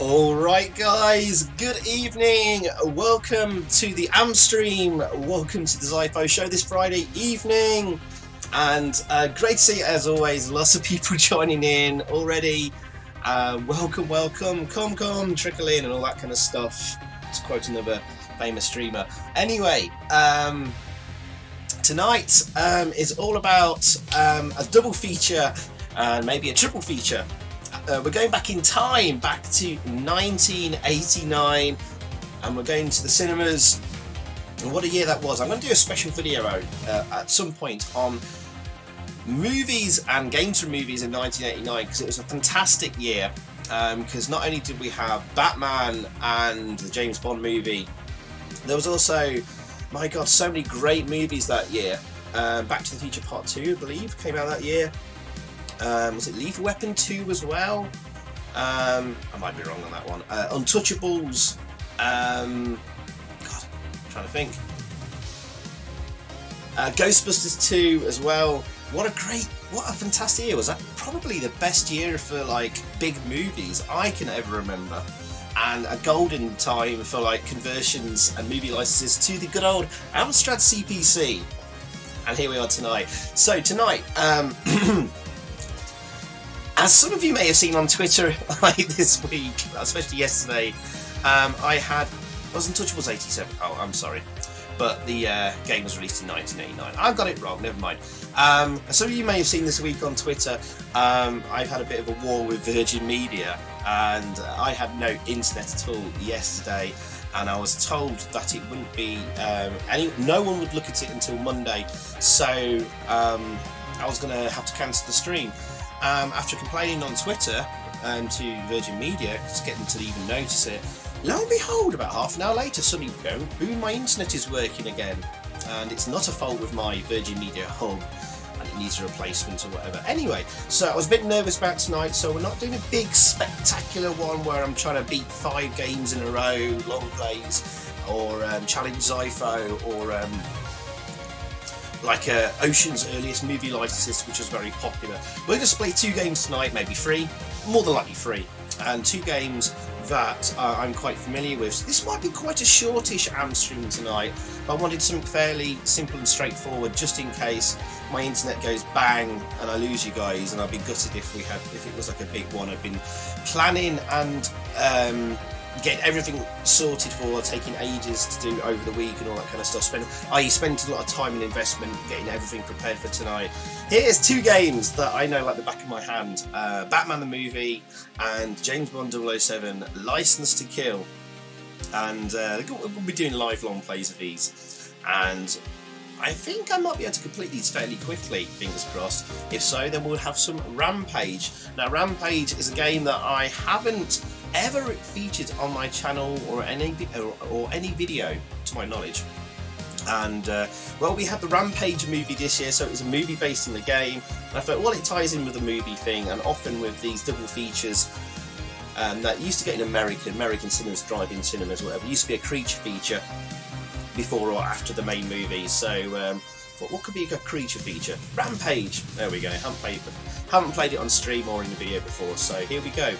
Alright guys, good evening, welcome to the AMSTREAM, welcome to the Xyphoe show this Friday evening, and great to see as always, lots of people joining in already. Welcome, come, trickle in and all that kind of stuff, to quote another famous streamer. Anyway, tonight is all about a double feature and maybe a triple feature. We're going back in time, back to 1989, and we're going to the cinemas. And what a year that was. I'm going to do a special video at some point on movies and games from movies in 1989, because it was a fantastic year, because not only did we have Batman and the James Bond movie, there was also, my god, so many great movies that year. Back to the Future Part 2, I believe, came out that year. Was it Lethal Weapon 2 as well? I might be wrong on that one. Untouchables. God, I'm trying to think. Ghostbusters 2 as well. What a fantastic year. Was that probably the best year for like big movies I can ever remember, and a golden time for like conversions and movie licenses to the good old AMSTRAD CPC. And here we are tonight. So tonight, as some of you may have seen on Twitter like this week, especially yesterday, was Untouchables 87? Oh, I'm sorry. But the game was released in 1989. I got it wrong, never mind. Some of you may have seen this week on Twitter, I've had a bit of a war with Virgin Media, and I had no internet at all yesterday, and I was told that it wouldn't be, no one would look at it until Monday, so I was going to have to cancel the stream. After complaining on Twitter to Virgin Media, to get them to even notice it, lo and behold, about half an hour later, suddenly, boom, my internet is working again. And it's not a fault with my Virgin Media hub, and it needs a replacement or whatever. Anyway, so I was a bit nervous about tonight, so we're not doing a big, spectacular one where I'm trying to beat 5 games in a row, long plays, or challenge Xyphoe, or like Ocean's earliest movie licenses, which was very popular. We're going to play 2 games tonight, maybe 3, more than likely 3, and 2 games that I'm quite familiar with. So this might be quite a shortish AMSTREAM tonight, but I wanted something fairly simple and straightforward, just in case my internet goes bang and I lose you guys, and I'd be gutted if it was like a big one. I've been planning and getting everything sorted for, taking ages to do over the week and all that kind of stuff. Spent a lot of time and investment getting everything prepared for tonight. Here's 2 games that I know like the back of my hand. Batman the movie and James Bond 007 License to Kill. And we'll be doing live long plays of these. And I think I might be able to complete these fairly quickly, fingers crossed. If so, then we'll have some Rampage. Now, Rampage is a game that I haven't ever featured on my channel or any video, to my knowledge. And well, we had the Rampage movie this year, so it was a movie based in the game. And I thought, well, it ties in with the movie thing, and often with these double features that used to get in American cinemas, drive-in cinemas, whatever, it used to be a creature feature before or after the main movie. So what could be a creature feature? Rampage. There we go. Haven't played it on stream or in the video before, so here we go.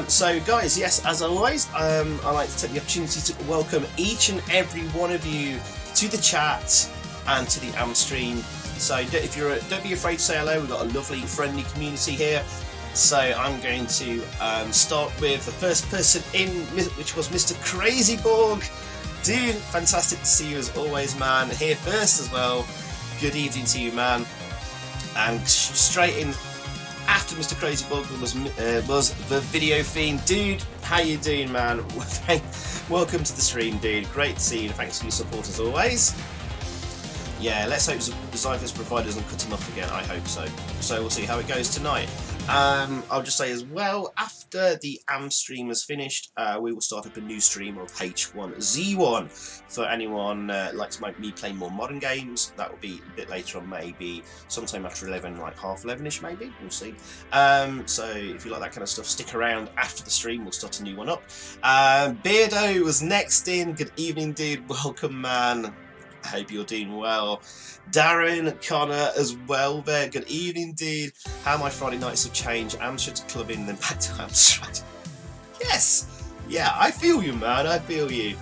So guys, yes, as always, I'd like to take the opportunity to welcome each and every one of you to the chat and to the AMSTREAM. So don't be afraid to say hello. We've got a lovely, friendly community here. So I'm going to start with the first person in, which was Mr. CraigsBar. Dude, fantastic to see you as always, man. Here first as well. Good evening to you, man. And straight in after Mr. CraigsBar was the Video Fiend. Dude, how you doing, man? Welcome to the stream, dude. Great to see you. Thanks for your support as always. Yeah, let's hope Xyphoe's provider doesn't cut him off again. I hope so. So we'll see how it goes tonight. I'll just say as well, after the AMSTREAM is finished, we will start up a new stream of H1Z1 for anyone likes me playing more modern games. That will be a bit later on, maybe sometime after 11, like half 11ish, maybe. We'll see. So if you like that kind of stuff, stick around after the stream. We'll start a new one up. Beardo was next in. Good evening, dude. Welcome, man. I hope you're doing well. Darren Connor as well there. Good evening, dude. How my Friday nights have changed. AMSTRAD to clubbing, then back to AMSTRAD. Yes. Yeah, I feel you, man. I feel you.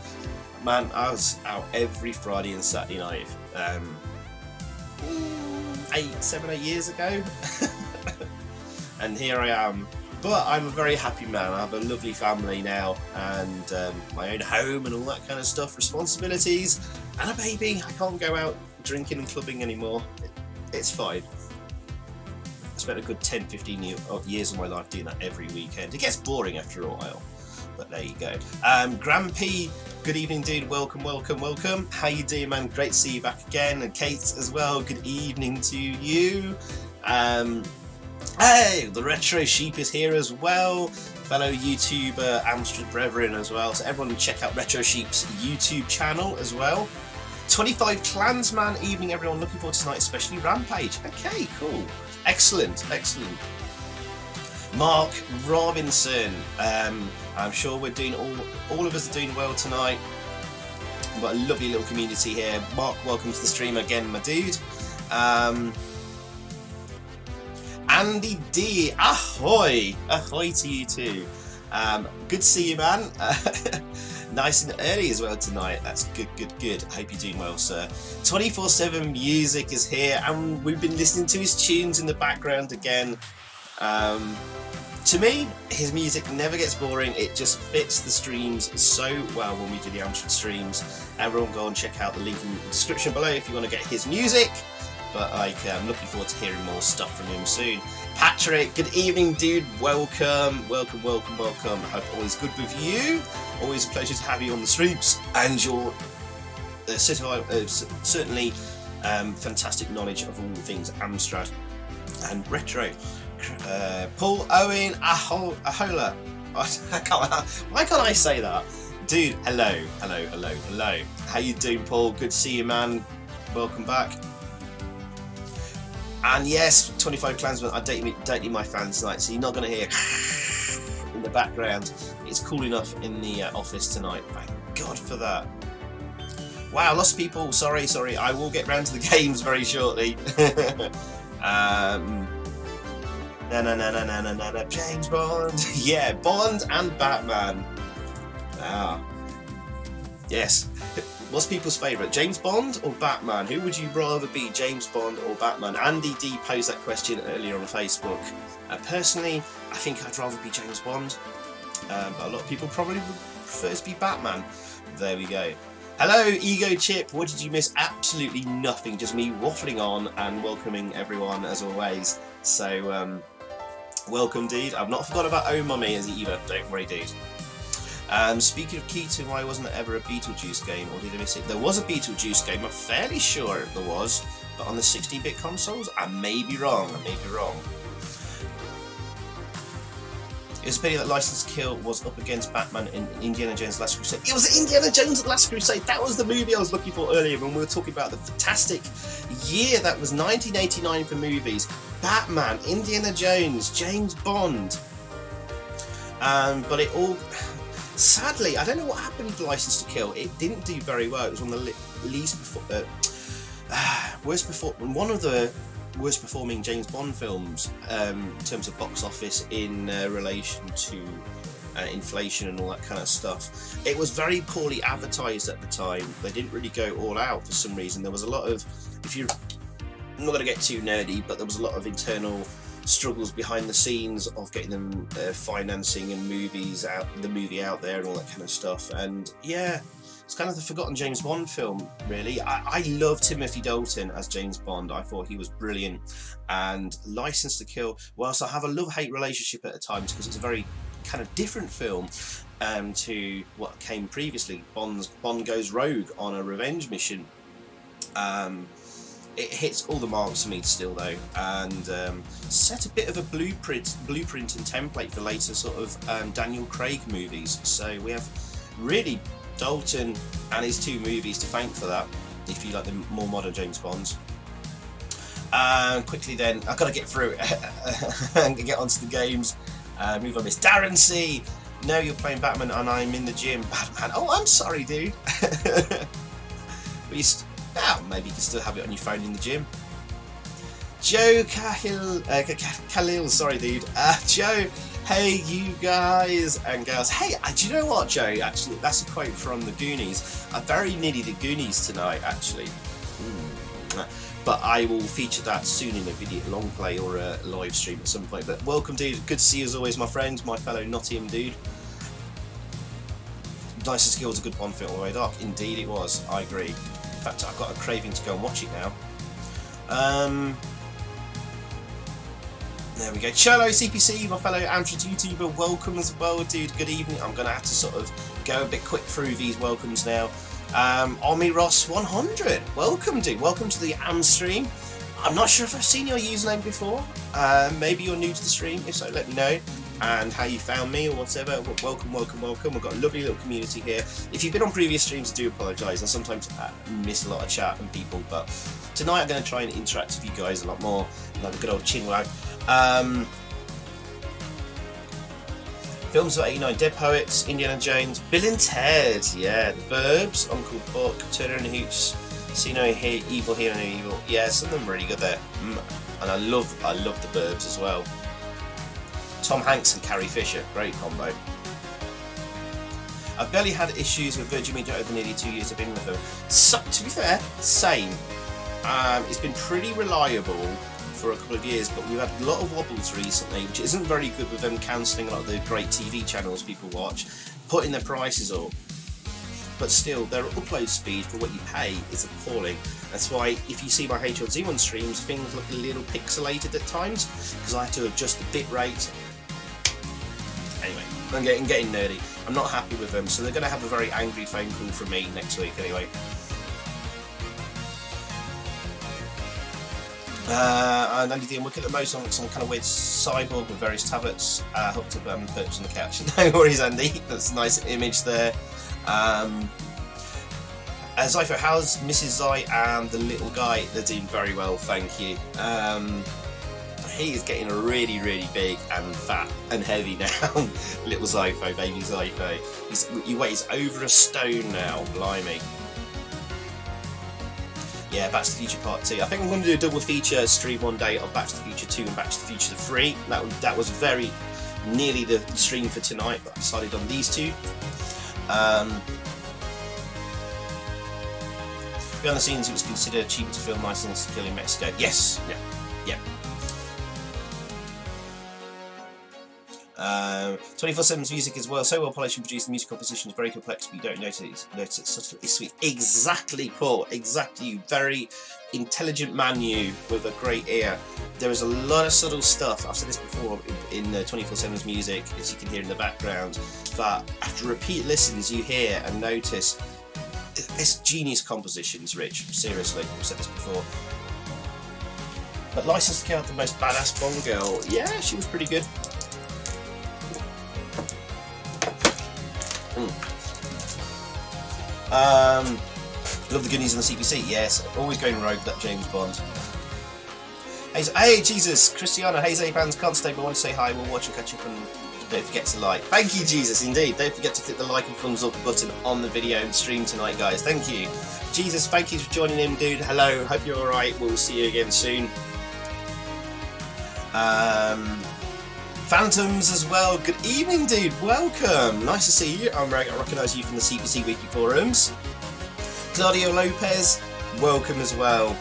Man, I was out every Friday and Saturday night. 7, 8 years ago. And here I am. But I'm a very happy man. I have a lovely family now, and my own home and all that kind of stuff, responsibilities, and a baby. I can't go out drinking and clubbing anymore. It's fine. I spent a good 10, 15 years of my life doing that every weekend. It gets boring after a while, but there you go. Grampy, good evening, dude. Welcome, welcome, welcome. How you doing, man? Great to see you back again. And Kate as well, good evening to you. Hey, the Retrosheep is here as well. Fellow YouTuber AMSTRAD brethren as well. So everyone check out Retrosheep's YouTube channel as well. 25 Clansman evening, everyone. Looking forward to tonight, especially Rampage. Okay, cool. Excellent, excellent. Mark Robinson. I'm sure we're doing all of us are doing well tonight. We've got a lovely little community here. Mark, welcome to the stream again, my dude. Andy D, ahoy! Ahoy to you too. Good to see you, man. Nice and early as well tonight. That's good, good, good. I hope you're doing well, sir. 24/7 Music is here, and we've been listening to his tunes in the background again. To me, his music never gets boring. It just fits the streams so well when we do the AMSTRAD streams. Everyone go and check out the link in the description below if you want to get his music. But I'm looking forward to hearing more stuff from him soon. Patrick, good evening, dude. Welcome, welcome, welcome, welcome. I hope all is good with you. Always a pleasure to have you on the streams, and your certainly fantastic knowledge of all things AMSTRAD and retro. Paul Owen Ahola. Why can't I say that? Dude, hello, hello, hello, hello. How you doing, Paul? Good to see you, man. Welcome back. And yes, 25 Clansmen are dating my fans tonight, so you're not going to hear in the background. It's cool enough in the office tonight. Thank God for that. Wow, lost people. Sorry, sorry. I will get round to the games very shortly. No, James Bond. Yeah, Bond and Batman. Ah, yes. What's people's favourite, James Bond or Batman? Who would you rather be, James Bond or Batman? Andy D posed that question earlier on Facebook. Personally, I think I'd rather be James Bond, but a lot of people probably would prefer to be Batman. There we go. Hello, Ego Chip. What did you miss? Absolutely nothing. Just me waffling on and welcoming everyone as always. So, welcome, dude. I've not forgot about Oh Mummy as either. Don't worry, dude. Speaking of Keaton, why wasn't there ever a Beetlejuice game, or did I miss it? There was a Beetlejuice game, I'm fairly sure there was, but on the 16-bit consoles? I may be wrong, I may be wrong. It was a pity that License to Kill was up against Batman in Indiana Jones' Last Crusade. It was Indiana Jones' Last Crusade! That was the movie I was looking for earlier when we were talking about the fantastic year that was 1989 for movies. Batman, Indiana Jones, James Bond. But it all... Sadly, I don't know what happened to License to Kill. It didn't do very well. It was one of the one of the worst performing James Bond films in terms of box office in relation to inflation and all that kind of stuff. It was very poorly advertised at the time. They didn't really go all out for some reason. There was a lot of, I'm not going to get too nerdy, but there was a lot of internal struggles behind the scenes of getting them financing and the movie out there and all that kind of stuff. And yeah, it's kind of the forgotten James Bond film, really. I love Timothy Dalton as James Bond. I thought he was brilliant. And License to Kill, whilst I have a love-hate relationship at times because it's a very kind of different film to what came previously. Bond goes rogue on a revenge mission. It hits all the marks for me still, though, and set a bit of a blueprint and template for later sort of Daniel Craig movies. So we have really Dalton and his 2 movies to thank for that, if you like the more modern James Bonds. Quickly then, I've got to get through and get onto the games. Move on, Miss Darren C. No, you're playing Batman and I'm in the gym. Batman. Oh, I'm sorry, dude. Well, maybe you can still have it on your phone in the gym. Joe-Khalil, sorry dude. Joe, Hey, you guys and girls. Hey, do you know what, Joe? Actually, that's a quote from the Goonies. I'm very nearly the Goonies tonight, actually. But I will feature that soon in a video, long play or a live stream at some point. But welcome, dude. Good to see you as always, my friend, my fellow Nottingham dude. Nice and Skill was a good Bond film all the way dark. Indeed, it was. I agree. In fact, I've got a craving to go and watch it now. There we go. Cholo CPC, my fellow AMSTRAD YouTuber, welcome as well, dude. Good evening. I'm going to have to sort of go a bit quick through these welcomes now. Omi Ross 100, welcome, dude. Welcome to the AMSTREAM. I'm not sure if I've seen your username before. Maybe you're new to the stream. If so, let me know. And how you found me or whatever. Welcome, welcome, welcome. We've got a lovely little community here. If you've been on previous streams, I do apologise. I sometimes miss a lot of chat and people, but tonight I'm going to try and interact with you guys a lot more. Like a good old chinwag. Films about 89, Dead Poets, Indiana Jones, Bill and Ted, yeah, The Burbs, Uncle Buck, Turner and Hooch, See No Evil, Hear No Evil, yeah, some of them are really good there. And I love The Burbs as well. Tom Hanks and Carrie Fisher, great combo. I've barely had issues with Virgin Media over nearly 2 years I've been with them. So, to be fair, same. It's been pretty reliable for a couple of years, but we've had a lot of wobbles recently, which isn't very good with them cancelling a lot of the great TV channels people watch, putting their prices up. But still, their upload speed for what you pay is appalling. That's why if you see my H1Z1 streams, things look a little pixelated at times, because I have to adjust the bit rate. Anyway, I'm getting nerdy. I'm not happy with them, so they're going to have a very angry phone call from me next week anyway. And Andy D, I'm looking at the most on some kind of weird cyborg with various tablets hooked up and perched on the couch. No worries, Andy. That's a nice image there. Xyphoe, how's Mrs. Zy and the little guy? They're doing very well, thank you. He is getting really, really big and fat and heavy now. Little Xyphoe, baby Xyphoe. He weighs over a stone now, blimey. Yeah, Back to the Future Part 2. I think I'm going to do a double feature stream one day of Back to the Future 2 and Back to the Future 3. That was very nearly the stream for tonight, but I decided on these two. Behind the scenes, it was considered cheaper to film License to Kill in Mexico. Yes, yeah. 24/7's music as well, so well polished and produced. The music composition is very complex, but you don't notice it subtly. It's sweet. Exactly, Paul. Exactly, you very intelligent man, you with a great ear. There is a lot of subtle stuff. I've said this before in 24/7's music, as you can hear in the background. But after repeat listens, you hear and notice. It's genius compositions, Rich. Seriously, I've said this before. But License to Kill, the most badass Bond girl. Yeah, she was pretty good. Love the goodies in the CPC, yes. Always going rogue, that James Bond. Hey, Jesus, Cristiano, hey, Zay fans, can't stay, but I want to say hi. We'll watch and catch up and don't forget to like. Thank you, Jesus, indeed. Don't forget to click the like and thumbs up button on the video and stream tonight, guys. Thank you. Jesus, thank you for joining in, dude. Hello, hope you're alright. We'll see you again soon. Phantoms as well. Good evening, dude. Welcome. Nice to see you. I recognise you from the CPC Weekly Forums. Claudio Lopez, welcome as well.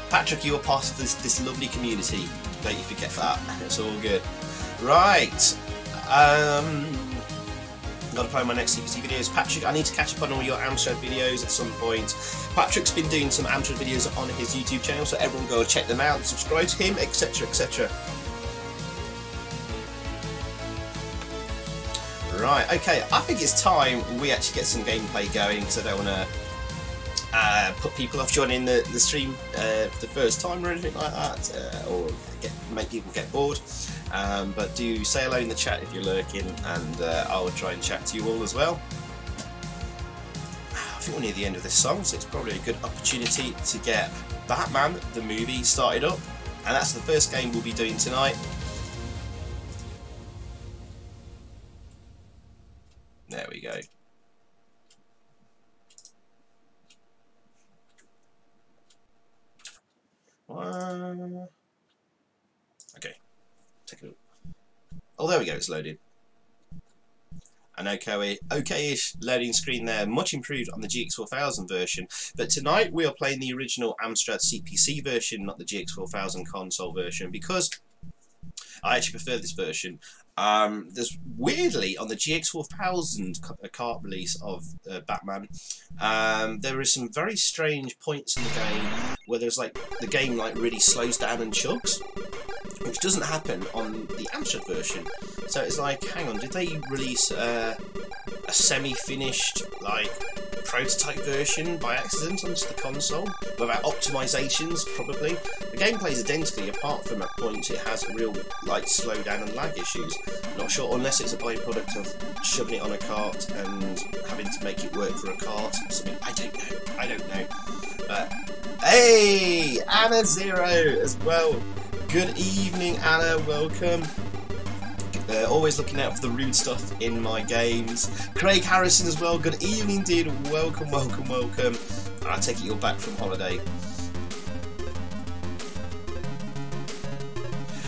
Patrick, you are part of this lovely community. Don't you forget that. It's all good. Right. Got to play my next CPC videos. Patrick, I need to catch up on all your AMSTRAD videos at some point. Patrick's been doing some AMSTRAD videos on his YouTube channel, so everyone go check them out and subscribe to him, etc, etc. Right, okay, I think it's time we actually get some gameplay going, because I don't want to put people off joining the stream for the first time or anything like that, or make people get bored. But do say hello in the chat if you're lurking, and I will try and chat to you all as well. I think we're near the end of this song, so it's probably a good opportunity to get Batman, the movie, started up. And that's the first game we'll be doing tonight. There we go. Okay. take a look. Oh, there we go, it's loaded. An okay-ish loading screen there, much improved on the GX4000 version. But tonight we are playing the original AMSTRAD CPC version, not the GX4000 console version, because I actually prefer this version. There's weirdly on the GX4000 kart release of Batman, there is some very strange points in the game where there's like the game like really slows down and chugs, which doesn't happen on the AMSTRAD version. So it's like, hang on, did they release a semi-finished like prototype version by accident onto the console without optimizations? Probably. The game plays identically, apart from at points it has real like slowdown and lag issues. Not sure, unless it's a byproduct of shoving it on a cart and having to make it work for a cart or something. I don't know. But hey, Anna Zero as well. Good evening, Anna. Welcome. Always looking out for the rude stuff in my games. Craig Harrison as well. Good evening, dude. Welcome. I take it you're back from holiday.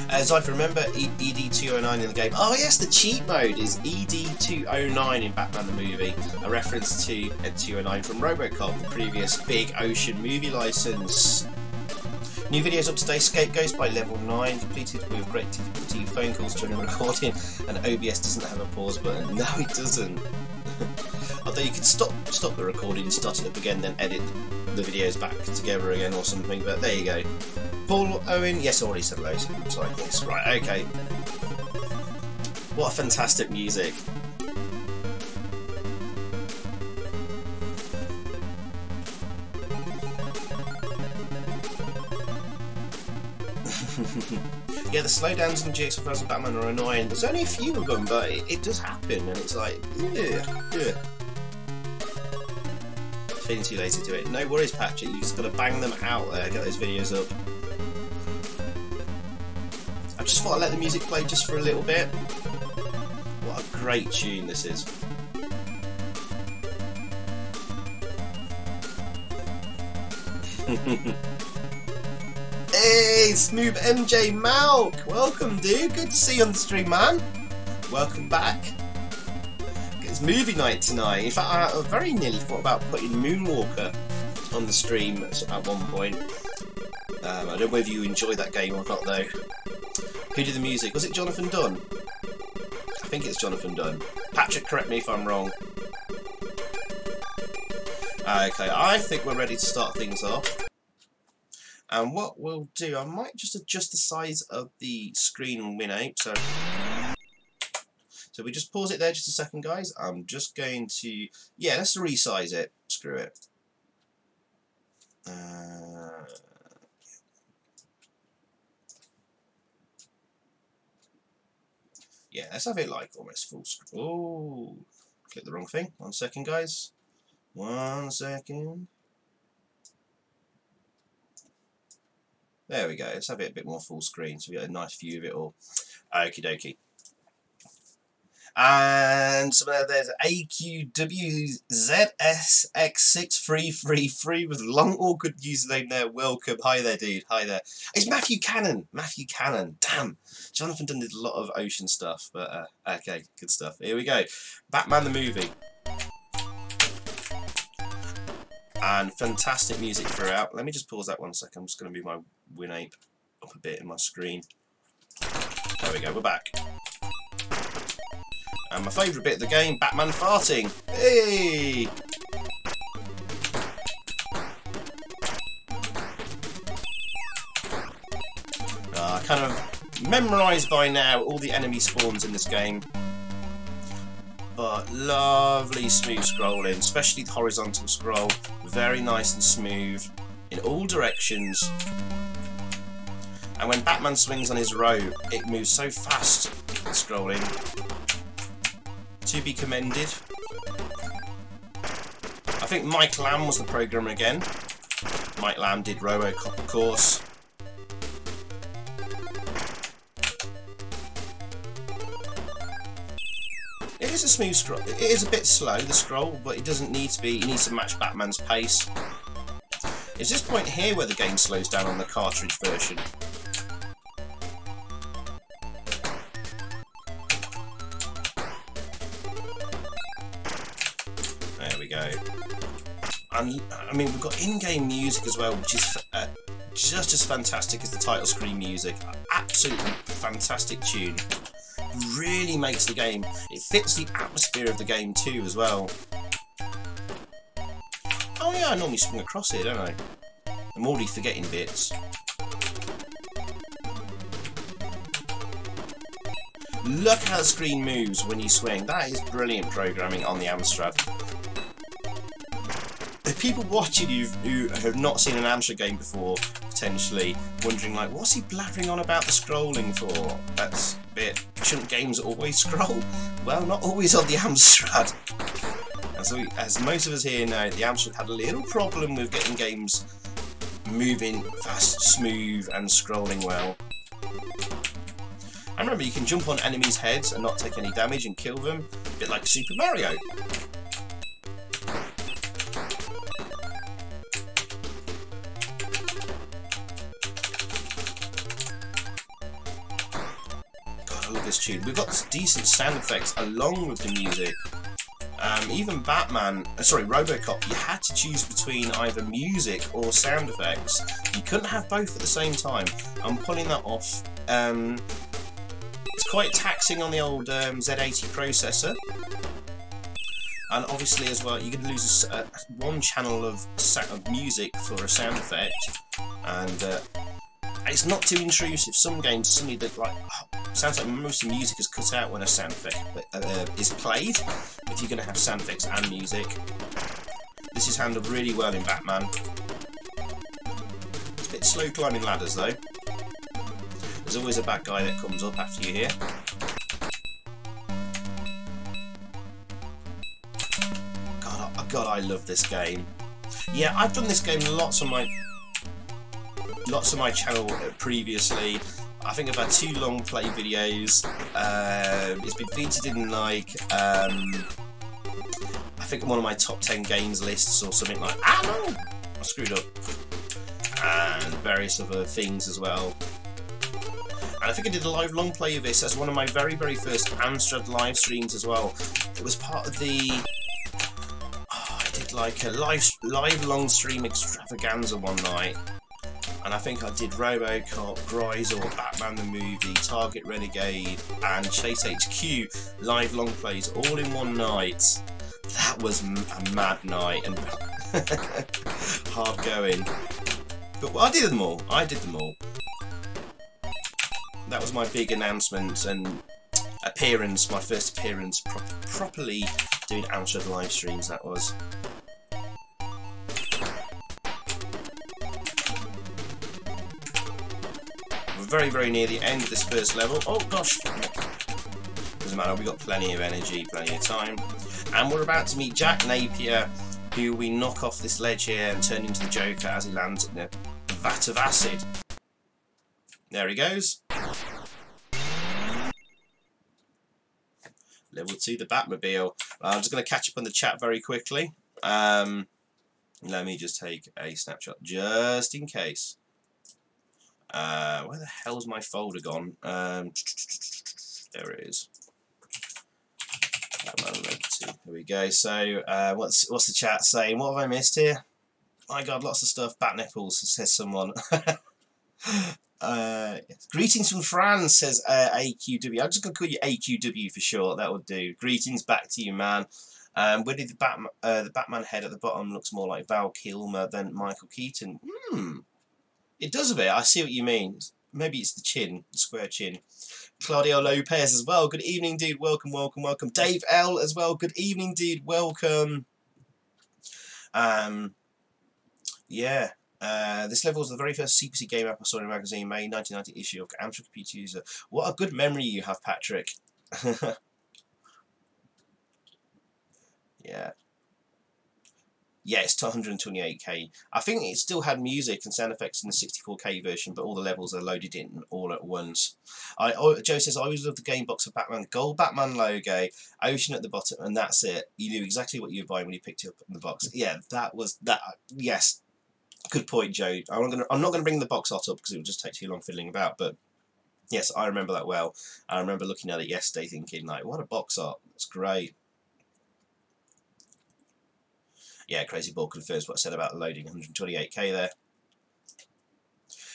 As I remember, ED209 in the game. Oh yes, the cheat mode is ED209 in Batman the movie. A reference to Ed209 from RoboCop, the previous big ocean movie license. New videos up today. Scapegoats by level 9, completed with great difficulty. Phone calls during recording, and OBS doesn't have a pause button. No, it doesn't. Although you could stop the recording, start it up again, then edit the videos back together again or something. But there you go. Paul Owen, yes, I already said hello. So looks like yes, right, okay. What a fantastic music. Yeah, the slowdowns in GX4000 Batman are annoying. There's only a few of them, but it does happen, and it's like, yeah. Feeling too lazy to do it. No worries, Patrick. You just got to bang them out there, get those videos up. I just thought I'd let the music play just for a little bit. What a great tune this is. Hey, Smooth MJ Malk! Welcome, dude. Good to see you on the stream, man. Welcome back. It's movie night tonight. In fact, I very nearly thought about putting Moonwalker on the stream at one point. I don't know whether you enjoyed that game or not, though. Who did the music? Was it Jonathan Dunn? I think it's Jonathan Dunn. Patrick, correct me if I'm wrong. Okay, I think we're ready to start things off. And what we'll do, I might just adjust the size of the screen and Winamp. So we just pause it there just a second, guys. I'm just going to, yeah, let's resize it. Screw it. Yeah, let's have it like almost full screen. Oh, click the wrong thing. 1 second, guys. 1 second. There we go. Let's have it a bit more full screen so we get a nice view of it all. Okie dokie. And so there's AQWZSX6333 with a long awkward username there. Welcome. Hi there, dude. Hi there. It's Matthew Cannon. Matthew Cannon. Damn. Jonathan Dunn did a lot of ocean stuff, but okay, good stuff. Here we go. Batman the movie. And fantastic music throughout. Let me just pause that 1 second. I'm just going to move my Winamp up a bit in my screen. There we go, we're back. And my favourite bit of the game, Batman farting. Hey! I kind of memorised by now all the enemy spawns in this game. But lovely smooth scrolling, especially the horizontal scroll. Very nice and smooth in all directions. And when Batman swings on his robe, it moves so fast, the scrolling. To be commended. I think Mike Lamb was the programmer again. Mike Lamb did RoboCop, of course. It is a smooth scroll. It is a bit slow, the scroll, but it doesn't need to be. It needs to match Batman's pace. It's this point here where the game slows down on the cartridge version. go. And I mean, we've got in-game music as well, which is just as fantastic as the title screen music. Absolutely fantastic tune. Really makes the game. It fits the atmosphere of the game too as well. Oh yeah, I normally swing across here, don't I? I'm already forgetting bits. Look how the screen moves when you swing. That is brilliant programming on the AMSTRAD. If people watching you who have not seen an AMSTRAD game before, potentially wondering like, what's he blathering on about the scrolling for? That's a bit. Shouldn't games always scroll? Well, not always on the AMSTRAD. As most of us here know, the AMSTRAD had a little problem with getting games moving fast, smooth, and scrolling well. And remember, you can jump on enemies' heads and not take any damage and kill them, a bit like Super Mario. God, I love this tune. We've got decent sound effects along with the music. Even Robocop, you had to choose between either music or sound effects. You couldn't have both at the same time. I'm pulling that off. It's quite taxing on the old Z80 processor. And obviously as well, you're going to lose one channel of music for a sound effect. And it's not too intrusive. Some games suddenly sounds like most of the music is cut out when a sound effect is played. If you're going to have sound effects and music, this is handled really well in Batman. It's a bit slow climbing ladders though. There's always a bad guy that comes up after you here. God, I love this game. Yeah, I've done this game lots on my channel previously. I think I've had 2 long play videos. It's been featured in like I think one of my top 10 games lists or something like. Ah no, I screwed up. And various other things as well. And I think I did a live long play of this as one of my very first AMSTRAD live streams as well. It was part of the. I did like a live long stream extravaganza one night. And I think I did Robocop, Gryzor, Batman the Movie, Target Renegade, and Chase HQ live long plays all in one night. That was a mad night and hard going. But I did them all. That was my big announcement and appearance, my first appearance properly doing AMSTRAD live streams. That was. Very near the end of this first level. Oh gosh, doesn't matter, we've got plenty of energy, plenty of time, and we're about to meet Jack Napier, who we knock off this ledge here and turn into the Joker as he lands in a vat of acid. There he goes. Level 2, the Batmobile. I'm just going to catch up on the chat very quickly. Let me just take a snapshot just in case. Where the hell's my folder gone? There it is. Here we go. So, what's the chat saying? What have I missed here? My God, lots of stuff. Bat nipples, says someone. Yes. Greetings from France, says AQW. I'm just going to call you AQW for short. That would do. Greetings back to you, man. Where did the Batman head at the bottom looks more like Val Kilmer than Michael Keaton? It does a bit. I see what you mean. Maybe it's the chin, the square chin. Claudio Lopez as well. Good evening, dude. Welcome. Dave L as well. Good evening, dude. Welcome. Yeah. This level was the very first CPC game app I saw in a magazine, May 1990 issue of AMSTRAD Computer User. What a good memory you have, Patrick. Yeah. Yeah, it's 128k. I think it still had music and sound effects in the 64k version, but all the levels are loaded in all at once. Joe says, I always loved the game box of Batman. Gold Batman logo, ocean at the bottom, and that's it. You knew exactly what you were buying when you picked it up in the box. Yeah, that was that. Yes, good point, Joe. I'm not gonna bring the box art up because it would just take too long fiddling about. But yes, I remember that well. I remember looking at it yesterday, thinking like, what a box art. That's great. Yeah, Crazy Ball confirms what I said about loading 128k there.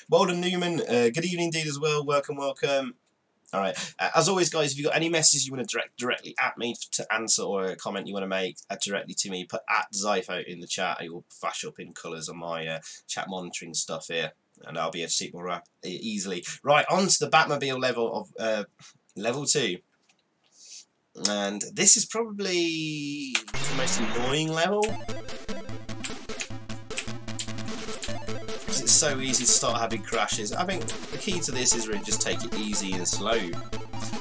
Walden Newman, good evening indeed as well. Welcome, welcome. All right. As always, guys, if you've got any messages you want to direct directly at me to answer, or a comment you want to make directly to me, put at Xyphoe in the chat. It will flash up in colours on my chat monitoring stuff here, and I'll be able to see it more easily. Right, on to the Batmobile level of level 2. And this is probably the most annoying level. It's so easy to start having crashes. I think the key to this is really just take it easy and slow,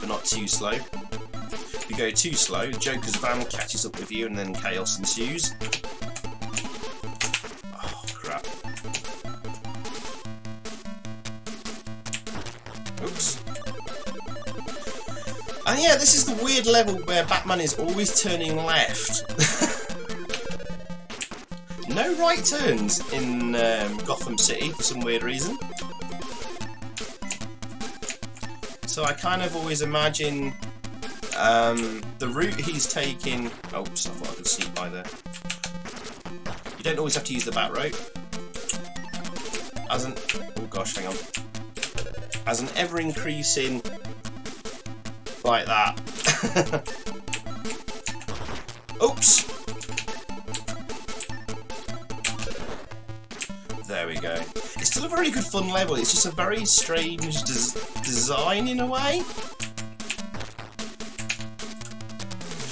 but not too slow. If you go too slow, Joker's van catches up with you and then chaos ensues. Oh, crap. Oops. And yeah, this is the weird level where Batman is always turning left. No right turns in Gotham City for some weird reason. So I kind of always imagine the route he's taking. Oops, I thought I could see by there. You don't always have to use the bat rope. As an oh gosh, hang on. As an ever increasing like that. Oops. There we go. It's still a very good fun level. It's just a very strange design in a way.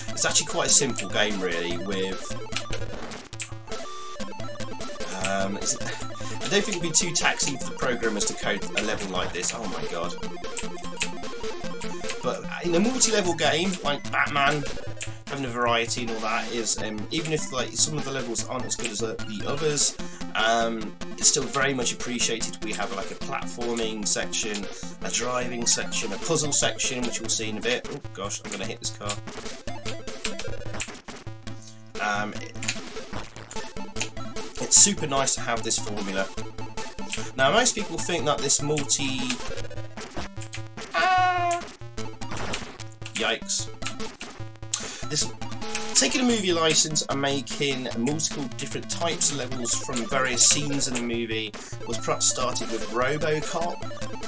It's actually quite a simple game, really. With I don't think it'd be too taxing for the programmers to code a level like this. Oh my god! But in a multi-level game like Batman, having a variety and all that is even if like some of the levels aren't as good as the others. It's still very much appreciated. We have like a platforming section, a driving section, a puzzle section, which we'll see in a bit. Oh gosh, I'm going to hit this car. It's super nice to have this formula. Now, most people think that this Yikes. This taking a movie license and making multiple different types of levels from various scenes in the movie was perhaps started with RoboCop,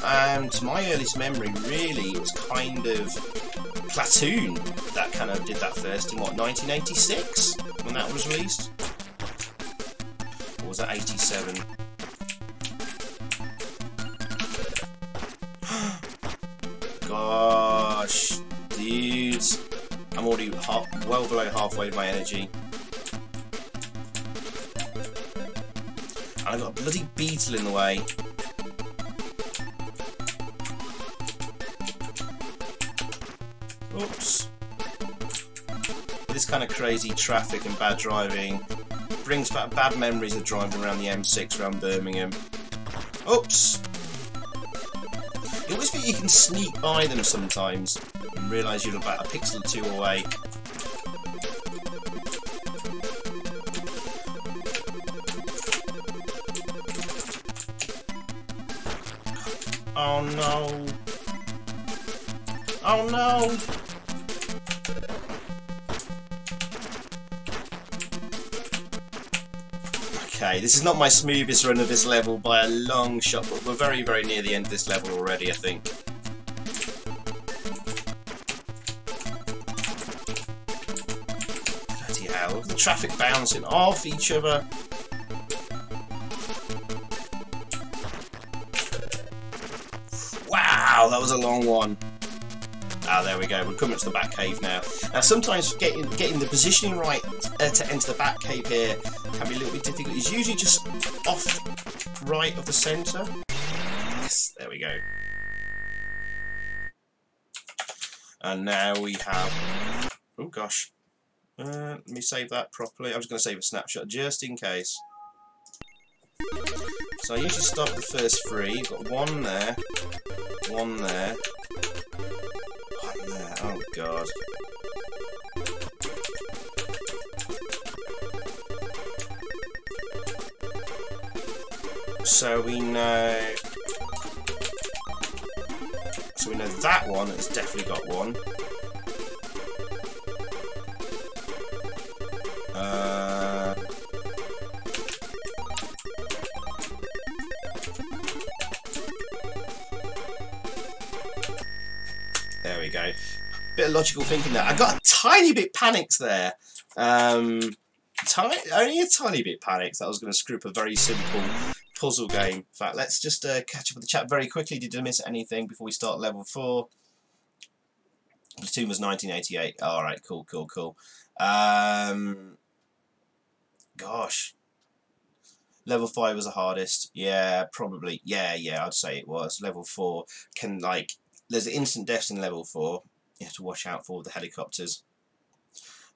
and to my earliest memory really it was kind of Platoon that kind of did that first in what, 1986 when that was released? Or was that 87? Gosh, dudes. I'm already well below halfway with my energy. And I've got a bloody beetle in the way. Oops. This kind of crazy traffic and bad driving brings back bad memories of driving around the M6 around Birmingham. Oops. It always think you can sneak by them sometimes and realise you're about a pixel or two away. Oh no! Oh no! Okay, this is not my smoothest run of this level by a long shot, but we're very, very near the end of this level already, I think. Bloody hell, the traffic bouncing off each other. Wow, that was a long one. Ah, there we go. We're coming to the Batcave now. Now, sometimes getting the positioning right to enter the Batcave here can be a little bit difficult. It's usually just off right of the centre. Yes, there we go. And now we have... Oh, gosh. Let me save that properly. I was going to save a snapshot just in case. So I usually start with the first three. You've got one there, one there, one there. Oh god. So we know that one has definitely got one. Bit of logical thinking there. I got a tiny bit panicked there. Only a tiny bit panicked. I was going to screw up a very simple puzzle game. In fact, let's just catch up with the chat very quickly. Did I miss anything before we start level 4? Platoon was 1988. All right, cool. Gosh. Level 5 was the hardest. Yeah, probably. Yeah, I'd say it was. Level 4 can, like, there's instant deaths in level 4. You have to watch out for the helicopters.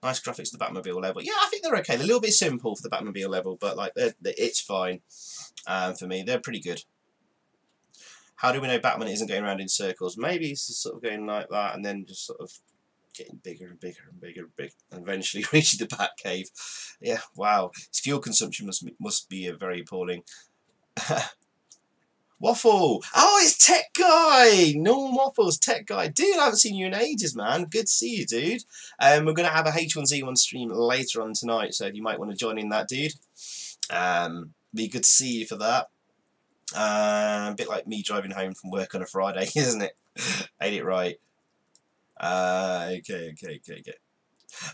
Nice graphics, the Batmobile level. Yeah, I think they're okay. They're a little bit simple for the Batmobile level, but, like, it's fine for me. They're pretty good. How do we know Batman isn't going around in circles? Maybe he's just sort of going like that and then just sort of getting bigger and bigger and bigger and bigger, and eventually reaching the Batcave. Yeah, wow. His fuel consumption must be very appalling. Waffle! Oh, it's Tech Guy! Norman Waffles, Tech Guy. Dude, I haven't seen you in ages, man. Good to see you, dude. We're going to have a H1Z1 stream later on tonight, so you might want to join in that, dude. Be good to see you for that. A bit like me driving home from work on a Friday, isn't it? Ain't it right? Okay.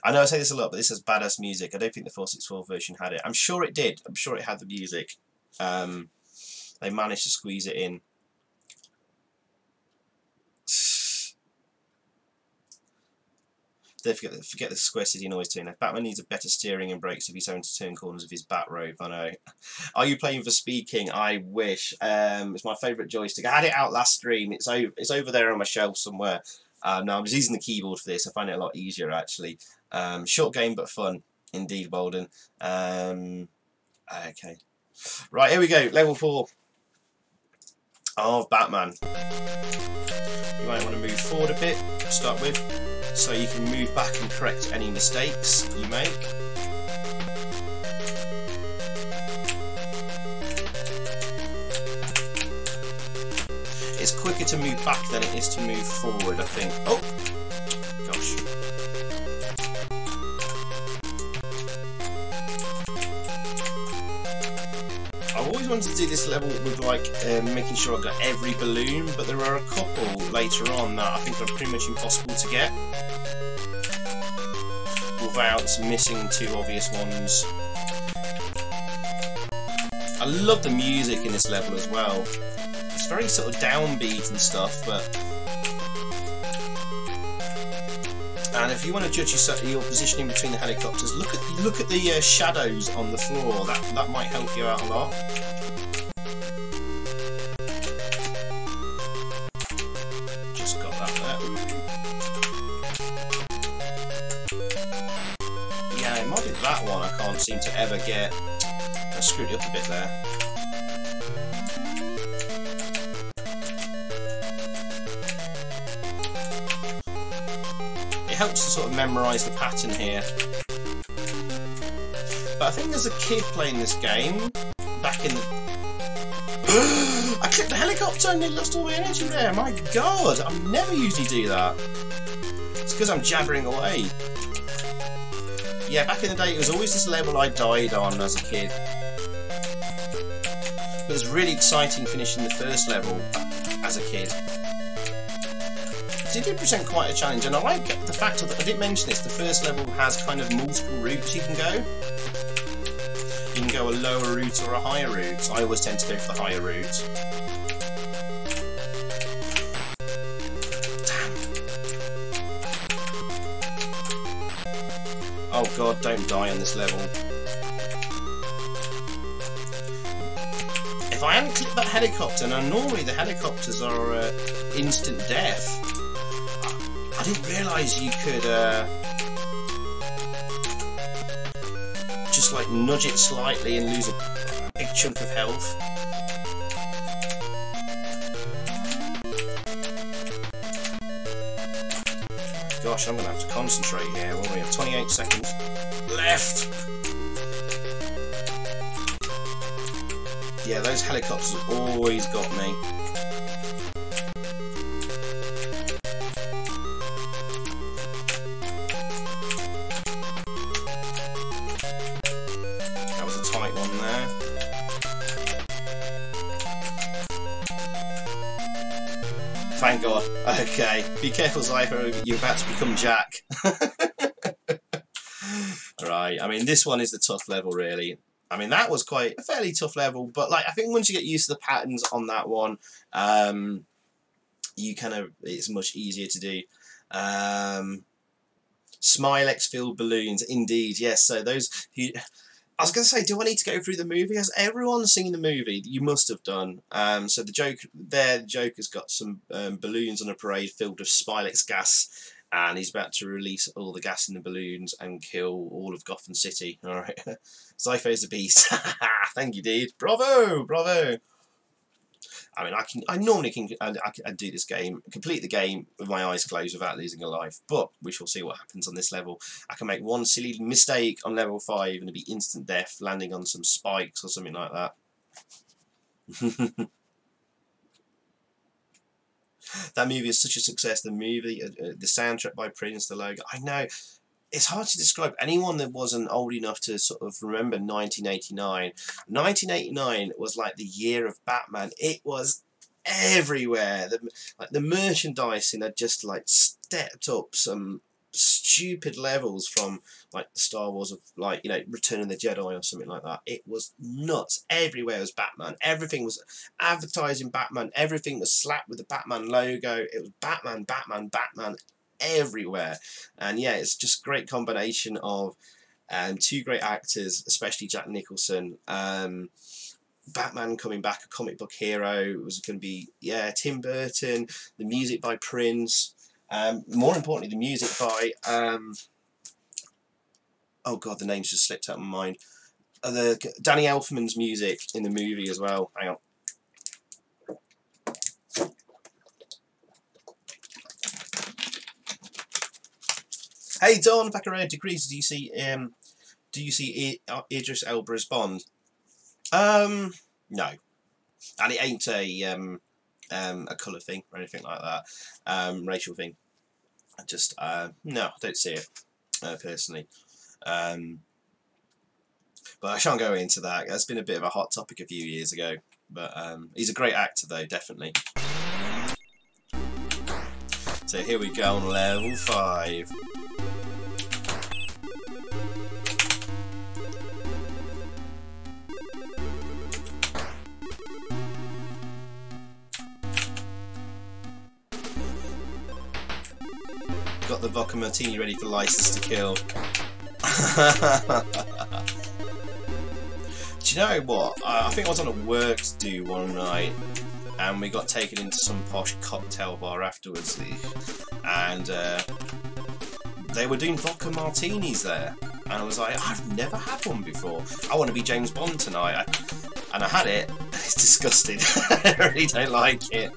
I know I say this a lot, but this has badass music. I don't think the 464 version had it. I'm sure it did. I'm sure it had the music. They managed to squeeze it in. Don't forget the Square City noise tune. Batman needs a better steering and brakes if he's having to turn corners with his bat robe. I know. Are you playing for speaking? I wish. It's my favourite joystick. I had it out last stream. It's over there on my shelf somewhere. No, I'm just using the keyboard for this. I find it a lot easier actually. Short game but fun, indeed, Bolden. Okay, right, here we go. Level 4 of Batman. You might want to move forward a bit to start with, so you can move back and correct any mistakes you make. It's quicker to move back than it is to move forward, I think. Oh! Gosh. I always wanted to do this level with, like, making sure I got every balloon, but there are a couple later on that I think are pretty much impossible to get without missing 2 obvious ones. I love the music in this level as well. It's very sort of downbeat and stuff, but... And if you want to judge your positioning between the helicopters, look at the shadows on the floor. That might help you out a lot. Just got that there. Yeah, I modded that one. I can't seem to ever get. I screwed it up a bit there. It helps to sort of memorise the pattern here. But I think as a kid playing this game, back in the... I clicked the helicopter and it lost all the energy there, my god! I never usually do that. It's because I'm jabbering away. Yeah, back in the day it was always this level I died on as a kid. It was really exciting finishing the first level as a kid. It did present quite a challenge, and I like the fact that I didn't mention this. The first level has kind of multiple routes you can go. You can go a lower route or a higher route. I always tend to go for the higher route. Damn. Oh god, don't die on this level. If I hadn't clicked that helicopter, now normally the helicopters are instant death. I didn't realise you could just like nudge it slightly and lose a big chunk of health. Gosh, I'm going to have to concentrate here. Well, we have 28 seconds left. Yeah, those helicopters have always got me. thank God. Okay, be careful, Xyphoe, you're about to become Jack. Right, I mean, this one is the tough level, really. I mean, that was quite a fairly tough level, but like I think once you get used to the patterns on that one, you kind of, it's much easier to do. Smilex filled balloons, indeed, yes. So those who, I was going to say, do I need to go through the movie? Has everyone seen the movie? You must have done. So the Joker's got some balloons on a parade filled with Smilex gas, and he's about to release all the gas in the balloons and kill all of Gotham City. All right, Xyphoe's a beast. Thank you, dude. Bravo, bravo. I mean, I normally can do this game, complete the game with my eyes closed without losing a life, but we shall see what happens on this level. I can make one silly mistake on level 5 and it'll be instant death, landing on some spikes or something like that. That movie is such a success. The movie, the soundtrack by Prince, the logo. I know. It's hard to describe. Anyone that wasn't old enough to sort of remember 1989. 1989 was like the year of Batman. It was everywhere. The merchandising had just like stepped up some stupid levels from like the Star Wars of like, you know, Return of the Jedi or something like that. It was nuts. Everywhere was Batman. Everything was advertising Batman. Everything was slapped with the Batman logo. It was Batman, Batman, Batman everywhere. And yeah, it's just a great combination of two great actors, especially Jack Nicholson. Batman coming back, a comic book hero. It was going to be, yeah, Tim Burton. The music by Prince. More importantly, the music by oh god, the name's just slipped out of my mind. The Danny Elfman's music in the movie as well. Hang on. Hey Don, back around degrees. Do you see Idris Elba's Bond? No, and it ain't a colour thing or anything like that, racial thing. Just no, I don't see it personally. But I shan't go into that. That's been a bit of a hot topic a few years ago. But he's a great actor though, definitely. So here we go on level 5. Got the vodka martini ready for License to Kill. Do you know what? I think I was on a work to do one night, and we got taken into some posh cocktail bar afterwards, and they were doing vodka martinis there, and I was like, I've never had one before. I want to be James Bond tonight, and I had it. It's disgusting. I really don't like it.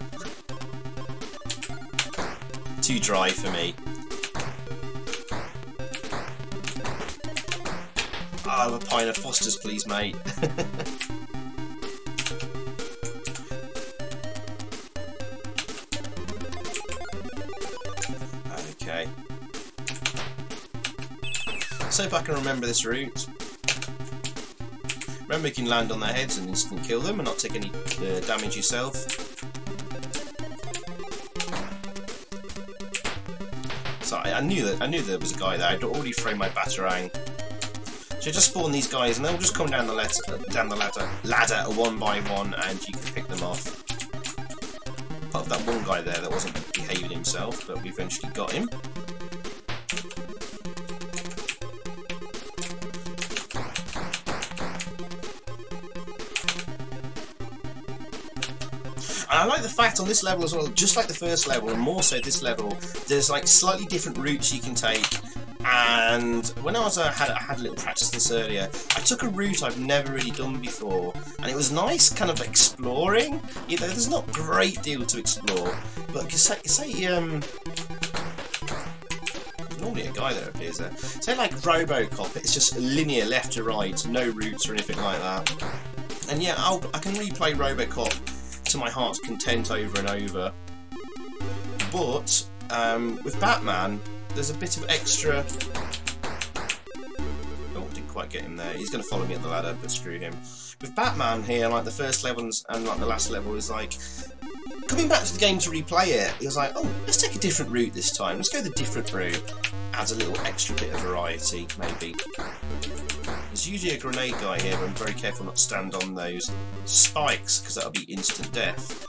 Too dry for me. Oh, a pint of Foster's, please, mate. Okay. So if I can remember this route. Remember, you can land on their heads and instant kill them and not take any damage yourself. So I knew there was a guy there. I'd already framed my Batarang. So just spawn these guys, and they'll just come down the ladder one by one, and you can pick them off. Apart from that one guy there that wasn't behaving himself, but we eventually got him. And I like the fact on this level as well, just like the first level, and more so this level, there's like slightly different routes you can take. And when I had a little practice this earlier, I took a route I've never really done before, and it was nice kind of exploring. You know, there's not a great deal to explore, but say normally a guy that appears there. Say like RoboCop, it's just linear left to right, no routes or anything like that. And yeah, I can replay RoboCop to my heart's content over and over. But with Batman, there's a bit of extra. Oh, didn't quite get him there. He's going to follow me up the ladder, but screw him. With Batman here, like the first level and like the last level is like coming back to the game to replay it, he was like, oh, let's take a different route this time. Let's go the different route. Adds a little extra bit of variety, maybe. There's usually a grenade guy here, but I'm very careful not to stand on those spikes, because that'll be instant death.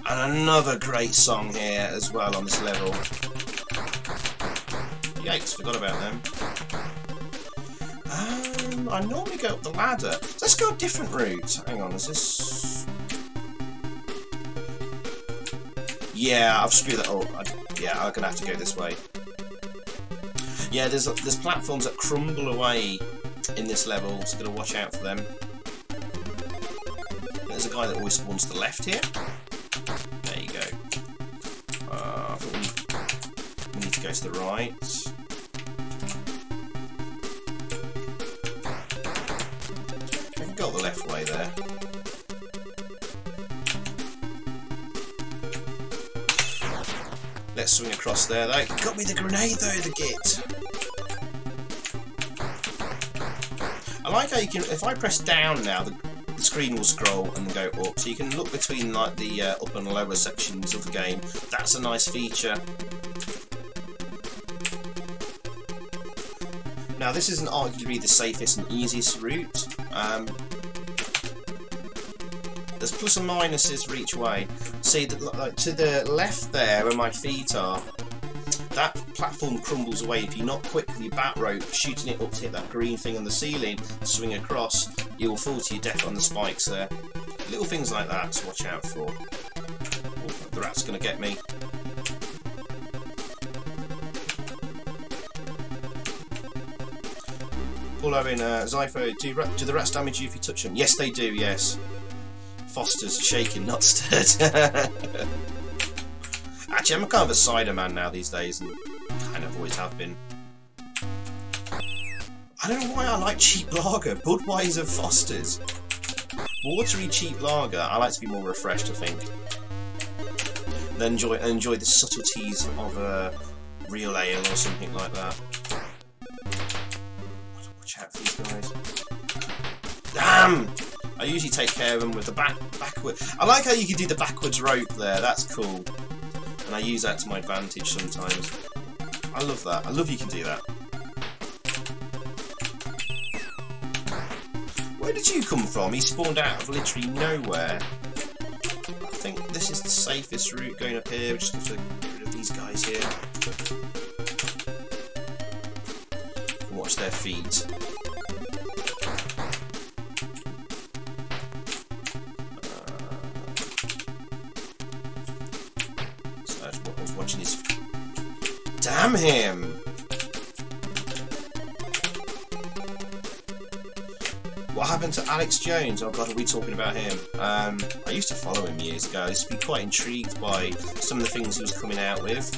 And another great song here as well on this level. Yikes, forgot about them. I normally go up the ladder. Let's go a different route. Hang on, is this... Yeah, I've screwed that up. Yeah, I'm going to have to go this way. Yeah, there's platforms that crumble away in this level, so got to watch out for them. There's a guy that always spawns to the left here. There you go. I think we need to go to the right. I can go the left way there. Let's swing across there though. Got me the grenade though, the git. I like how you can, if I press down now, the screen will scroll and go up, so you can look between like the upper and lower sections of the game. That's a nice feature. Now this isn't arguably the safest and easiest route. There's plus and minuses for each way. See, like, to the left there where my feet are, that platform crumbles away. If you're not quick with your bat rope, shooting it up to hit that green thing on the ceiling, swing across, you'll fall to your death on the spikes there. Little things like that to watch out for. Oh, the rat's going to get me. Paul Owen, Xyphoe, do the rats damage you if you touch them? Yes, they do, yes. Foster's shaking, not stirred. Actually, I'm kind of a cider man now these days, and kind of always have been. I don't know why I like cheap lager. Budweiser, Foster's. Watery, cheap lager. I like to be more refreshed, I think. Then enjoy the subtleties of a real ale or something like that. Watch out for these guys. Damn! I usually take care of them with the backward. I like how you can do the backwards rope there. That's cool. And I use that to my advantage sometimes. I love that. I love you can do that. Where did you come from? He spawned out of literally nowhere. I think this is the safest route going up here. We just have to get rid of these guys here. Watch their feet. Watching his... Damn him! What happened to Alex Jones? Oh god, are we talking about him? I used to follow him years ago. I used to be quite intrigued by some of the things he was coming out with.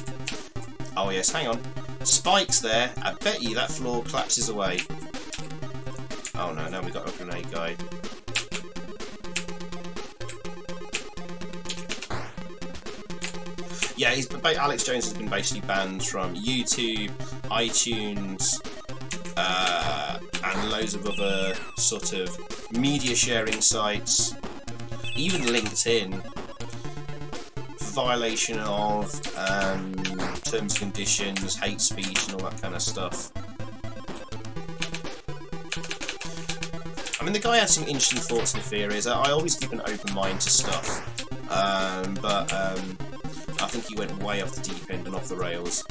Oh yes, hang on. Spikes there. I bet you that floor collapses away. Oh no, now we got a grenade guy. Yeah, Alex Jones has been basically banned from YouTube, iTunes, and loads of other sort of media sharing sites, even LinkedIn, for violation of terms and conditions, hate speech and all that kind of stuff. I mean, the guy had some interesting thoughts and theories. I always keep an open mind to stuff, but I think he went way off the deep end and off the rails,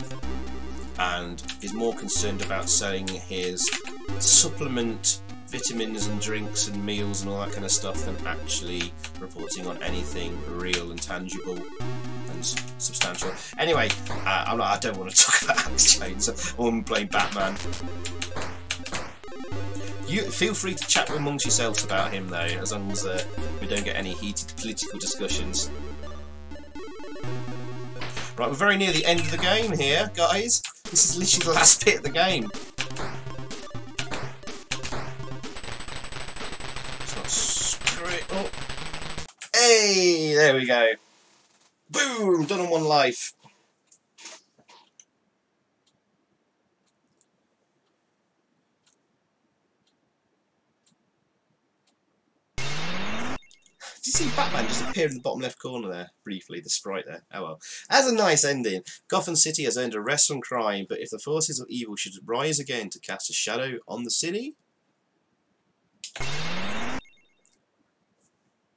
and is more concerned about selling his supplement, vitamins and drinks and meals and all that kind of stuff than actually reporting on anything real and tangible and substantial. Anyway, I don't want to talk about Alex Jones. I'm playing Batman. You feel free to chat amongst yourselves about him though, as long as we don't get any heated political discussions. Right, we're very near the end of the game here, guys. This is literally the last bit of the game. Let's not screw it up. Hey, there we go. Boom, done on one life. Did you see Batman just appear in the bottom left corner there, briefly, the sprite there. Oh well. That's a nice ending. Gotham City has earned a rest from crime, but if the forces of evil should rise again to cast a shadow on the city,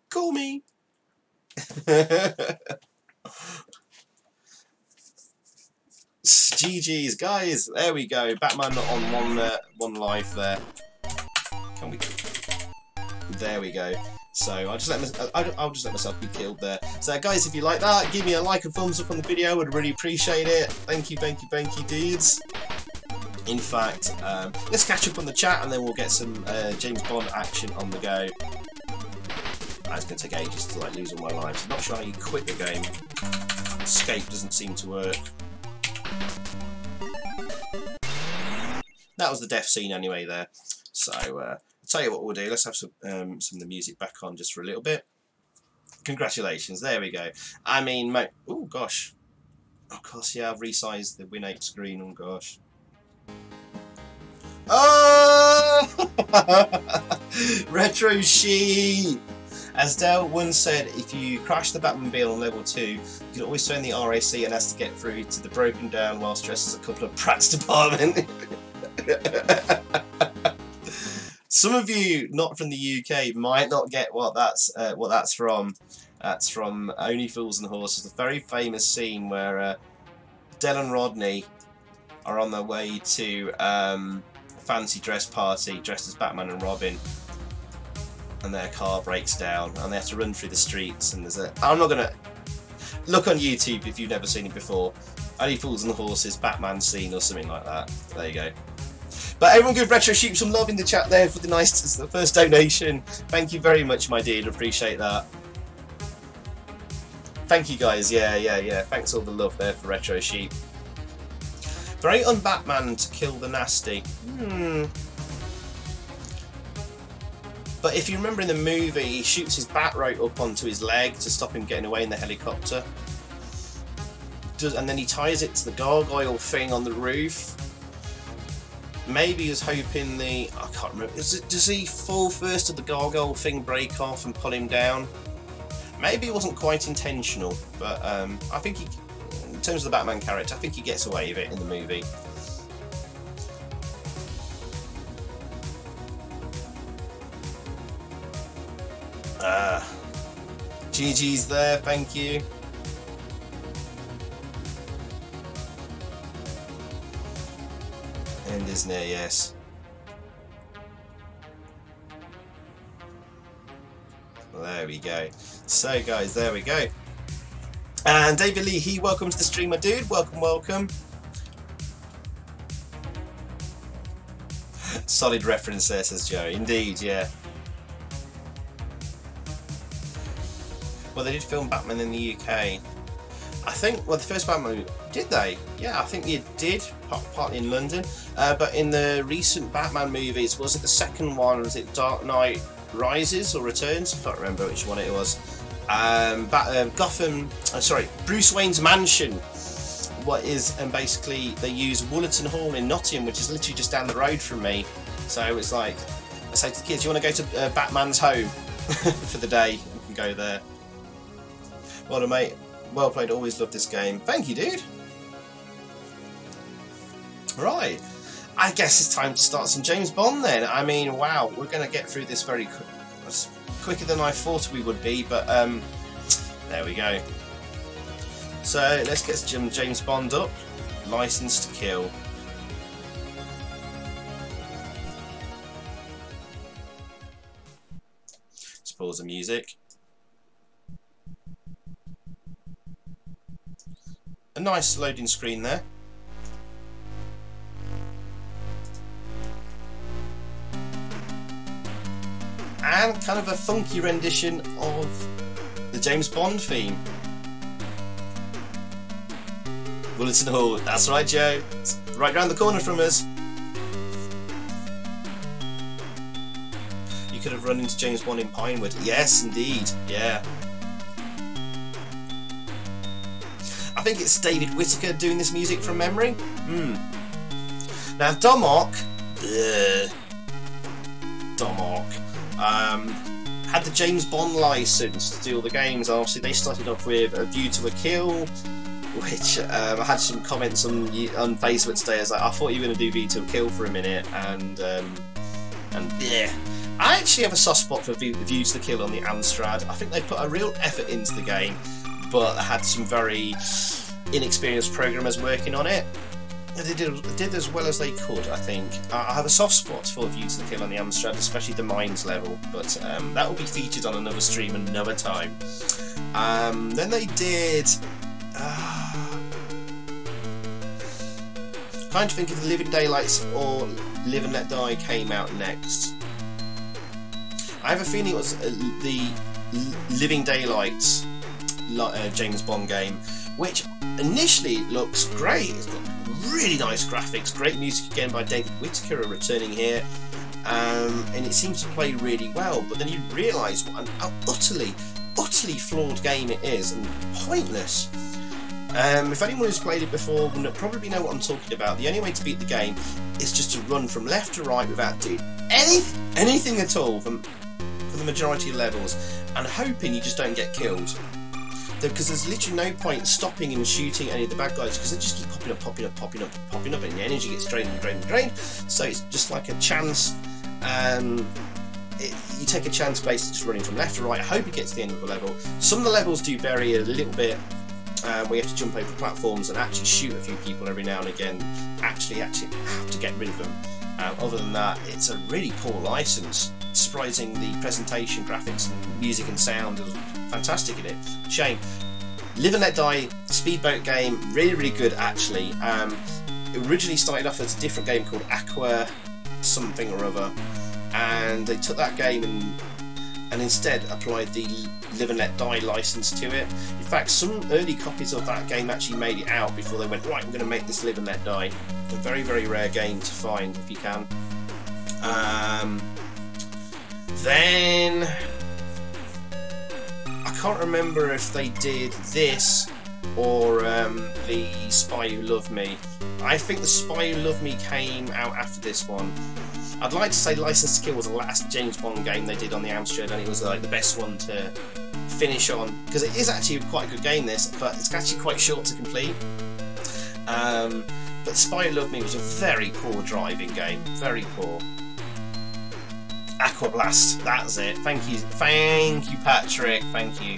call me. GG's, guys. There we go. Batman on one life there. Can we? There we go. So I'll just let myself be killed there. So guys, if you like that, give me a like and thumbs up on the video. I'd really appreciate it. Thank you, dudes. In fact, let's catch up on the chat and then we'll get some James Bond action on the go. It's going to take ages to like lose all my lives. I'm not sure how you quit the game. Escape doesn't seem to work. That was the death scene anyway there. So I'll tell you what we'll do. Let's have some of the music back on just for a little bit. Congratulations, there we go. I mean, mate. Oh gosh. Of course, yeah. I've resized the Win8 screen. Oh gosh. Oh! Retrosheep. As Dale once said, if you crash the Batmobile on level 2, you can always turn the RAC and has to get through to the broken down whilst dressed as a couple of Pratt's department. Some of you not from the UK might not get what that's from. That's from Only Fools and Horses, the very famous scene where Del and Rodney are on their way to a fancy dress party dressed as Batman and Robin, and their car breaks down and they have to run through the streets, and there's a... I'm not gonna... Look on YouTube if you've never seen it before. Only Fools and Horses Batman scene or something like that. There you go. But everyone give Retrosheep some love in the chat there for the first donation. Thank you very much, my dear. Appreciate that. Thank you guys. Yeah. Thanks all the love there for Retrosheep. Very un-Batman to kill the nasty. But if you remember in the movie, he shoots his bat right up onto his leg to stop him getting away in the helicopter. And then he ties it to the gargoyle thing on the roof. Maybe he was hoping I can't remember. Does he fall first or the gargoyle thing break off and pull him down? Maybe it wasn't quite intentional, but I think he, in terms of the Batman character, I think he gets away with it in the movie. GG's there, thank you. End is near, yes. Well, there we go. So guys, there we go. And David Lee, welcome to the stream, my dude. Welcome. Solid reference there, says Joe. Indeed, yeah. Well, they did film Batman in the UK. I think, well, the first Batman movie, did they? Yeah, I think they did, partly in London. But in the recent Batman movies, was it the second one? Was it Dark Knight Rises or Returns? I can't remember which one it was. Bruce Wayne's mansion. Basically, they use Woollerton Hall in Nottingham, which is literally just down the road from me. So it's like, I say to the kids, you want to go to Batman's home for the day? You can go there. Well done, mate. Well played. Always loved this game. Thank you, dude. Right. I guess it's time to start some James Bond then. I mean, wow, we're going to get through this very quicker than I thought we would be, but there we go. So let's get some James Bond up. License to Kill. Let's pause the music. A nice loading screen there. And kind of a funky rendition of the James Bond theme. Woollerton Hall, that's right, Joe. It's right round the corner from us. You could have run into James Bond in Pinewood. Yes, indeed. Yeah. I think it's David Whittaker doing this music from memory. Now Domok had the James Bond license to do all the games. Obviously, they started off with A View to a Kill, which I had some comments on Facebook today. I was like, I thought you were going to do View to a Kill for a minute, and yeah. I actually have a soft spot for View to the Kill on the Amstrad. I think they put a real effort into the game, but they had some very inexperienced programmers working on it. They did as well as they could, I think. I have a soft spot for View to the Kill on the Amstrad, especially the mines level, but that will be featured on another stream another time. Then they did... trying to think if Living Daylights or Live and Let Die came out next. I have a feeling it was the Living Daylights James Bond game, which initially looks great. It's got really nice graphics, great music again by David Whittaker returning here, and it seems to play really well. But then you realise what an utterly flawed game it is, and pointless. If anyone who's played it before will probably know what I'm talking about. The only way to beat the game is just to run from left to right without doing anything at all for the majority of levels, and hoping you just don't get killed. Because there's literally no point stopping and shooting any of the bad guys, because they just keep popping up, and the energy gets drained and drained and drained. So it's just like a chance. You take a chance basically just running from left to right. I hope it gets to the end of the level. Some of the levels do vary a little bit, where you have to jump over platforms and actually shoot a few people every now and again. Actually have to get rid of them. Other than that, it's a really poor license. Surprising, the presentation, graphics, and music and sound is fantastic in it. Shame. Live and Let Die speedboat game, really good actually. It originally started off as a different game called Aqua something or other, and they took that game and instead applied the Live and Let Die license to it. In fact, some early copies of that game actually made it out before they went, right, I'm going to make this Live and Let Die. A very rare game to find if you can. Then I can't remember if they did this or the Spy Who Loved Me. I think the Spy Who Loved Me came out after this one. I'd like to say License to Kill was the last James Bond game they did on the Amstrad, and it was like the best one to finish on, because it is actually quite a good game, this, but it's actually quite short to complete. But Spy Who Loved Me was a very poor driving game, very poor. Aqua Blast, that's it. Thank you, Patrick. Thank you.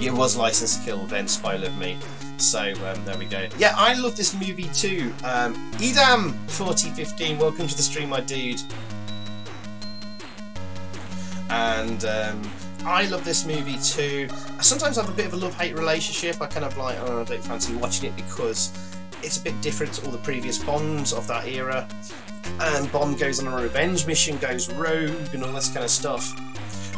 It was License to Kill, then Spy Who Loved Me. So there we go. Yeah, I love this movie too. Edam4015, welcome to the stream, my dude. And I love this movie too. Sometimes I have a bit of a love-hate relationship. I kind of like, oh, I don't fancy watching it because it's a bit different to all the previous Bonds of that era. And Bond goes on a revenge mission, goes rogue and all this kind of stuff.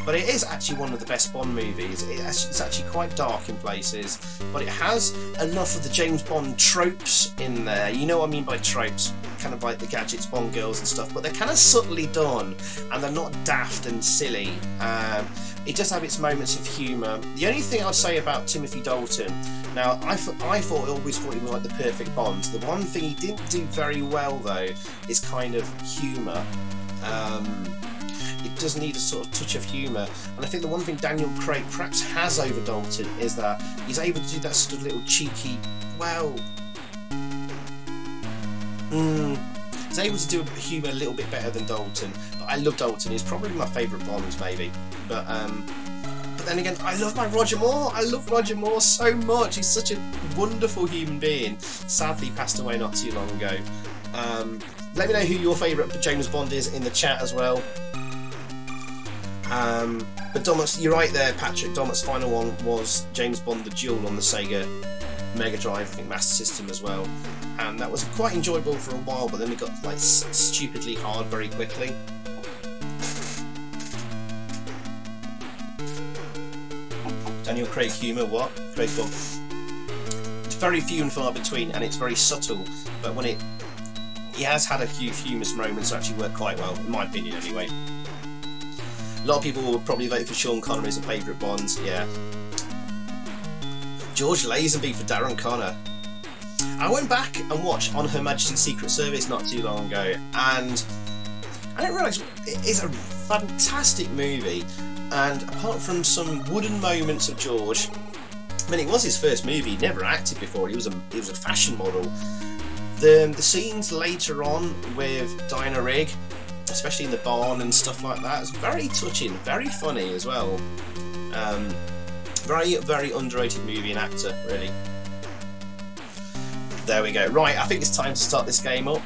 But it is actually one of the best Bond movies. It's actually quite dark in places, but it has enough of the James Bond tropes in there. You know what I mean by tropes? Kind of like the gadgets, Bond girls and stuff, but they're kind of subtly done, and they're not daft and silly. It does have its moments of humour. The only thing I'd say about Timothy Dalton, now I always thought he was like the perfect Bond. The one thing he didn't do very well though is kind of humour. It does need a sort of touch of humour, and I think the one thing Daniel Craig perhaps has over Dalton is that he's able to do that sort of little cheeky, well, he's able to do humour a little bit better than Dalton. But I love Dalton. He's probably my favourite Bond, maybe. But then again, I love my Roger Moore. I love Roger Moore so much. He's such a wonderful human being. Sadly, passed away not too long ago. Let me know who your favourite James Bond is in the chat as well. But Domit's, you're right there, Patrick. Domit's final one was James Bond: The Duel on the Sega Mega Drive, I think Master System as well, and that was quite enjoyable for a while. But then it got like stupidly hard very quickly. Daniel Craig humour, what? Craig Bond. It's very few and far between, and it's very subtle. But when he has had a few humorous moments that actually work quite well, in my opinion, anyway. A lot of people will probably vote for Sean Connery as a favourite Bond, yeah. George Lazenby for Darren Connor. I went back and watched On Her Majesty's Secret Service not too long ago, and I didn't realise it is a fantastic movie, and apart from some wooden moments of George, I mean, it was his first movie. He'd never acted before. He was a fashion model. The scenes later on with Diana Rigg, especially in the barn and stuff like that, is very touching, very funny as well. Very, very underrated movie and actor, really. There we go. Right, I think it's time to start this game up.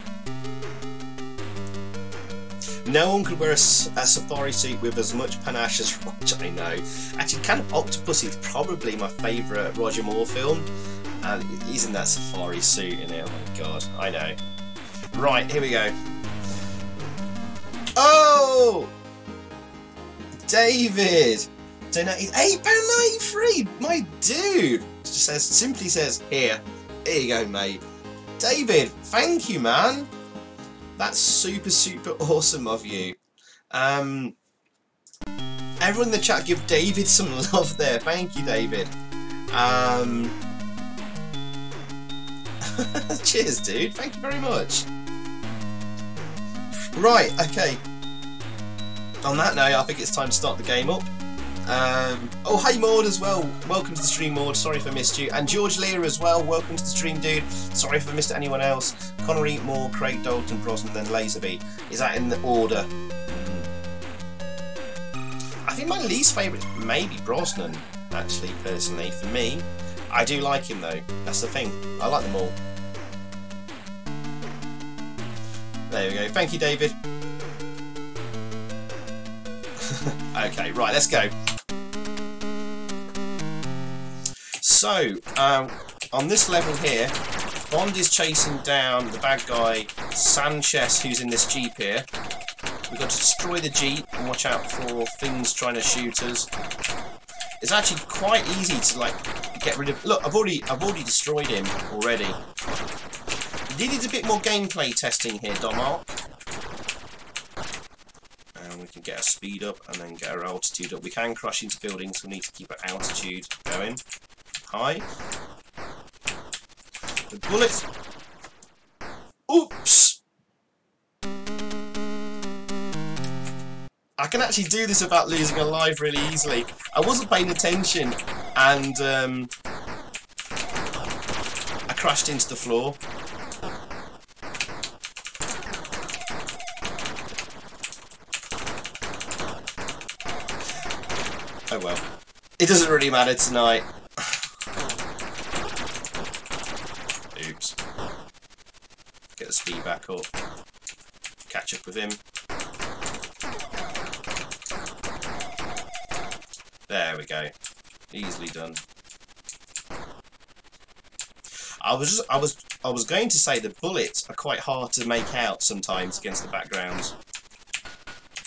No one could wear a safari suit with as much panache as Roger, I know. Actually, Can of Octopus is probably my favourite Roger Moore film. And he's in that safari suit in it, oh my god, I know. Right, here we go. Oh! David! Donated £8.93! My dude! Simply says, here you go, mate. David, thank you, man. That's super, super awesome of you. Everyone in the chat, give David some love there. Thank you, David. Cheers, dude. Thank you very much. Right, okay. On that note, I think it's time to start the game up. Oh, hey Maud as well. Welcome to the stream, Maud. Sorry if I missed you. And George Lear as well. Welcome to the stream, dude. Sorry if I missed anyone else. Connery, Moore, Craig, Dalton, Brosnan, then Lazenby. Is that in the order? I think my least favourite is maybe Brosnan, actually, personally. For me, I do like him though. That's the thing. I like them all. There we go. Thank you, David. Okay, right, let's go. So, on this level here, Bond is chasing down the bad guy, Sanchez, who's in this Jeep here. We've got to destroy the Jeep and watch out for things trying to shoot us. It's actually quite easy to, like, get rid of... Look, I've already destroyed him already. Needed a bit more gameplay testing here, Domar. And we can get our speed up and then get our altitude up. We can crash into buildings, so we need to keep our altitude going high. The bullets... Oops! I can actually do this without losing a life really easily. I wasn't paying attention and I crashed into the floor. Oh well. It doesn't really matter tonight. Oops. Get the speed back up. Catch up with him. There we go. Easily done. I was going to say the bullets are quite hard to make out sometimes against the backgrounds.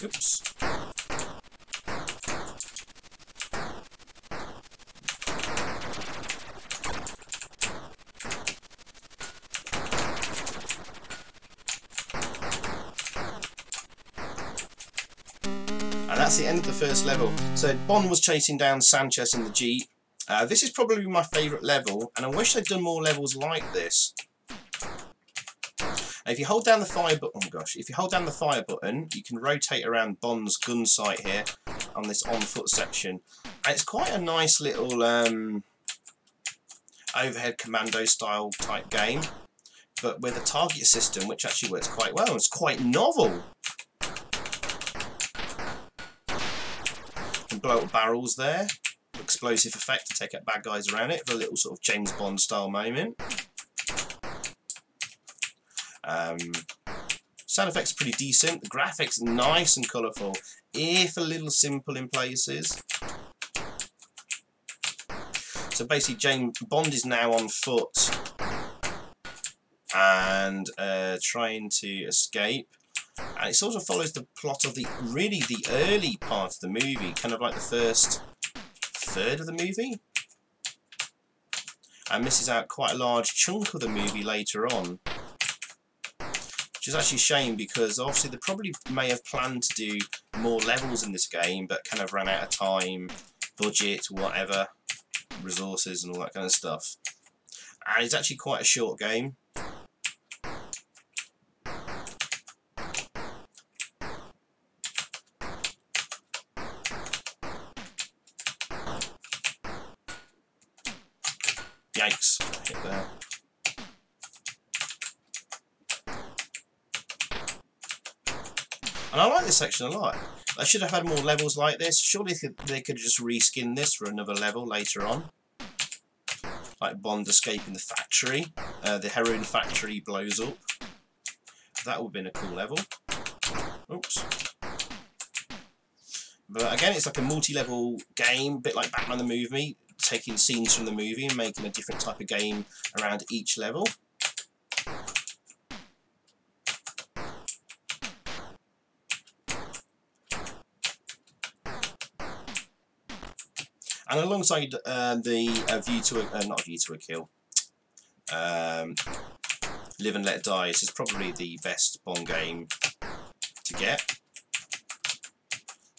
Oops. That's the end of the first level. So Bond was chasing down Sanchez in the Jeep. This is probably my favourite level, and I wish they'd done more levels like this. Now, if you hold down the fire button, oh gosh, if you hold down the fire button, you can rotate around Bond's gun sight here on this on-foot section. And it's quite a nice little overhead commando style type game, but with a target system which actually works quite well. It's quite novel. Blow up barrels there, explosive effect to take out bad guys around it for a little sort of James Bond style moment. Sound effects are pretty decent, the graphics are nice and colourful, if a little simple in places. So basically James Bond is now on foot and trying to escape. And it sort of follows the plot of the early part of the movie, kind of like the first third of the movie, and misses out quite a large chunk of the movie later on, which is actually a shame because obviously they probably may have planned to do more levels in this game, but kind of ran out of time, budget, whatever, resources and all that kind of stuff. And it's actually quite a short game. Yikes! Hit there. And I like this section a lot. I should have had more levels like this. Surely they could just reskin this for another level later on. Like Bond escaping the factory. The heroin factory blows up. That would have been a cool level. Oops. But again, it's like a multi-level game, a bit like Batman the movie, taking scenes from the movie and making a different type of game around each level. And alongside the View to a not View to a Kill, Live and Let Die, this is probably the best Bond game to get.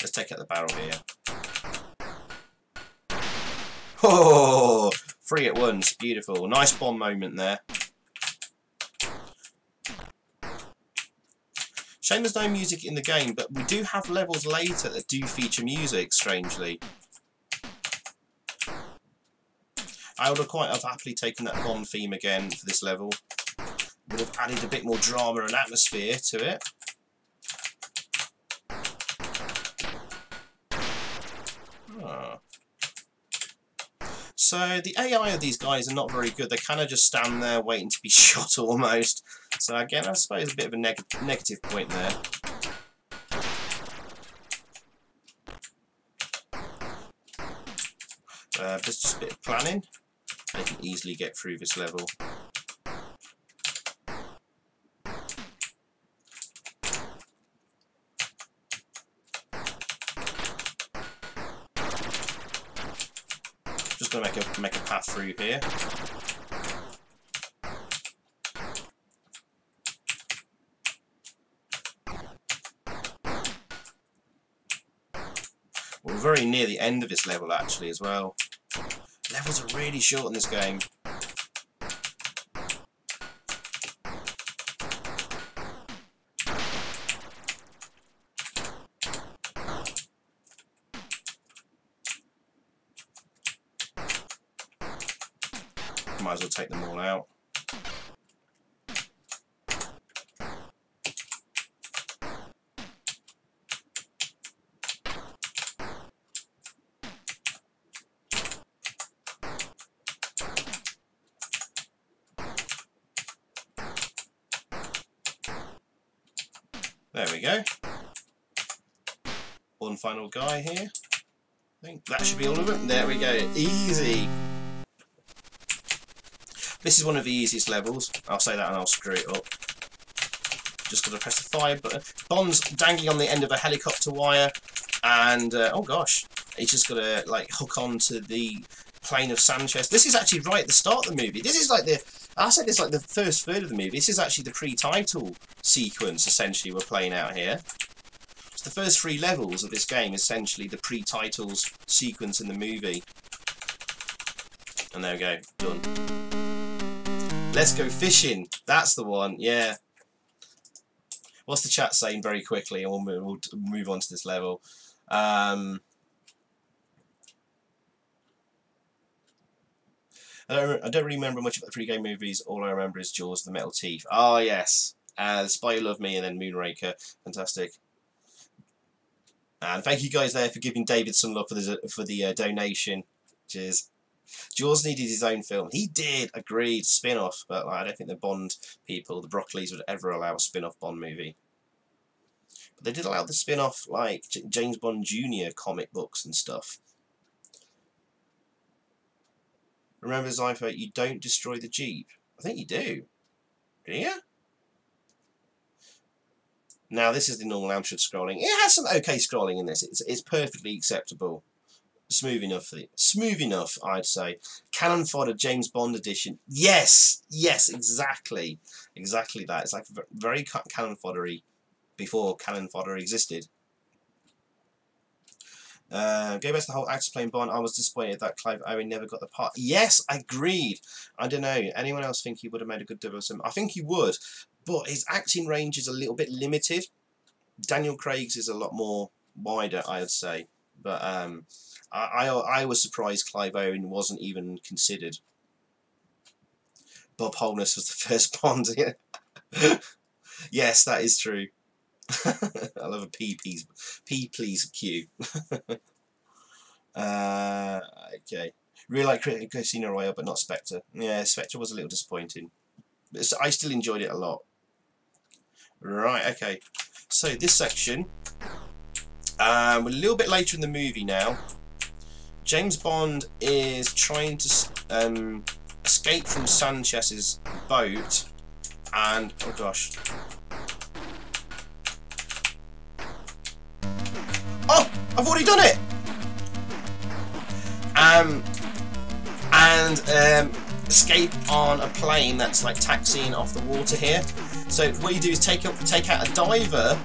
Let's take out the barrel here. Oh, 3 at once, beautiful. Nice Bond moment there. Shame there's no music in the game, but we do have levels later that do feature music, strangely. I would have quite happily taken that Bond theme again for this level. Would have added a bit more drama and atmosphere to it. Oh. So the AI of these guys are not very good. They kind of just stand there waiting to be shot almost. So again, I suppose a bit of a negative point there. Just a bit of planning. They can easily get through this level. Just going to make a path through here. We're very near the end of this level actually as well. Levels are really short in this game. Might as well take them all out. There we go. One final guy here. I think that should be all of them. There we go. Easy. This is one of the easiest levels. I'll say that and I'll screw it up. Just got to press the fire button. Bond's dangling on the end of a helicopter wire, and oh gosh, he's just got to like hook onto the plane of Sanchez. This is actually right at the start of the movie. This is like I said this like the first third of the movie. This is actually the pre-title sequence essentially we're playing out here. So the first 3 levels of this game essentially the pre-titles sequence in the movie. And there we go, done. Let's go fishing. That's the one, yeah. What's the chat saying very quickly, and we'll move on to this level. I don't really remember much about the pre-game movies. All I remember is Jaws, the Metal Teeth. Oh yes, Spy Who Loved Me, and then Moonraker. Fantastic. And thank you guys there for giving David some love for the donation. Cheers. Jaws needed his own film. He did, agreed, spin-off, but I don't think the Bond people, the Broccoli's, would ever allow a spin-off Bond movie. But they did allow the spin-off, like, James Bond Jr. comic books and stuff. Remember, Xyphoe, you don't destroy the Jeep. I think you do. Do you? Now, this is the normal AMSTRAD scrolling. It has some okay scrolling in this. It's perfectly acceptable. Smooth enough, I'd say. Cannon Fodder James Bond edition. Yes, yes, exactly that. It's like very cannon foddery before cannon fodder existed. Go back to the whole actors playing Bond. I was disappointed that Clive Owen never got the part. Yes, agreed. I don't know. Anyone else think he would have made a good 007? I think he would, but his acting range is a little bit limited. Daniel Craig's is a lot more wider, I would say. But I was surprised Clive Owen wasn't even considered. Bob Holness was the first Bond. Yeah. Yes, that is true. I love a P please Q. Okay. Really like Casino Royale, but not Spectre. Yeah, Spectre was a little disappointing. But I still enjoyed it a lot. Right, okay. So this section, we're a little bit later in the movie now. James Bond is trying to escape from Sanchez's boat, and oh gosh. Oh, I've already done it. Escape on a plane that's like taxiing off the water here. So what you do is take out a diver,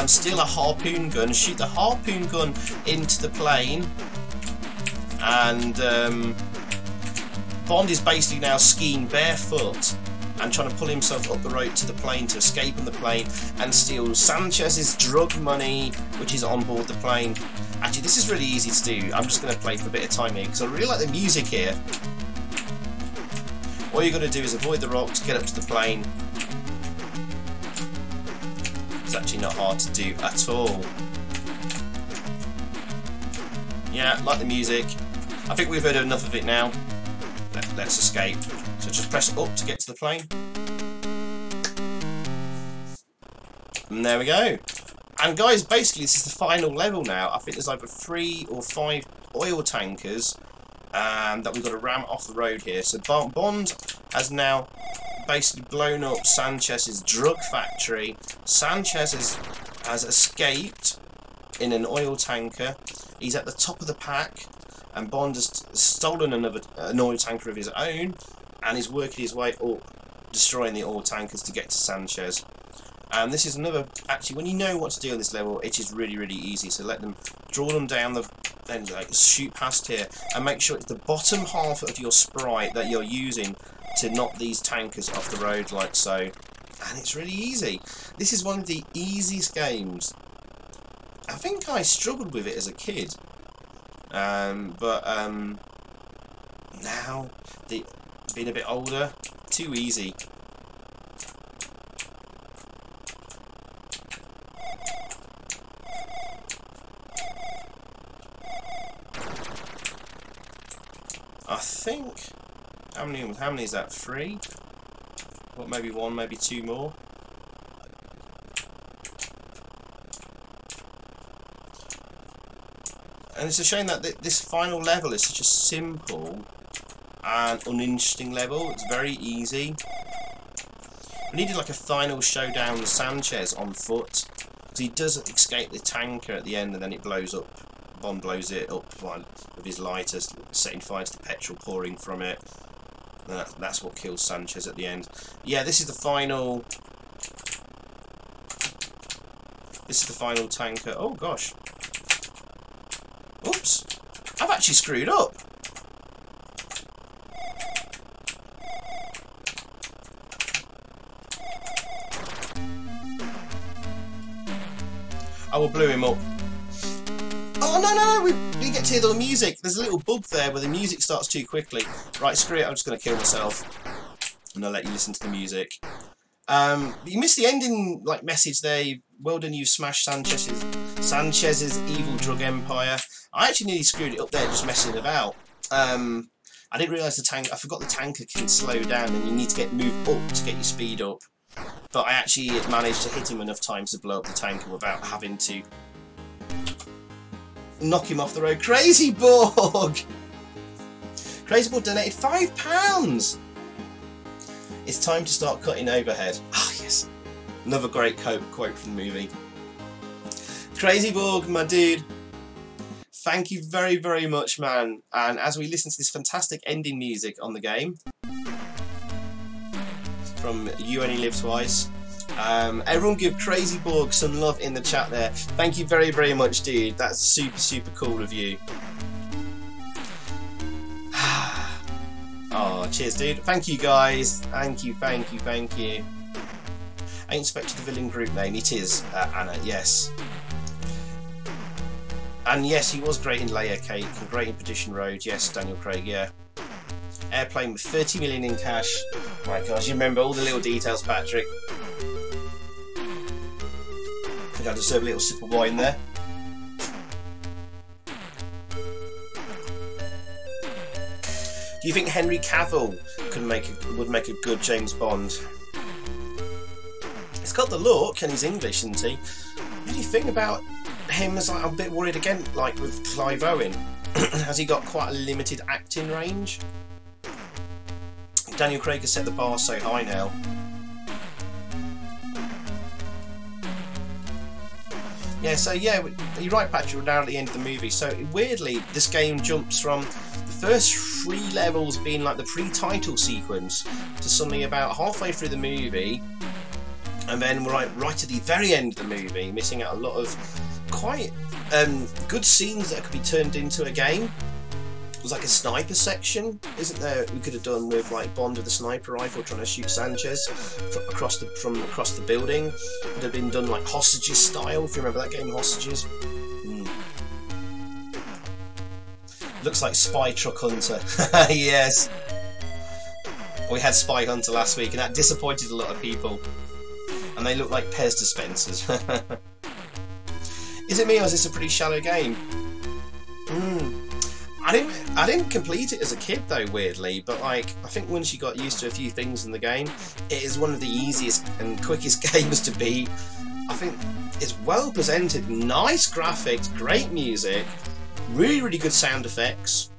steal a harpoon gun, shoot the harpoon gun into the plane, and Bond is basically now skiing barefoot and trying to pull himself up the rope to the plane to escape on the plane and steal Sanchez's drug money, which is on board the plane. Actually, this is really easy to do. I'm just going to play for a bit of time here because I really like the music here. All you've got to do is avoid the rocks, get up to the plane. It's actually not hard to do at all. Yeah, like the music. I think we've heard enough of it now. Let's escape. So just press up to get to the plane. And there we go. And guys, basically this is the final level now. I think there's either 3 or 5 oil tankers that we've got to ram off the road here. So Bond has now basically blown up Sanchez's drug factory. Sanchez has escaped in an oil tanker. He's at the top of the pack, and Bond has stolen an oil tanker of his own and is working his way up, destroying the oil tankers to get to Sanchez. And this is another, actually, when you know what to do on this level, it is really, really easy. So let them draw them down, then like shoot past here, and make sure it's the bottom half of your sprite that you're using to knock these tankers off the road, like so. And it's really easy. This is one of the easiest games. I think I struggled with it as a kid, but now, being a bit older, too easy. I think, how many is that? 3? What, maybe 1, maybe 2 more? And it's a shame that this final level is such a simple and uninteresting level. It's very easy. We needed like a final showdown with Sanchez on foot. Because he does escape the tanker at the end and then it blows up. Bond blows it up with his lighter, setting fire to the petrol pouring from it. And that's what kills Sanchez at the end. Yeah, this is the final. This is the final tanker. Oh gosh. Oops. I've actually screwed up. I will blew him up. Oh no, we didn't get to hear the music. There's a little bug there where the music starts too quickly. Right, screw it, I'm just going to kill myself. And I'll let you listen to the music. You missed the ending message there. Well done, you smashed Sanchez's evil drug empire. I actually nearly screwed it up there just messing about. I didn't realise I forgot the tanker can slow down and you need to move up to get your speed up. But I actually managed to hit him enough times to blow up the tanker without having to knock him off the road. Crazy Borg! Crazy Borg donated £5! It's time to start cutting overhead. Ah, yes. Another great quote from the movie. Crazy Borg, my dude. Thank you very, very much, man. And as we listen to this fantastic ending music on the game from You Only Live Twice, everyone give Crazy Borg some love in the chat there. Thank you very, very much, dude. That's super, super cool of you. Oh, cheers, dude. Thank you, guys. Thank you, thank you, thank you. I inspected the villain group name. It is Anna, yes. And yes, he was great in Layer Cake and great in Petition Road. Yes, Daniel Craig, yeah. Airplane with 30 million in cash. My gosh, you remember all the little details, Patrick. I think I deserve a little sip of wine there. Do you think Henry Cavill would make a good James Bond? He's got the look, and he's English, isn't he? What do you think about him? As I'm a bit worried again, like with Clive Owen. Has he got quite a limited acting range? Daniel Craig has set the bar so high now. Yeah, so yeah, you're right, Patrick, we're now at the end of the movie. So weirdly, this game jumps from the first 3 levels being like the pre-title sequence to suddenly about halfway through the movie, and then we're right at the very end of the movie, missing out a lot of quite good scenes that could be turned into a game. There's like a sniper section, isn't there? We could have done with like Bond with a sniper rifle trying to shoot Sanchez across the building. It would have been done like Hostages style, if you remember that game, Hostages. Looks like Spy Truck Hunter. Yes. We had Spy Hunter last week, and that disappointed a lot of people. And they look like Pez dispensers. Is it me, or is this a pretty shallow game? I didn't complete it as a kid though, weirdly, but like I think once you got used to a few things in the game, it is one of the easiest and quickest games to beat. I think it's well presented, nice graphics, great music, really good sound effects,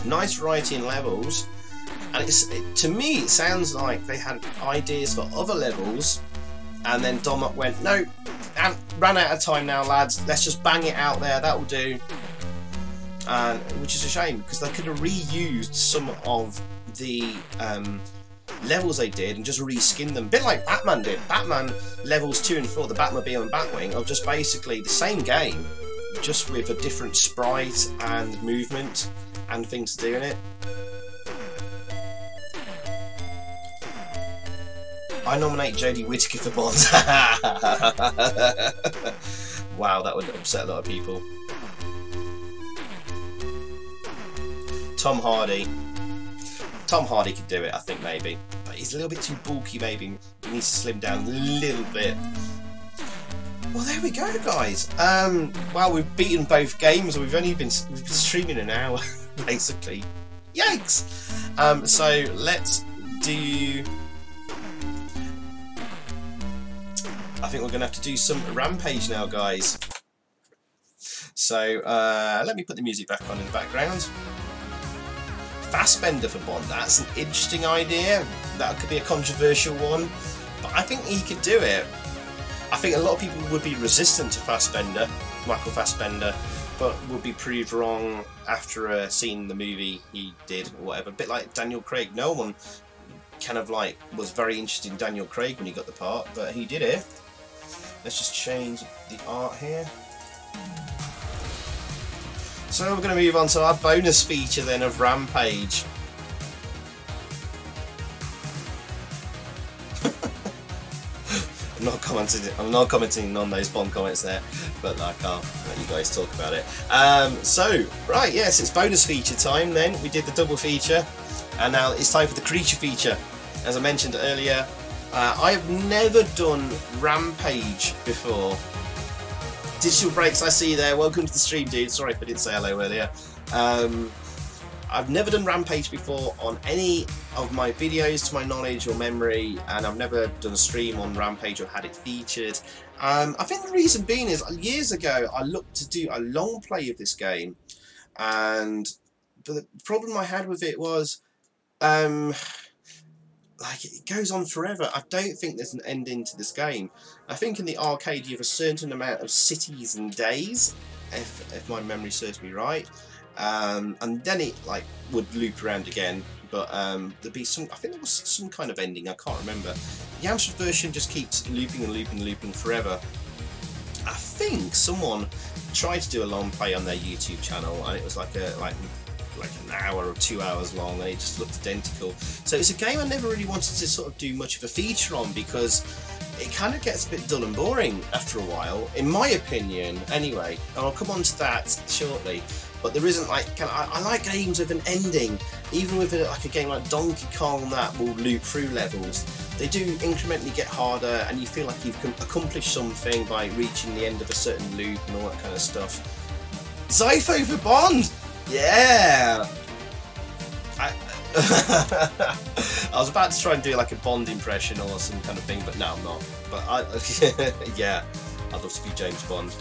nice variety in levels, and to me it sounds like they had ideas for other levels, and then Domot went, no, ran out of time now, lads, let's just bang it out there, that'll do. Which is a shame, because they could have reused some of the levels they did and just reskinned them, a bit like Batman did. Batman levels 2 and 4, the Batmobile and Batwing, are just basically the same game, just with a different sprite and movement and things to do in it. I nominate Jodie Whittaker for Bond. Wow, that would upset a lot of people. Tom Hardy. Tom Hardy could do it, I think, maybe. But he's a little bit too bulky, maybe. He needs to slim down a little bit. Well, there we go, guys. Well, we've beaten both games. We've been streaming an hour, basically. Yikes! So let's do... I think we're going to have to do some Rampage now, guys. So let me put the music back on in the background. Fassbender for Bond, that's an interesting idea. That could be a controversial one, but I think he could do it. I think a lot of people would be resistant to Fassbender, Michael Fassbender, but would be proved wrong after seeing the movie he did or whatever. A bit like Daniel Craig. No one kind of like was very interested in Daniel Craig when he got the part, but he did it. Let's just change the art here. So we're going to move on to our bonus feature then of Rampage. I'm not commenting on those Bond comments there, but I can't let you guys talk about it. So, right, yes, it's bonus feature time then. We did the double feature, and now it's time for the creature feature. As I mentioned earlier, I have never done Rampage before. Digital Breaks, I see you there. Welcome to the stream, dude. Sorry if I didn't say hello earlier. I've never done Rampage before on any of my videos to my knowledge or memory, and I've never done a stream on Rampage or had it featured. I think the reason being is years ago I looked to do a long play of this game, but the problem I had with it was like it goes on forever. I don't think there's an ending to this game. I think in the arcade you have a certain amount of cities and days, if my memory serves me right, and then it like would loop around again. But there'd be some. I think there was some kind of ending. I can't remember. The AMSTRAD version just keeps looping and looping and looping forever. I think someone tried to do a long play on their YouTube channel, and it was like an hour or 2 hours long, and it just looked identical. So it's a game I never really wanted to sort of do much of a feature on, because it kind of gets a bit dull and boring after a while, in my opinion anyway, and I'll come on to that shortly. but there isn't like, I like games with an ending, even with like a game like Donkey Kong that will loop through levels. They do incrementally get harder, and you feel like you've accomplished something by reaching the end of a certain loop and all that kind of stuff. Xyphoe for Bond! Yeah! I was about to try and do like a Bond impression or some kind of thing, but no, I'm not. But yeah, I'd love to be James Bond.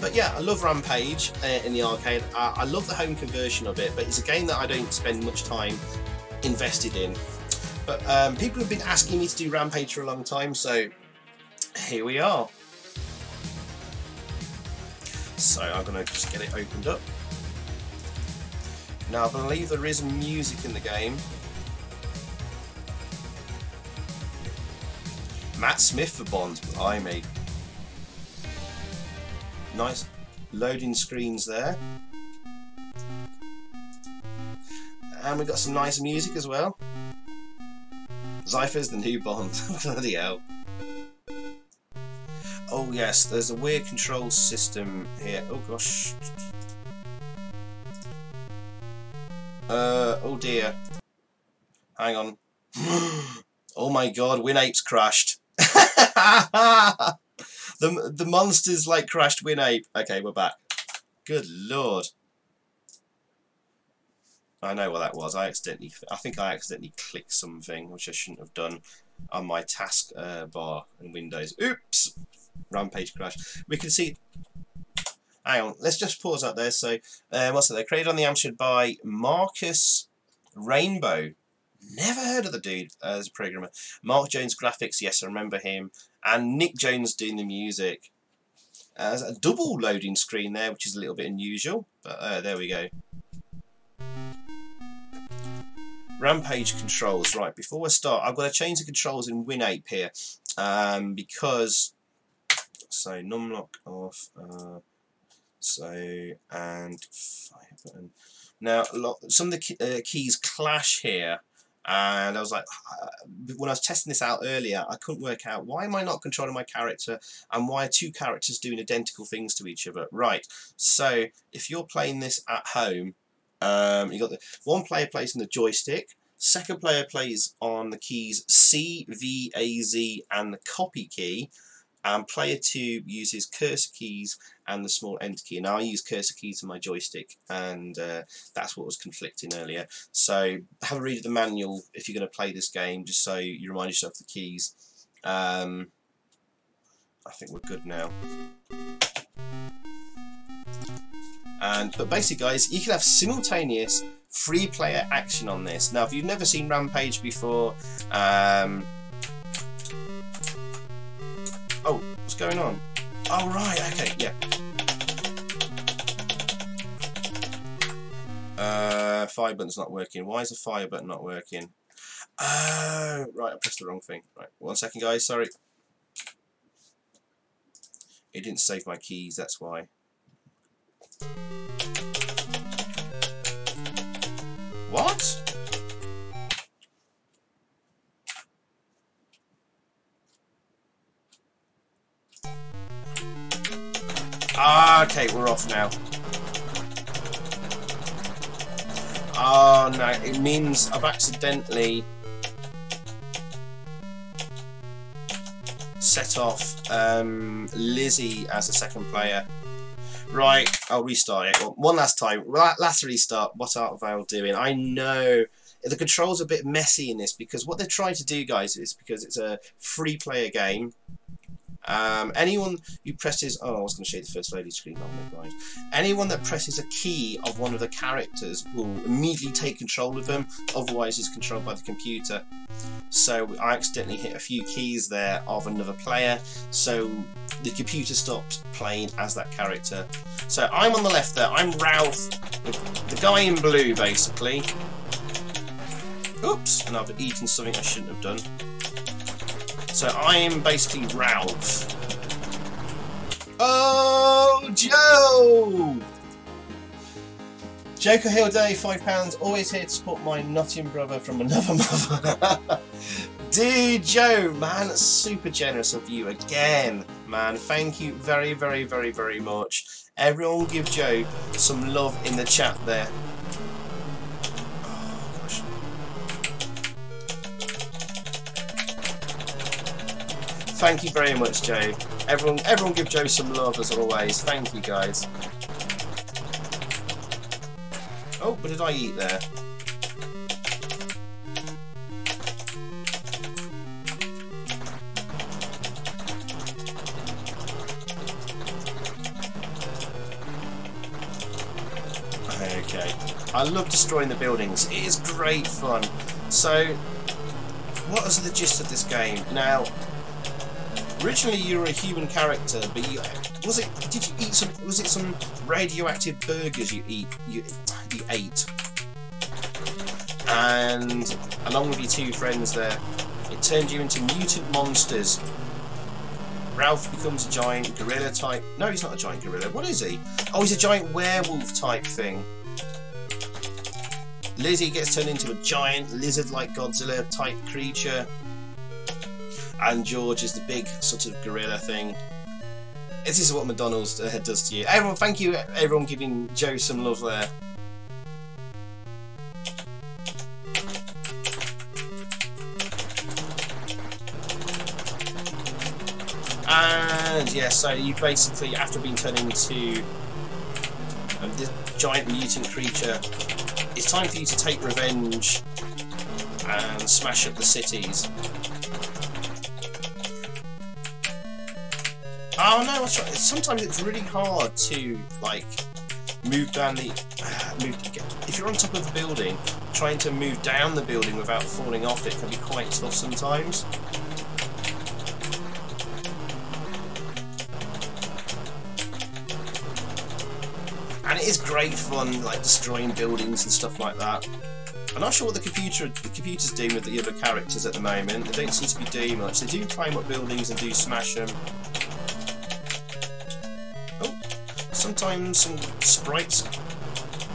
But yeah, I love Rampage in the arcade. I love the home conversion of it, but it's a game that I don't spend much time invested in. But people have been asking me to do Rampage for a long time, so here we are. So I'm going to just get it opened up. Now I believe there is music in the game. Matt Smith for Bond, I made. Nice loading screens there. And we've got some nice music as well. Xyphoe's the new Bond. Bloody hell. Oh yes, there's a weird control system here. Oh gosh. Oh dear. Hang on. Oh my god, WinApe's crashed. The monsters like crashed WinApe. Okay, we're back. Good lord. I know what that was. I think I accidentally clicked something which I shouldn't have done on my task bar in Windows. Oops! Rampage crash. We can see. Hang on. Let's just pause up there. So, what's that? They're created on the AMSTRAD by Marcus Rainbow. Never heard of the dude as a programmer. Mark Jones graphics. Yes, I remember him. And Nick Jones doing the music. There's a double loading screen there, which is a little bit unusual. But there we go. Rampage controls. Right, before I start, I've got to change the controls in WinApe here. Because, so numlock off, and fire button. Now, some of the keys clash here. And I was like, when I was testing this out earlier, I couldn't work out why am I not controlling my character and why are two characters doing identical things to each other. Right, so if you're playing this at home, you got the one player plays on the joystick, second player plays on the keys C, V, A, Z and the copy key, and player 2 uses cursor keys and the small enter key. Now I use cursor keys on my joystick, and that's what was conflicting earlier. So have a read of the manual if you're going to play this game, just so you remind yourself of the keys. I think we're good now. But basically, guys, you can have simultaneous 3-player action on this. Now, if you've never seen Rampage before, oh, what's going on? Oh, right, okay, yeah. Fire button's not working. Why is the fire button not working? Oh, right, I pressed the wrong thing. Right, 1 second, guys, sorry. It didn't save my keys, that's why. What? Ah, okay, we're off now. Oh no, it means I've accidentally set off Lizzie as a second player. Right, I'll restart it. Well, one last time. Last restart. What Art Vale doing? I know the controls are a bit messy in this because what they're trying to do, guys, is because it's a 3-player game. Anyone who presses, oh, I was going to show you the first loading screen. Oh my god! Anyone that presses a key of one of the characters will immediately take control of them. Otherwise, it's controlled by the computer. So I accidentally hit a few keys there of another player. So the computer stopped playing as that character. So I'm on the left there. I'm Ralph, the guy in blue, basically. Oops! And I've eaten something I shouldn't have done. So I am basically Ralph. Oh, Joe! Joe-Khalil Day, £5. Always here to support my Nottingham brother from another mother. Dude, Joe, man, that's super generous of you again, man. Thank you very, very, very, very much. Everyone give Joe some love in the chat there. Oh, gosh. Thank you very much, Joe. Everyone give Joe some love as always. Thank you, guys. Oh, what did I eat there? Okay. I love destroying the buildings. It is great fun. So, what was the gist of this game? Now, originally you were a human character, but did you eat some? Was it some radioactive burgers you ate? And along with your two friends there, it turned you into mutant monsters. Ralph becomes a giant gorilla type. No, he's not a giant gorilla. What is he? Oh, he's a giant werewolf type thing. Lizzie gets turned into a giant lizard-like Godzilla type creature. And George is the big sort of gorilla thing. This is what McDonald's does to you. Everyone, thank you, everyone giving Joe some love there. And yeah, so you basically, after being turned into this giant mutant creature, it's time for you to take revenge and smash up the cities. Oh no, that's right. Sometimes it's really hard to like move down the if you're on top of a building, trying to move down the building without falling off it can be quite tough sometimes. And it is great fun, like destroying buildings and stuff like that. I'm not sure what the computer's doing with the other characters at the moment. They don't seem to be doing much. They do climb up buildings and do smash them. Oh, sometimes some sprites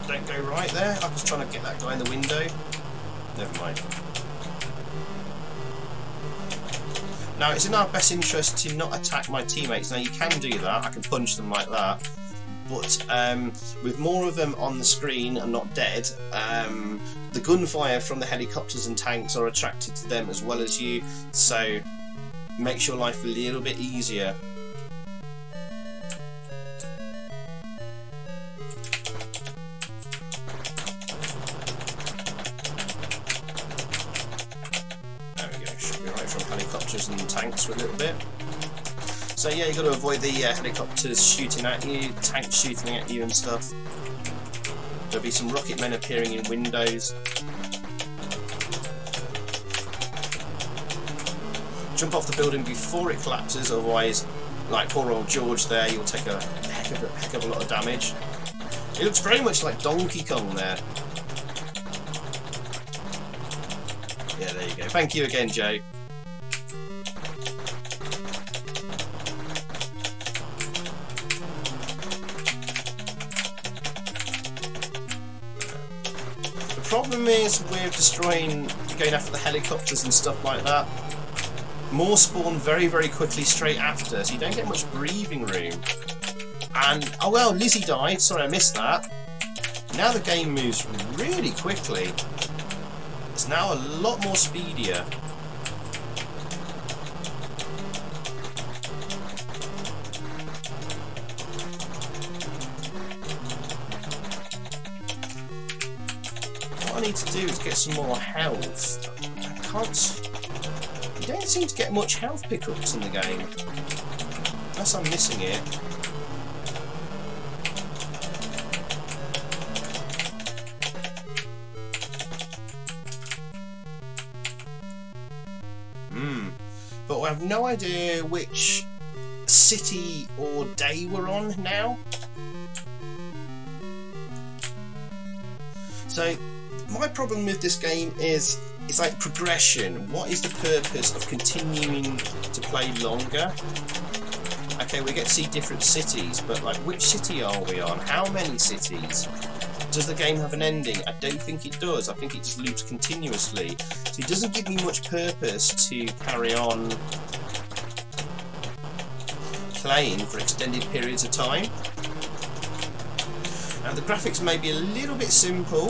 don't go right there. I was trying to get that guy in the window. Never mind. Now, it's in our best interest to not attack my teammates. Now, you can do that. I can punch them like that. But with more of them on the screen and not dead, the gunfire from the helicopters and tanks are attracted to them as well as you, so makes your life a little bit easier. There we go, should be right from helicopters and tanks for a little bit. So yeah, you've got to avoid the helicopters shooting at you, tanks shooting at you and stuff. There'll be some rocket men appearing in windows. Jump off the building before it collapses, otherwise, like poor old George there, you'll take a heck of a lot of damage. It looks very much like Donkey Kong there. Yeah, there you go. Thank you again, Joe. The problem is with destroying, going after the helicopters and stuff like that, more spawn very, very quickly straight after, so you don't get much breathing room. And, oh well, Lizzie died, sorry I missed that. Now the game moves really quickly. It's now a lot more speedier. What I need to do is get some more health. I can't... You don't seem to get much health pickups in the game. Unless I'm missing it. But I have no idea which city or day we're on now. So my problem with this game is it's like progression. What is the purpose of continuing to play longer? Okay, we get to see different cities, but like which city are we on? How many cities? Does the game have an ending? I don't think it does. I think it just loops continuously. So it doesn't give me much purpose to carry on playing for extended periods of time. And the graphics may be a little bit simple,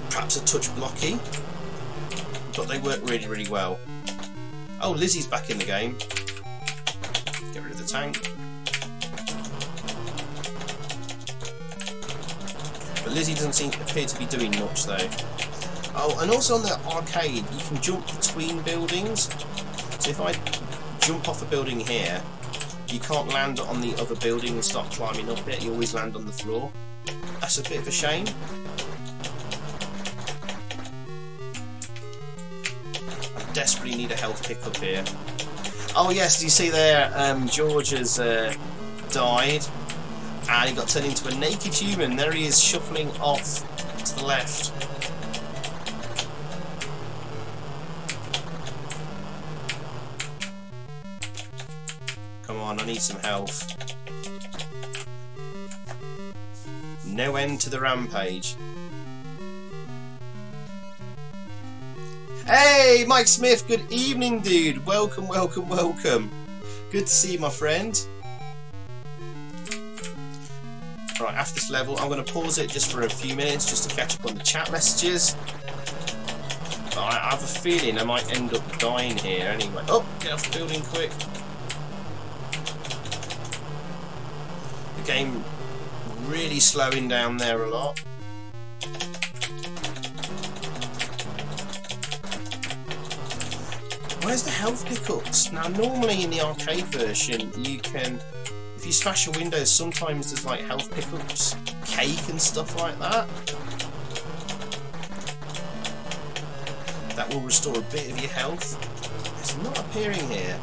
perhaps a touch blocky, but they work really, really well. Oh, Lizzie's back in the game. Get rid of the tank. But Lizzie doesn't appear to be doing much though. Oh, and also on the arcade, you can jump between buildings. So if I jump off a building here, you can't land on the other building and start climbing up it. You always land on the floor. That's a bit of a shame. I desperately need a health pickup here. Oh yes, do you see there, George has died and he got turned into a naked human. There he is, shuffling off to the left. Come on, I need some health. No end to the rampage. Hey, Mike Smith, good evening, dude. Welcome, welcome, welcome. Good to see you, my friend. Right, after this level, I'm going to pause it just for a few minutes just to catch up on the chat messages. But I have a feeling I might end up dying here anyway. Oh, get off the building quick. The game really slowing down there a lot. Where's the health pickups? Now normally in the arcade version you can, if you smash a window, sometimes there's like health pickups, cake and stuff like that. That will restore a bit of your health. It's not appearing here.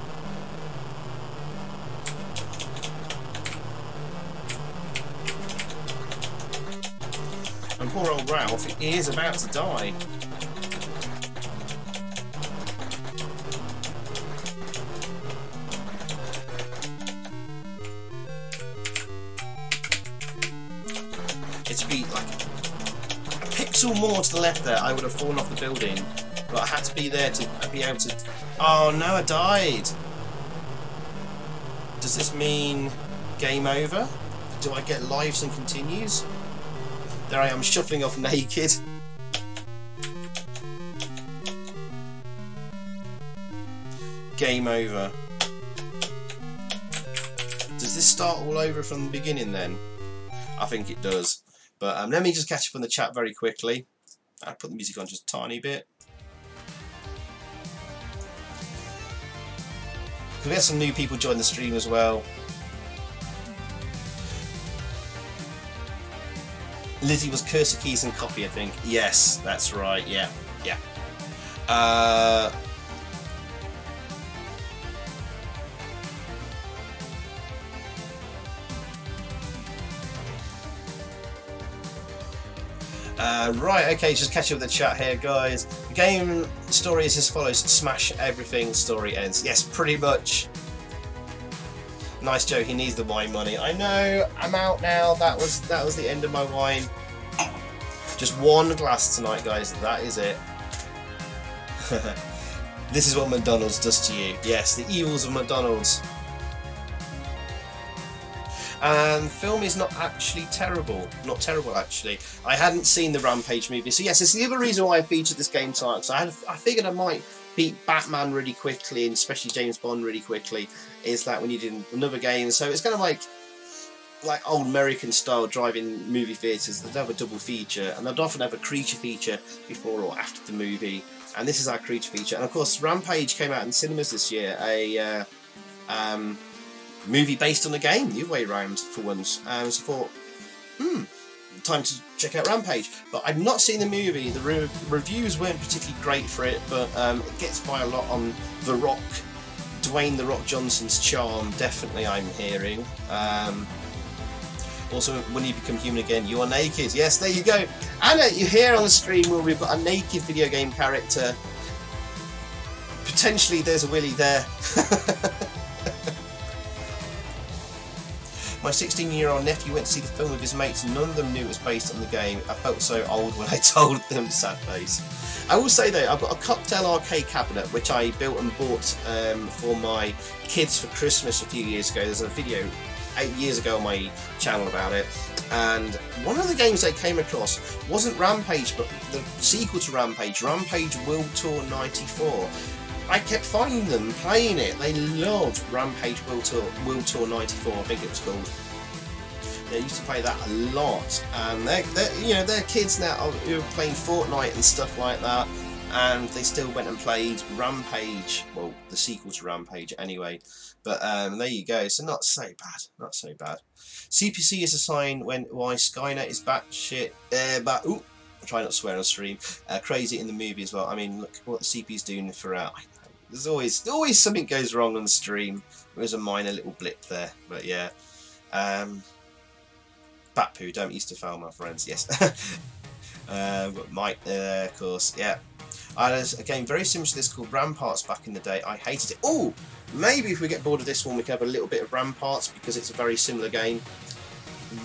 And poor old Ralph, he is about to die. It's be like a pixel more to the left there, I would have fallen off the building. But I had to be there to be able to... Oh no, I died! Does this mean game over? Do I get lives and continues? There I am, shuffling off naked. Game over. Does this start all over from the beginning then? I think it does. But let me just catch up on the chat very quickly. I'll put the music on just a tiny bit. We had some new people join the stream as well. Lizzie was cursor keys and copy, I think. Yes, that's right. Yeah, yeah. Right, okay, just catch up with the chat here, guys. The game story is as follows: smash everything, story ends. Yes, pretty much. Nice, Joe. He needs the wine money. I know. I'm out now. That was the end of my wine. Just one glass tonight, guys. That is it. This is what McDonald's does to you. Yes, the evils of McDonald's. And film is not actually terrible. Not terrible, actually. I hadn't seen the Rampage movie, so yes, it's the other reason why I featured this game tonight. So I figured I might beat Batman really quickly, and especially James Bond really quickly. Is that when you did another game? So it's kind of like old American style drive-in movie theatres. They'd have a double feature, and they'd often have a creature feature before or after the movie. And this is our creature feature. And of course, Rampage came out in cinemas this year. A movie based on the game, the other way around for once. So I thought, time to check out Rampage. But I've not seen the movie. The reviews weren't particularly great for it, but it gets by a lot on The Rock, Dwayne "The Rock" Johnson's charm. Definitely, I'm hearing. Also, when you become human again, you are naked. Yes, there you go. Anna, you're here on the stream where we've got a naked video game character. Potentially, there's a Willy there. My 16-year-old nephew went to see the film with his mates and none of them knew it was based on the game. I felt so old when I told them, sad face. I will say though, I've got a cocktail arcade cabinet which I built and bought for my kids for Christmas a few years ago. There's a video 8 years ago on my channel about it, and one of the games they came across wasn't Rampage, but the sequel to Rampage, Rampage World Tour 94. I kept finding them playing it. They loved Rampage World Tour 94, I think it was called. They used to play that a lot, and they're kids now who are playing Fortnite and stuff like that, and they still went and played Rampage, well, the sequel to Rampage anyway. But there you go. So not so bad, not so bad. CPC is a sign why Skynet is batshit. Ooh, I'm trying not to swear on stream. Crazy in the movie as well. I mean, look what the CP's doing for there's always something goes wrong on the stream. There was a minor little blip there, but yeah. Bat poo, don't used to fail, my friends. Yes. Got Mike there, of course. Yeah. There's a game very similar to this called Ramparts back in the day. I hated it. Oh, maybe if we get bored of this one, we can have a little bit of Ramparts because it's a very similar game.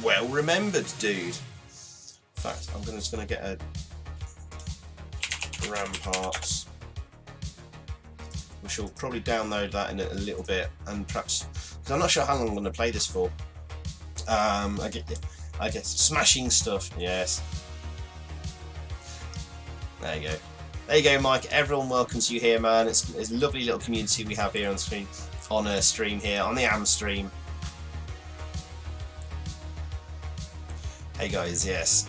Well remembered, dude. In fact, I'm just going to get a Ramparts. We shall probably download that in a little bit, and perhaps because I'm not sure how long I'm going to play this for. I guess smashing stuff. Yes. There you go. There you go, Mike. Everyone welcomes you here, man. It's a lovely little community we have here on stream, here on the AMSTREAM. Hey guys, yes.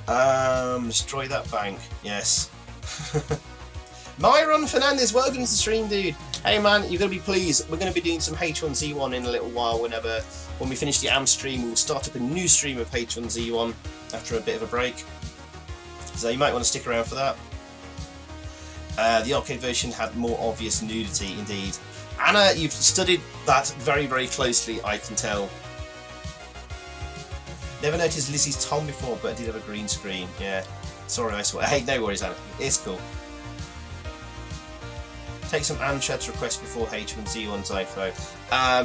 Destroy that bank. Yes. Myron Fernandez, welcome to the stream, dude. Hey man, you're going to be pleased. We're going to be doing some H1Z1 in a little while. When we finish the AMSTREAM, we'll start up a new stream of H1Z1 after a bit of a break. So you might want to stick around for that. The arcade version had more obvious nudity, indeed. Anna, you've studied that very, very closely, I can tell. Never noticed Lizzie's Tom before, but I did have a green screen. Yeah. Sorry, I swear. Hey, no worries, Anna. It's cool. Take some AMSTRAD's request before H1Z1 Xyphoe.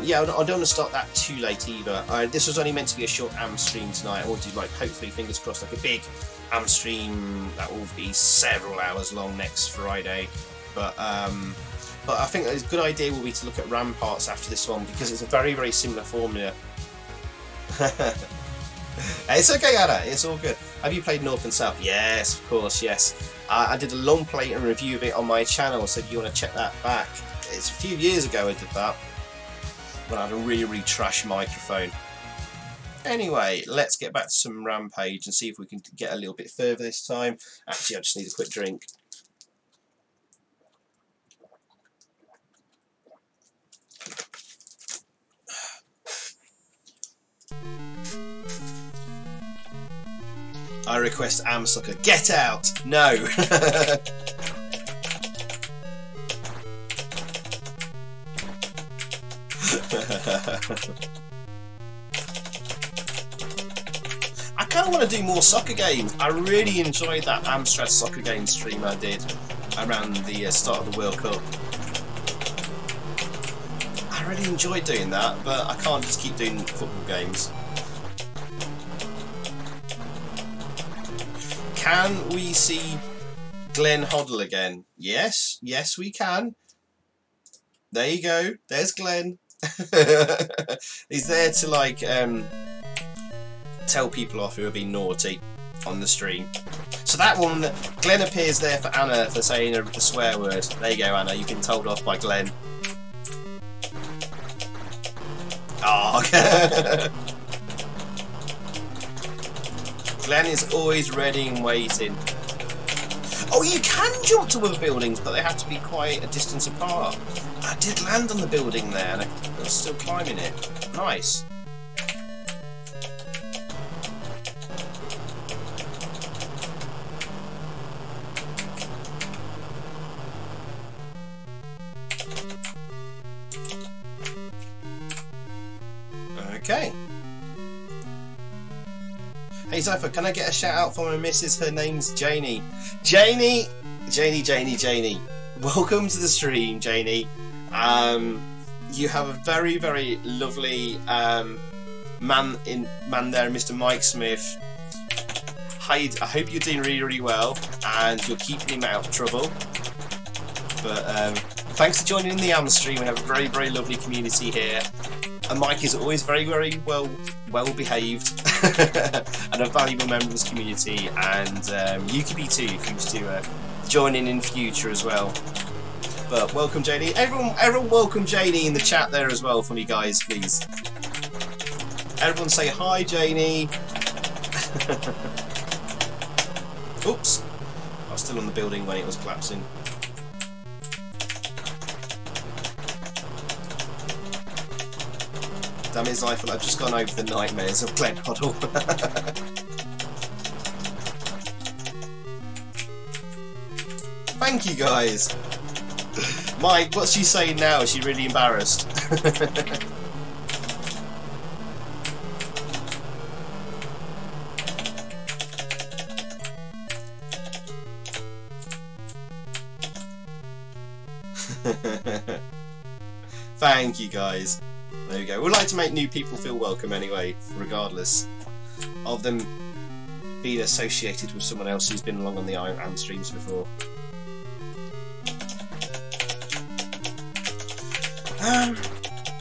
Yeah, I don't want to start that too late either. This was only meant to be a short AMSTREAM tonight. I wanted, like, hopefully, fingers crossed, like a big AMSTREAM that will be several hours long next Friday. But I think a good idea will be to look at Ramparts after this one because it's a very, very similar formula. It's okay, Anna. It's all good. Have you played North and South? Yes, of course, yes. I did a long play and review of it on my channel, so if you want to check that back. It's a few years ago I did that, when I had a really, really trash microphone. Anyway, let's get back to some Rampage and see if we can get a little bit further this time. Actually, I just need a quick drink. I request AmSucker, get out! No! I kind of want to do more soccer games. I really enjoyed that AMSTRAD soccer game stream I did around the start of the World Cup. I really enjoyed doing that, but I can't just keep doing football games. Can we see Glenn Hoddle again? Yes, yes we can. There you go. There's Glenn. He's there to like tell people off who are being naughty on the stream. So that one, Glenn appears there for Anna for saying a swear word. There you go, Anna. You've been told off by Glenn. Oh, okay. Glenn is always ready and waiting. Oh, you can jump to other buildings, but they have to be quite a distance apart. I did land on the building there, and I was still climbing it. Nice. Okay. Hey Xyphoe, can I get a shout out for my missus? Her name's Janie. Janie! Welcome to the stream, Janie. You have a very, very lovely man there, Mr. Mike Smith. I hope you're doing really, really well and you're keeping him out of trouble. But thanks for joining in the AMSTREAM. We have a very, very lovely community here. And Mike is always very, very well behaved and a valuable member of this community. And you can be too if you wish to join in future as well. But welcome, Janie. Everyone, welcome Janie in the chat there as well for me, guys, please. Everyone say hi, Janie. Oops, I was still on the building when it was collapsing. Damn it, Xyphoe, I've just gone over the nightmares of Glen Hoddle. Thank you, guys. Mike, what's she saying now? Is she really embarrassed? Thank you, guys. There you go. We'd like to make new people feel welcome anyway, regardless of them being associated with someone else who's been along on the AMSTREAMs before.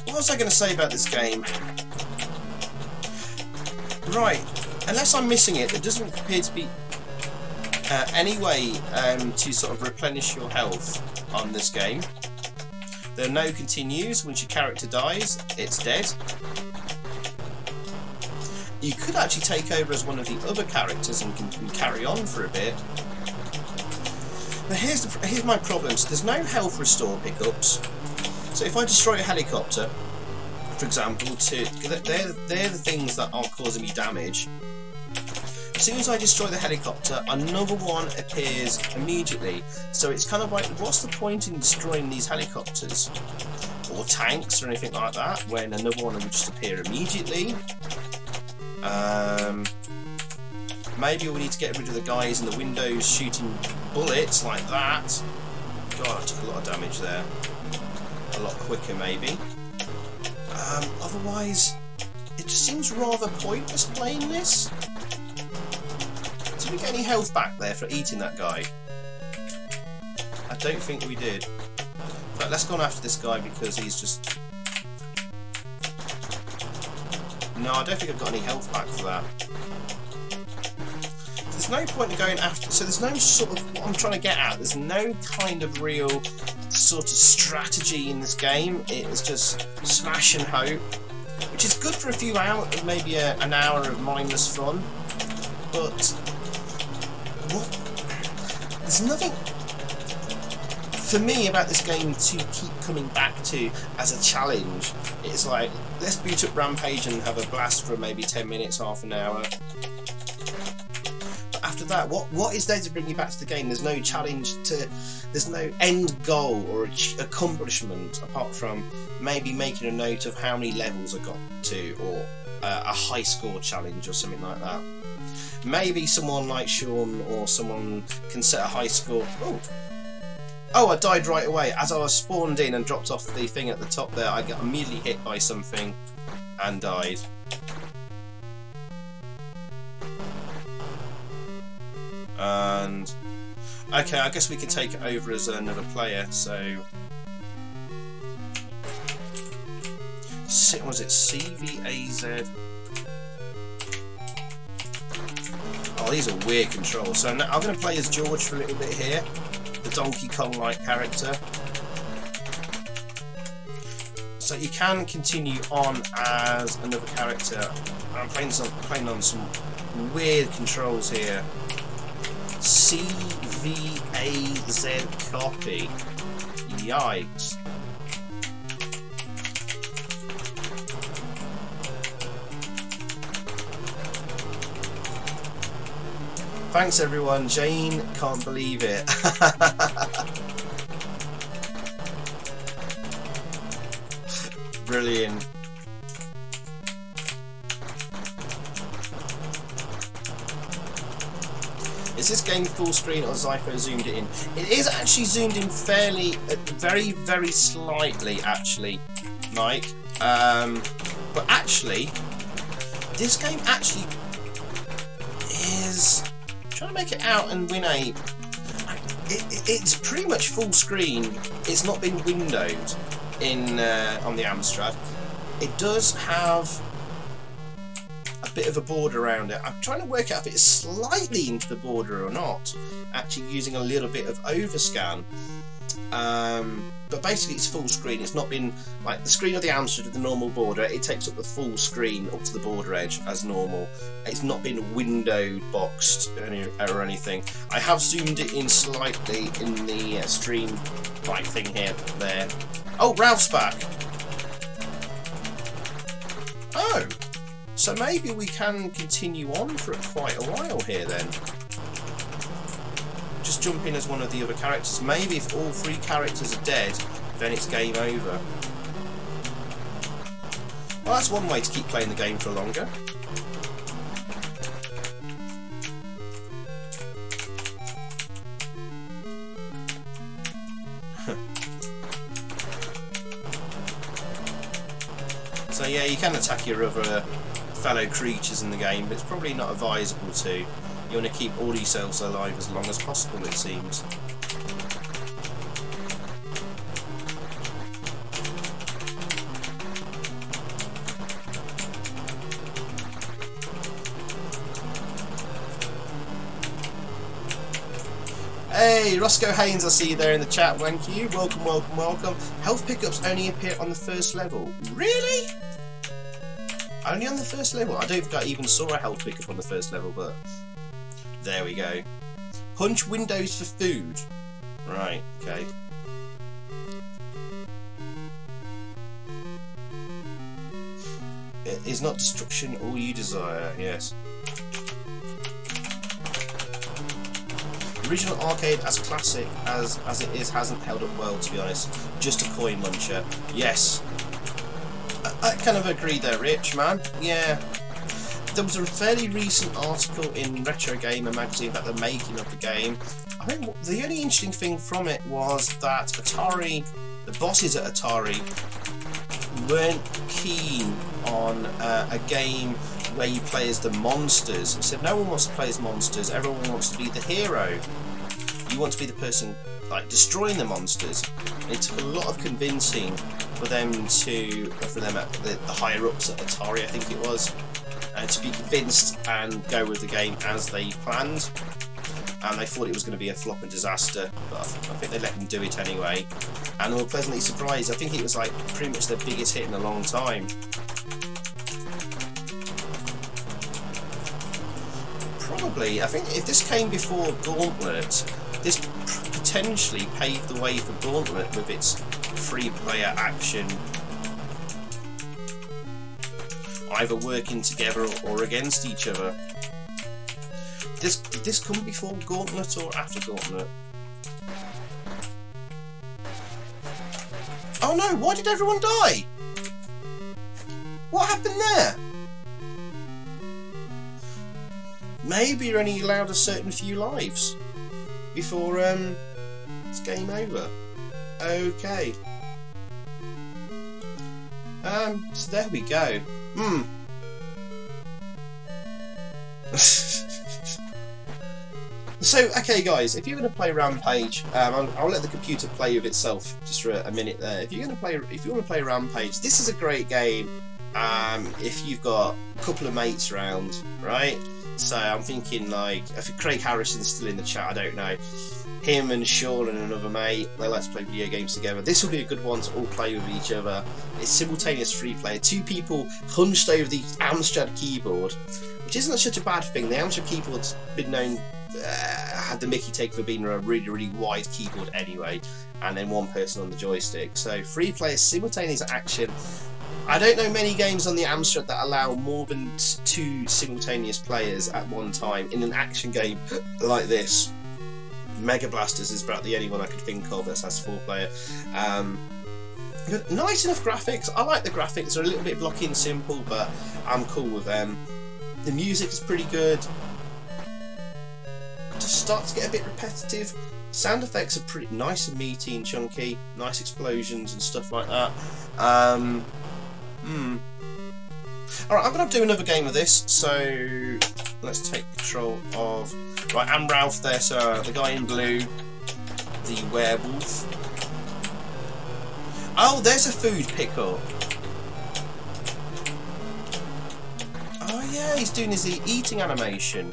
What was I going to say about this game? Right, unless I'm missing it, there doesn't appear to be any way to sort of replenish your health on this game. There are no continues. Once your character dies, it's dead. You could actually take over as one of the other characters and can carry on for a bit. But here's my problem. So there's no health restore pickups. So if I destroy a helicopter, for example, they're the things that are causing me damage. As soon as I destroy the helicopter, another one appears immediately. So it's kind of like, what's the point in destroying these helicopters? Or tanks or anything like that, when another one will just appear immediately? Maybe we need to get rid of the guys in the windows shooting bullets like that. God, I took a lot of damage there. A lot quicker, maybe. Otherwise, it just seems rather pointless playing this. Did we get any health back there for eating that guy? I don't think we did. But let's go on after this guy because he's just... No, I don't think I've got any health back for that. There's no point in going after... So there's no sort of... What I'm trying to get at, there's no kind of real sort of strategy in this game. It is just smash and hope, which is good for a few hours, maybe an hour of mindless fun. But... There's nothing for me about this game to keep coming back to as a challenge. It's like, let's boot up Rampage and have a blast for maybe 10 minutes, half an hour. But after that, what is there to bring you back to the game? There's no challenge to, there's no end goal or accomplishment apart from maybe making a note of how many levels I got to, or a high score challenge or something like that. Maybe someone like Shaun or someone can set a high score. Oh, I died right away. As I was spawned in and dropped off the thing at the top there, I got immediately hit by something and died. And okay, I guess we can take it over as another player. So, was it CVAZ? Oh, these are weird controls. So now I'm going to play as George for a little bit here, the Donkey Kong-like character. So you can continue on as another character. I'm playing on some weird controls here. CVAZ copy. Yikes. Thanks everyone. Jane can't believe it. Brilliant. Is this game full screen or Xyphoe zoomed it in? It is actually zoomed in fairly, very, very slightly actually, Mike. But actually, this game actually is... trying to make it out and win a... It's pretty much full screen. It's not been windowed in on the AMSTRAD. It does have a bit of a border around it. I'm trying to work out if it's slightly into the border or not, actually using a little bit of overscan. But basically it's full screen. It's not been like the screen of the AMSTRAD with the normal border. It takes up the full screen up to the border edge as normal. It's not been windowed boxed or anything. I have zoomed it in slightly in the stream like thing here, there. Oh, Ralph's back. Oh, so maybe we can continue on for quite a while here then. Just jump in as one of the other characters. Maybe if all 3 characters are dead, then it's game over. Well, that's one way to keep playing the game for longer. So yeah, you can attack your other fellow creatures in the game, but it's probably not advisable to. You want to keep all yourselves alive as long as possible, it seems. Hey, Roscoe Haynes, I see you there in the chat. Thank you. Welcome, welcome, welcome. Health pickups only appear on the first level. Really? Only on the first level? I don't think I even saw a health pickup on the first level, but there we go. Punch windows for food. Right, okay. It is not destruction all you desire, yes. Original arcade, as classic as it is, hasn't held up well, to be honest. Just a coin muncher. Yes. I kind of agree there, Rich, man. Yeah. There was a fairly recent article in Retro Gamer magazine about the making of the game. I think the only interesting thing from it was that Atari, the bosses at Atari, weren't keen on a game where you play as the monsters. They said no one wants to play as monsters, everyone wants to be the hero. You want to be the person like destroying the monsters. And it took a lot of convincing for them at the higher ups at Atari, I think it was, to be convinced and go with the game as they planned. And they thought it was going to be a flop and disaster, but I think they let them do it anyway. And they were pleasantly surprised. I think it was like pretty much their biggest hit in a long time. Probably, I think if this came before Gauntlet, this potentially paved the way for Gauntlet with its free-player action, either working together or against each other. Did this come before Gauntlet or after Gauntlet? Oh no, why did everyone die? What happened there? Maybe you're only allowed a certain few lives before it's game over. Okay. So there we go. So, okay guys, if you're going to play Rampage, I'll let the computer play with itself just for a minute there. If you want to play Rampage, this is a great game if you've got a couple of mates around, right? So I'm thinking like, if Craig Harrison's still in the chat, I don't know. Him and Shaun and another mate, they like to play video games together. This will be a good one to all play with each other. It's simultaneous free play. 2 people hunched over the AMSTRAD keyboard, which isn't such a bad thing. The AMSTRAD keyboard's been known, had the Mickey take for being a really, really wide keyboard anyway, and then 1 person on the joystick. So free play, simultaneous action. I don't know many games on the AMSTRAD that allow more than 2 simultaneous players at one time in an action game like this. Mega Blasters is about the only one I could think of that has 4-player. Nice enough graphics. I like the graphics. They're a little bit blocky and simple, but I'm cool with them. The music is pretty good. It just starts to get a bit repetitive. Sound effects are pretty nice and meaty and chunky. Nice explosions and stuff like that. Alright, I'm going to do another game of this, so let's take control of... Right, I'm Ralph there, so the guy in blue, the werewolf. Oh, there's a food pickup. yeah, he's doing his eating animation.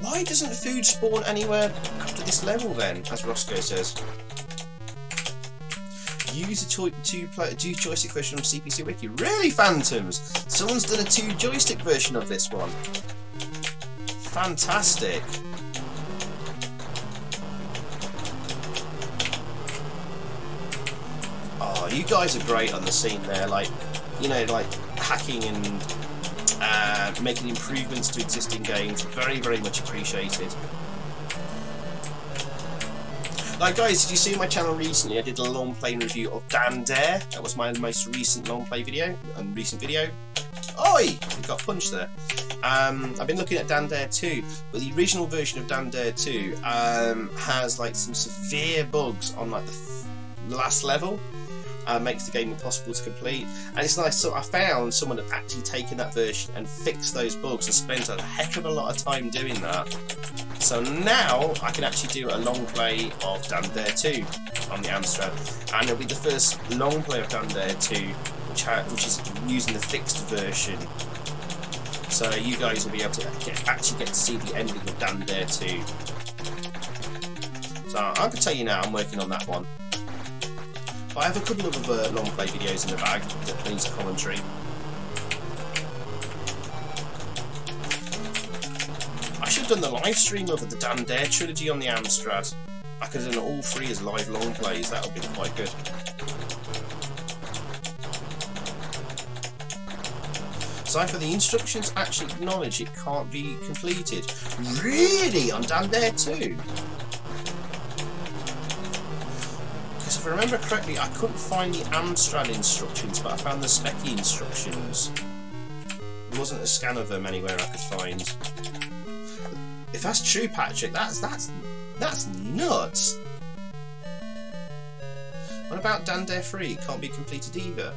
Why doesn't food spawn anywhere after this level then, as Roscoe says? Use a two joystick version of CPC Wiki. Really, Phantoms? Someone's done a 2 joystick version of this one. Fantastic. Oh, you guys are great on the scene there. Like, you know, like hacking and making improvements to existing games. Very, very much appreciated. Like, guys, did you see my channel recently? I did a long play review of Dan Dare. That was my most recent long play video and recent video. Oi! You got punched there. I've been looking at Dan Dare 2, but the original version of Dan Dare 2 has like some severe bugs on like the last level. Makes the game impossible to complete, and it's nice. So I found someone had actually taken that version and fixed those bugs and spent a heck of a lot of time doing that. So now I can actually do a long play of Dan Dare 2 on the AMSTRAD, and it'll be the first long play of Dan Dare 2 which is using the fixed version. So you guys will be able to actually get to see the ending of Dan Dare 2. So I can tell you now, I'm working on that one. But I have a couple of other long play videos in the bag that needs commentary. I should have done the live stream of the Dan Dare trilogy on the AMSTRAD. I could have done all 3 as live long plays, that would be quite good. Cypher, the instructions actually acknowledge it can't be completed. Really? On Dan Dare 2? Because if I remember correctly, I couldn't find the AMSTRAD instructions, but I found the Specky instructions. There wasn't a scan of them anywhere I could find. If that's true, Patrick, that's nuts. What about Dan Dare 3? It can't be completed either.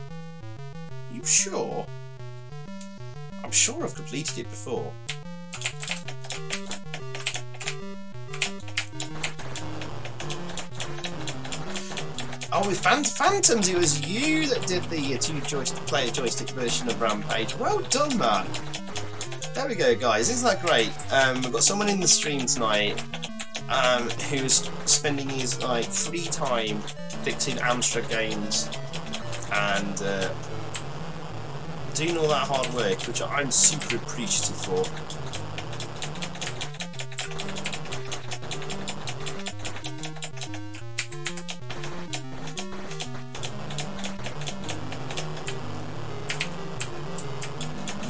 You sure? I'm sure I've completed it before. Oh, with Phantoms, it was you that did the 2 player joystick version of Rampage. Well done, man. There we go, guys. Isn't that great? We've got someone in the stream tonight who's spending his free time fixing AMSTRAD games and doing all that hard work, which I'm super appreciative for.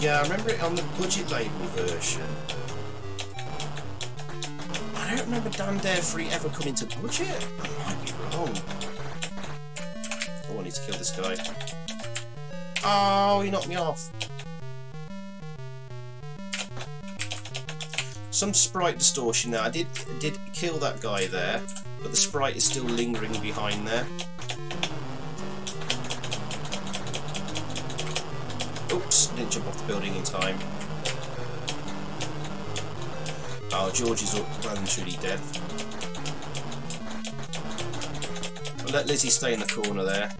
Yeah, I remember it on the budget label version. I don't remember Dan Dare 3 ever coming to budget. I might be wrong. Oh, I need to kill this guy. Oh, he knocked me off. Some sprite distortion there. I did kill that guy there, but the sprite is still lingering behind there. Oops, didn't jump off the building in time. Oh, George is well and truly dead. I'll let Lizzie stay in the corner there.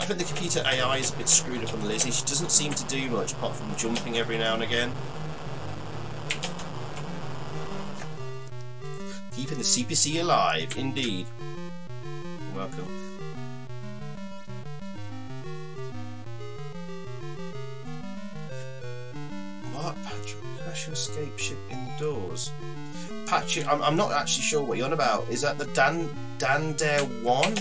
I think the computer AI is a bit screwed up on Lizzie. She doesn't seem to do much apart from jumping every now and again. Keeping the CPC alive, indeed. You're welcome. What? Patrick, crash your escape ship indoors. Patrick, I'm not actually sure what you're on about. Is that the Dan Dare 1?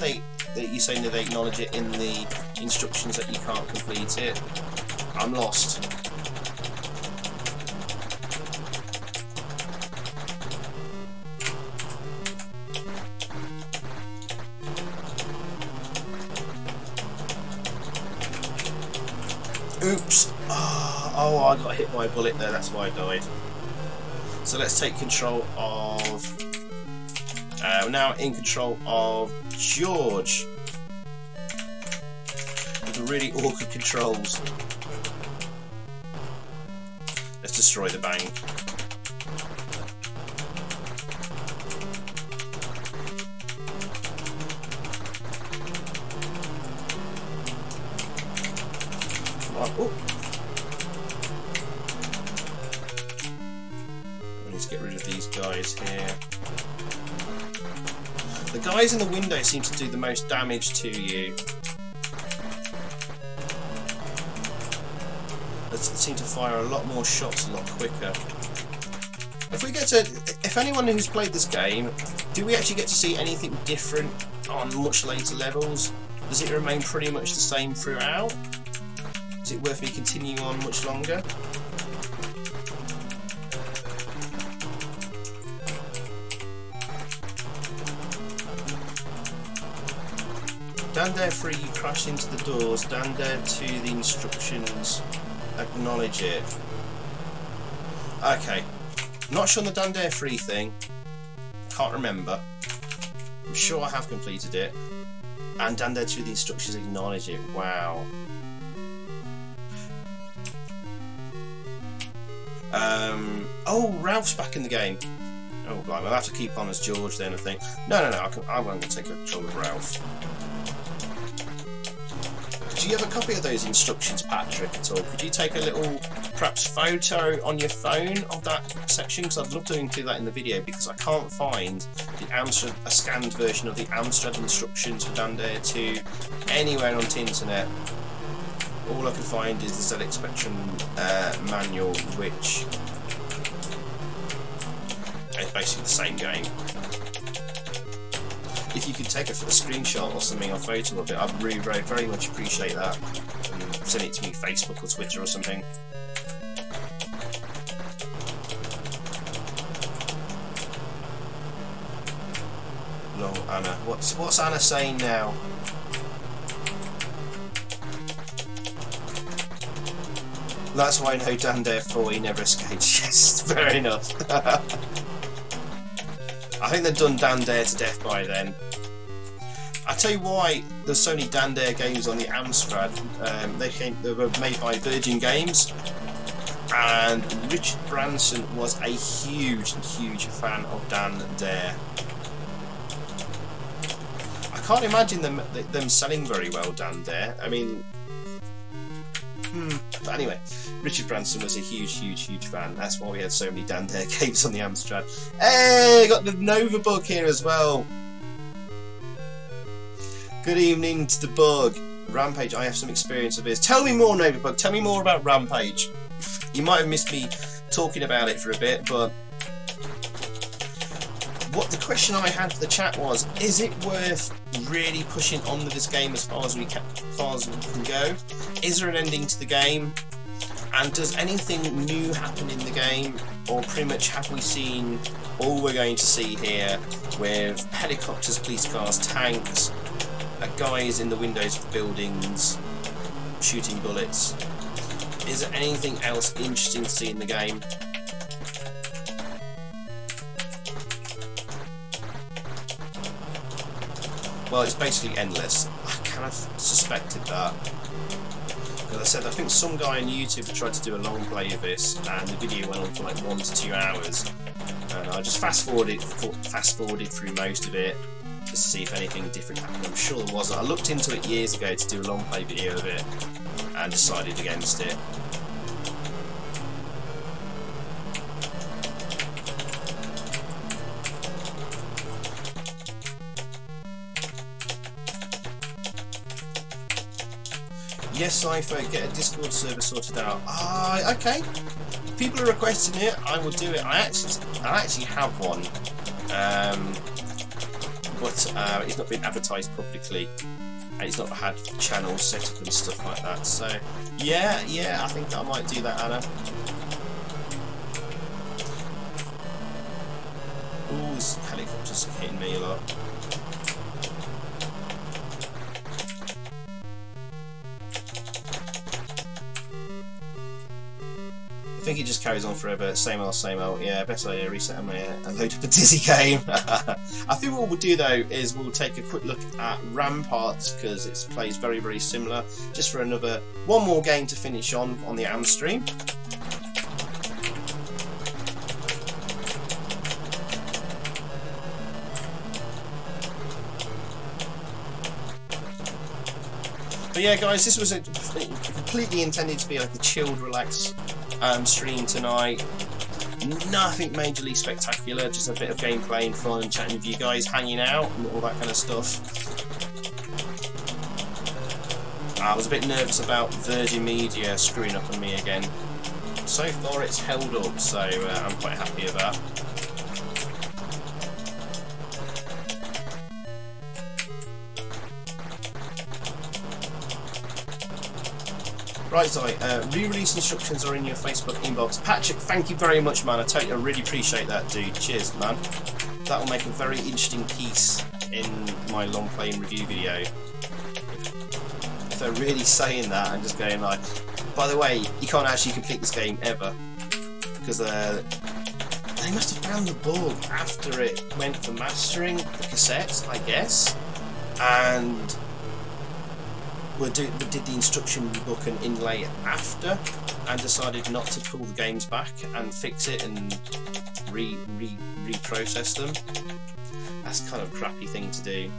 You're saying that they acknowledge it in the instructions that you can't complete it? I'm lost. Oops. Oh, I got hit by a bullet there, that's why I died. So let's take control of... we're now in control of George. With the really awkward controls. Let's destroy the bank. Come Oh. I need to get rid of these guys here. The guys in the window seem to do the most damage to you. They seem to fire a lot more shots a lot quicker. If anyone who's played this game, do we actually get to see anything different on much later levels? Does it remain pretty much the same throughout? Is it worth me continuing on much longer? Stand there free, you crash into the doors, stand there to the instructions, acknowledge it. Okay. Not sure on the Dandare free thing. Can't remember. I'm sure I have completed it. And Dandare through the instructions, acknowledge it. Wow. Oh, Ralph's back in the game. Oh, blimey, I'll have to keep on as George then, I think. No, I won't take control of Ralph. Do you have a copy of those instructions, Patrick, at all? Could you take a little, perhaps, photo on your phone of that section? Because I'd love to include that in the video, because I can't find the a scanned version of the AMSTRAD instructions for Dandare 2 anywhere on the internet. All I can find is the ZX Spectrum manual, which is basically the same game. If you could take a screenshot or something, or photo of it, I'd really very much appreciate that. And send it to me Facebook or Twitter or something. Long Anna. What's Anna saying now? That's why I know Dandare 4 he never escaped. Yes, fair enough. I think they've done Dandare to death by then. I tell you why there's so many Dandare games on the AMSTRAD. They were made by Virgin Games, and Richard Branson was a huge fan of Dandare. I can't imagine them selling very well, Dandare. I mean, but anyway, Richard Branson was a huge fan. That's why we had so many Dandare games on the AMSTRAD. Hey, got the Nova Bug here as well. Good evening to the Bug. Rampage, I have some experience of this. Tell me more, Nova Bug. Tell me more about Rampage. You might have missed me talking about it for a bit, but what the question I had for the chat was: is it worth really pushing on with this game as far as we can go? Is there an ending to the game? And does anything new happen in the game, or pretty much have we seen all we're going to see here with helicopters, police cars, tanks, guys in the windows of buildings shooting bullets? Is there anything else interesting to see in the game? Well, it's basically endless. I kind of suspected that. As I said, I think some guy on YouTube tried to do a long play of this, and the video went on for like 1 to 2 hours. And I just fast forwarded through most of it just to see if anything different happened. I'm sure there wasn't. I looked into it years ago to do a long play video of it, and decided against it. Yes, Xyphoe, get a Discord server sorted out. Ah, okay. People are requesting it. I will do it. I actually have one, but it's not been advertised publicly, and it's not had channels set up and stuff like that. So, yeah, I think I might do that, Anna. Ooh, this helicopter's hitting me a lot. I think it just carries on forever, same old, yeah, best idea, reset and load up a Dizzy game. I think what we'll do though is we'll take a quick look at Rampart, because it plays very similar, just for one more game to finish on the AMSTREAM. But yeah, guys, this was a completely intended to be like a chilled, relaxed stream tonight. Nothing majorly spectacular, just a bit of gameplay and fun and chatting with you guys, hanging out and all that kind of stuff. I was a bit nervous about Virgin Media screwing up on me again. So far it's held up, so I'm quite happy with that. Right, sorry, re-release instructions are in your Facebook inbox. Patrick, thank you very much, man. I really appreciate that, dude. Cheers, man. That will make a very interesting piece in my long playing review video. If they're really saying that and just going like, by the way, you can't actually complete this game ever. Because they must have found the bug after it went for mastering the cassettes, I guess. And we did the instruction book and inlay after, and decided not to pull the games back and fix it and reprocess them. That's kind of a crappy thing to do.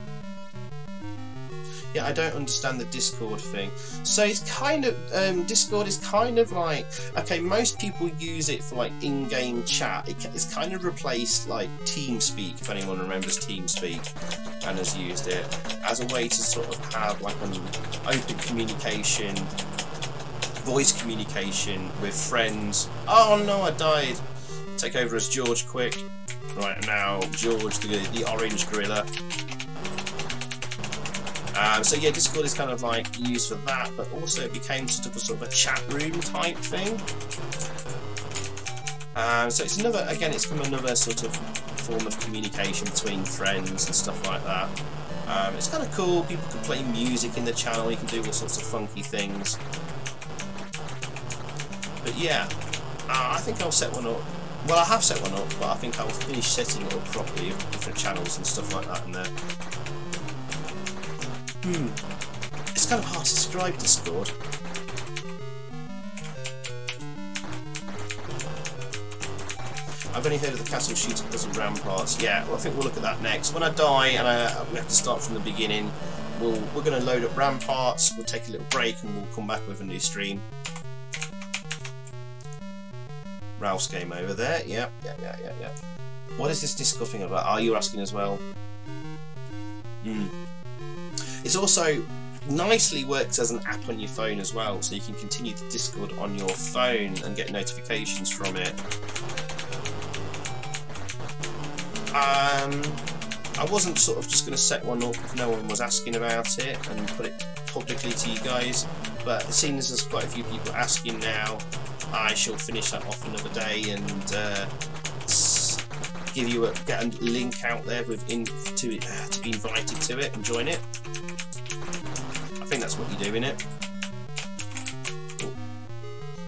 Yeah, I don't understand the Discord thing. So it's kind of Discord is kind of like, okay, most people use it for like in-game chat. It's kind of replaced like TeamSpeak, if anyone remembers TeamSpeak and has used it, as a way to sort of have like an open communication, voice communication with friends. Oh no, I died. Take over as George quick. Right now, George, the orange gorilla. So yeah, Discord is kind of like used for that, but also it became sort of a chat room type thing. So it's another, again, it's become another sort of form of communication between friends and stuff like that. It's kind of cool. People can play music in the channel. You can do all sorts of funky things. But yeah, I think I'll set one up. Well, I have set one up, but I think I'll finish setting it up properly with different channels and stuff like that in there. It's kind of hard to describe Discord. I've only heard of the castle shooting because of Ramparts. Yeah, well, I think we'll look at that next. When I die and we have to start from the beginning, we're going to load up Ramparts, we'll take a little break and we'll come back with a new stream. Ralph's game over there. Yeah. What is this Discord thing about? Are you asking as well? It's also nicely works as an app on your phone as well, so you can continue the Discord on your phone and get notifications from it. I wasn't sort of just going to set one up if no one was asking about it and put it publicly to you guys, but seeing as there's quite a few people asking now, I shall finish that off another day and get a link out there with to be invited to it and join it. I think that's what you do in it.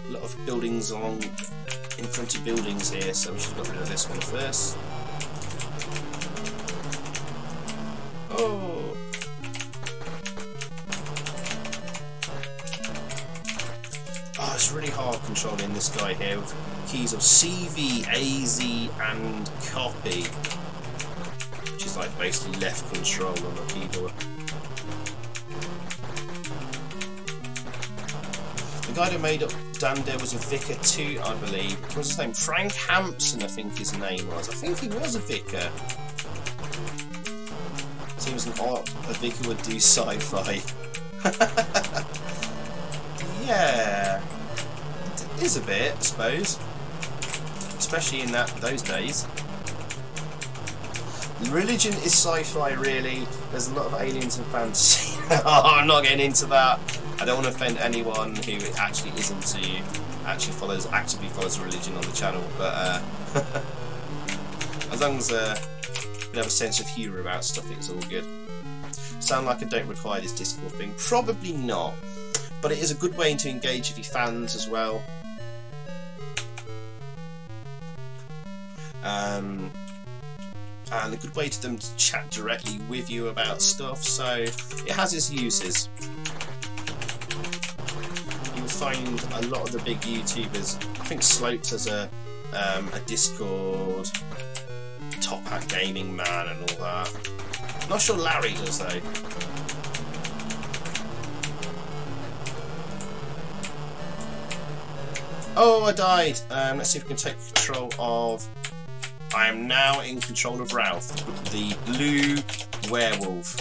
A lot of buildings along in front of buildings here, so we should get rid of this one first. Oh. Oh, it's really hard controlling this guy here with keys of CV, AZ, and copy, which is like basically left control on the keyboard. The guy that made up Dander was a vicar too, I believe. What was his name? Frank Hampson, I think his name was. I think he was a vicar. Seems like a vicar would do sci-fi. Yeah, it is a bit, I suppose. Especially in those days. Religion is sci-fi, really. There's a lot of aliens and fantasy. Oh, I'm not getting into that. I don't want to offend anyone who actually actively follows religion on the channel, but as long as we have a sense of humour about stuff, it's all good. Sound like I don't require this Discord thing? Probably not, but it is a good way to engage with your fans as well. And a good way for them to chat directly with you about stuff, so it has its uses. You'll find a lot of the big YouTubers, I think Slopes has a Discord, Top Hat Gaming Man and all that. I'm not sure Larry does though. Oh, I died. Let's see if we can take control of... I am now in control of Ralph, the blue werewolf.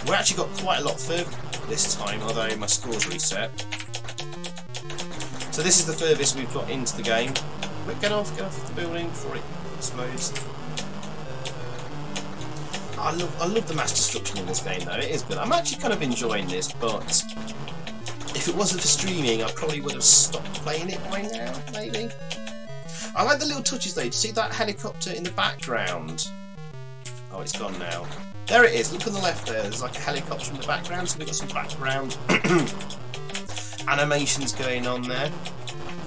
We actually got quite a lot further this time, although my score's reset. So this is the furthest we've got into the game. Quick, get off the building before it explodes. I love the mass destruction in this game though, it is good. I'm actually kind of enjoying this, but if it wasn't for streaming, I probably would have stopped playing it by now, maybe. I like the little touches though. Do you see that helicopter in the background? Oh, it's gone now. There it is, look on the left there, there's like a helicopter in the background, so we've got some background animations going on there.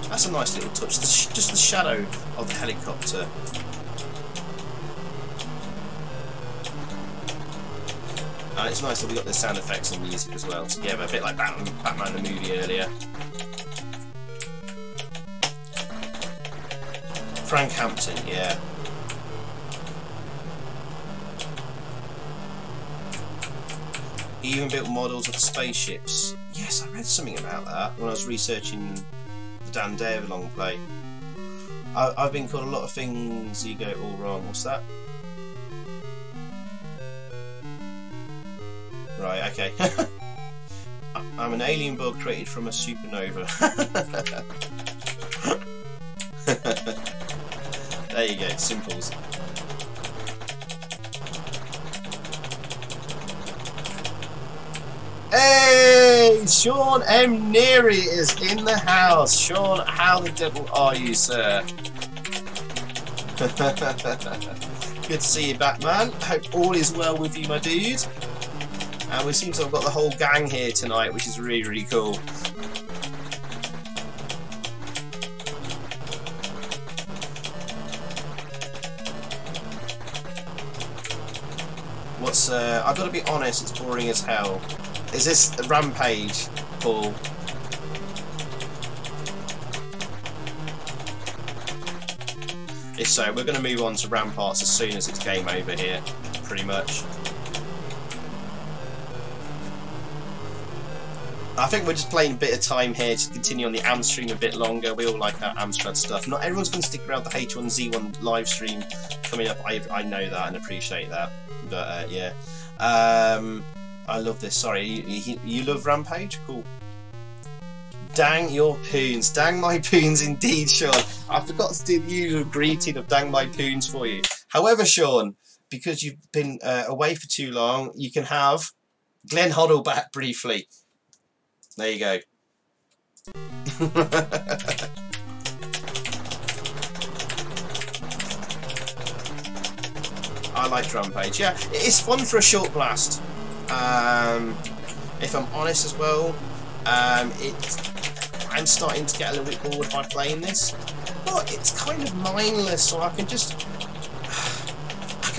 That's a nice little touch, just the shadow of the helicopter. And it's nice that we got the sound effects and music as well together, a bit like Batman the movie earlier. Frank Hampton, yeah. He even built models of the spaceships. Yes, I read something about that when I was researching the Dan Dare Longplay. I've been called a lot of things you go all wrong. What's that? Right, okay. I'm an alien bug created from a supernova. There you go, simples. Hey! Shaun M. Neary is in the house. Shaun, how the devil are you, sir? Good to see you back, man. Hope all is well with you, my dude. And we seem to have got the whole gang here tonight, which is really, really cool. I've got to be honest, it's boring as hell. Is this a Rampage, Paul? If so, we're going to move on to Ramparts as soon as it's game over here, pretty much. I think we're just playing a bit of time here to continue on the AMSTREAM a bit longer. We all like our AMSTRAD stuff. Not everyone's going to stick around the H1Z1 live stream coming up. I know that and appreciate that. But yeah, I love this. Sorry, you love Rampage? Cool. Dang your poons. Dang my poons indeed, Shaun. I forgot to do the usual greeting of dang my poons for you. However, Shaun, because you've been away for too long, you can have Glenn Hoddle back briefly. There you go. I like Rampage. Yeah, it's fun for a short blast. If I'm honest as well, I'm starting to get a little bit bored by playing this, but it's kind of mindless, so I could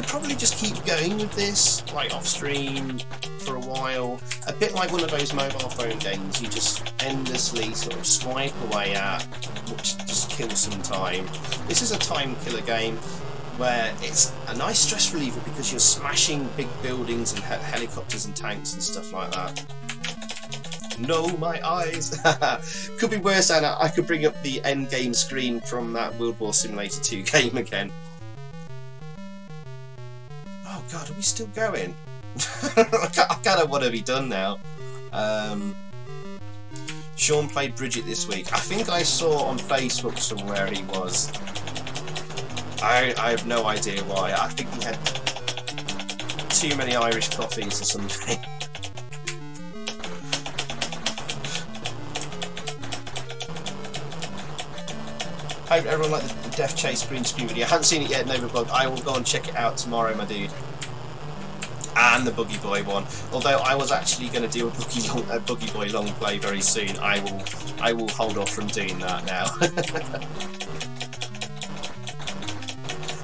probably just keep going with this, like off stream for a while. A bit like one of those mobile phone games you just endlessly sort of swipe away at, which just kills some time. This is a time killer game where it's a nice stress reliever because you're smashing big buildings and helicopters and tanks and stuff like that. No, my eyes! Could be worse, Anna. I could bring up the end game screen from that World War Simulator 2 game again. Oh god, are we still going? I kind of want to be done now. Shaun played Bridget this week. I think I saw on Facebook somewhere he was. I have no idea why. I think he had too many Irish coffees or something. Hope everyone liked the Death Chase green screen video. I haven't seen it yet, Novabug. I will go and check it out tomorrow, my dude. And the Boogie Boy one. Although I was actually going to do a Boogie Boy long play very soon. I will hold off from doing that now.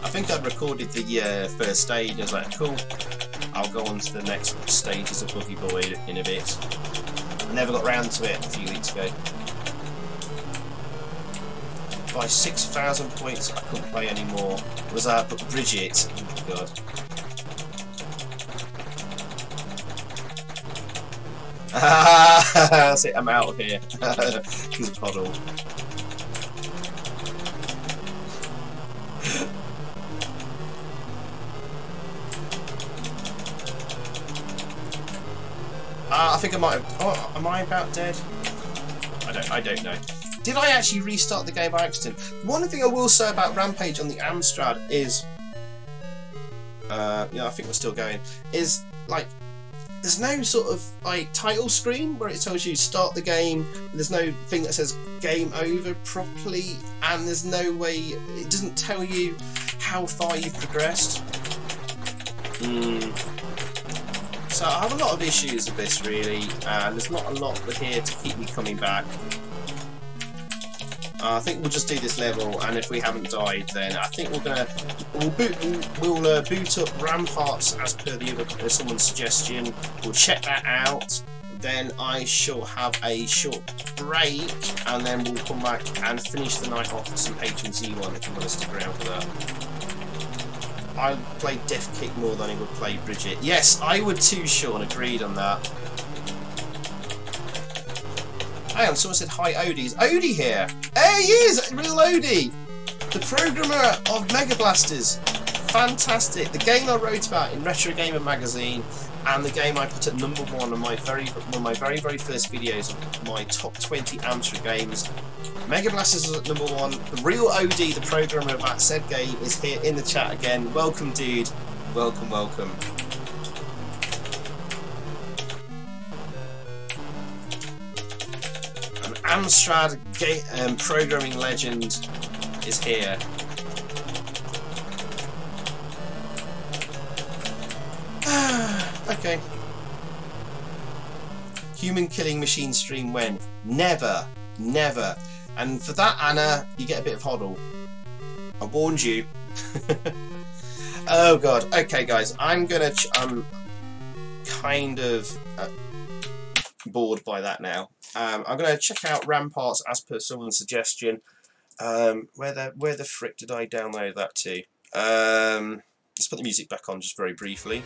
I think I'd recorded the first stage. I was like, cool. I'll go on to the next stages of Boogie Boy in a bit. I never got round to it a few weeks ago. By 6,000 points, I couldn't play anymore. Was that but Bridget? Oh god. That's it, I'm out of here. He's a puddle. I think I might have... Oh, am I about dead? I don't know. Did I actually restart the game by accident? One thing I will say about Rampage on the AMSTRAD is... yeah, I think we're still going. Is, like, there's no sort of, like, title screen where it tells you start the game. There's no thing that says game over properly. And there's no way... It doesn't tell you how far you've progressed. So I have a lot of issues with this, really, and there's not a lot here to keep me coming back. I think we'll just do this level, and if we haven't died, then I think we'll boot up Ramparts as per the other someone's suggestion. We'll check that out. Then I shall have a short break, and then we'll come back and finish the night off with some H&Z one if you want to stick around for that. I would play Death Kick more than I would play Bridget. Yes, I would too, Shaun. Agreed on that. Hang on, someone said hi, Odie. Is Odie here? Hey, he is! Real Odie! The programmer of Mega Blasters. Fantastic. The game I wrote about in Retro Gamer magazine, and the game I put at number one on one of my very first videos of my top 20 AMSTREAM games. Mega Blasters is at number one. The real OD, the programmer of that said game, is here in the chat again. Welcome, dude. Welcome, welcome. An AMSTRAD programming legend is here. Okay. Human killing machine stream when? Never. Never. And for that, Anna, you get a bit of hoddle. I warned you. Oh god. Okay, guys, I'm kind of bored by that now. I'm gonna check out Ramparts as per someone's suggestion. Where the frick did I download that to? Let's put the music back on just very briefly.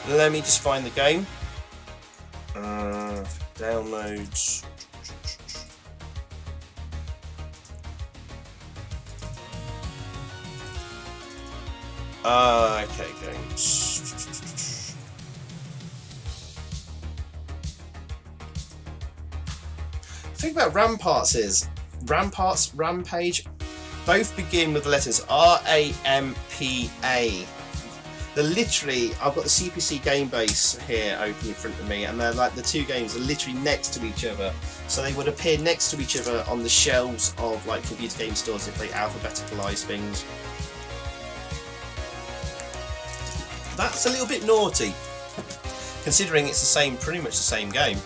Let me just find the game. Downloads. Okay, games. The thing about Ramparts is Rampage, both begin with the letters R-A-M-P-A. They're literally, I've got the CPC game base here open in front of me, and they're like, the two games are literally next to each other. So they would appear next to each other on the shelves of like computer game stores if they alphabeticalise things. That's a little bit naughty, considering it's the same, pretty much the same game.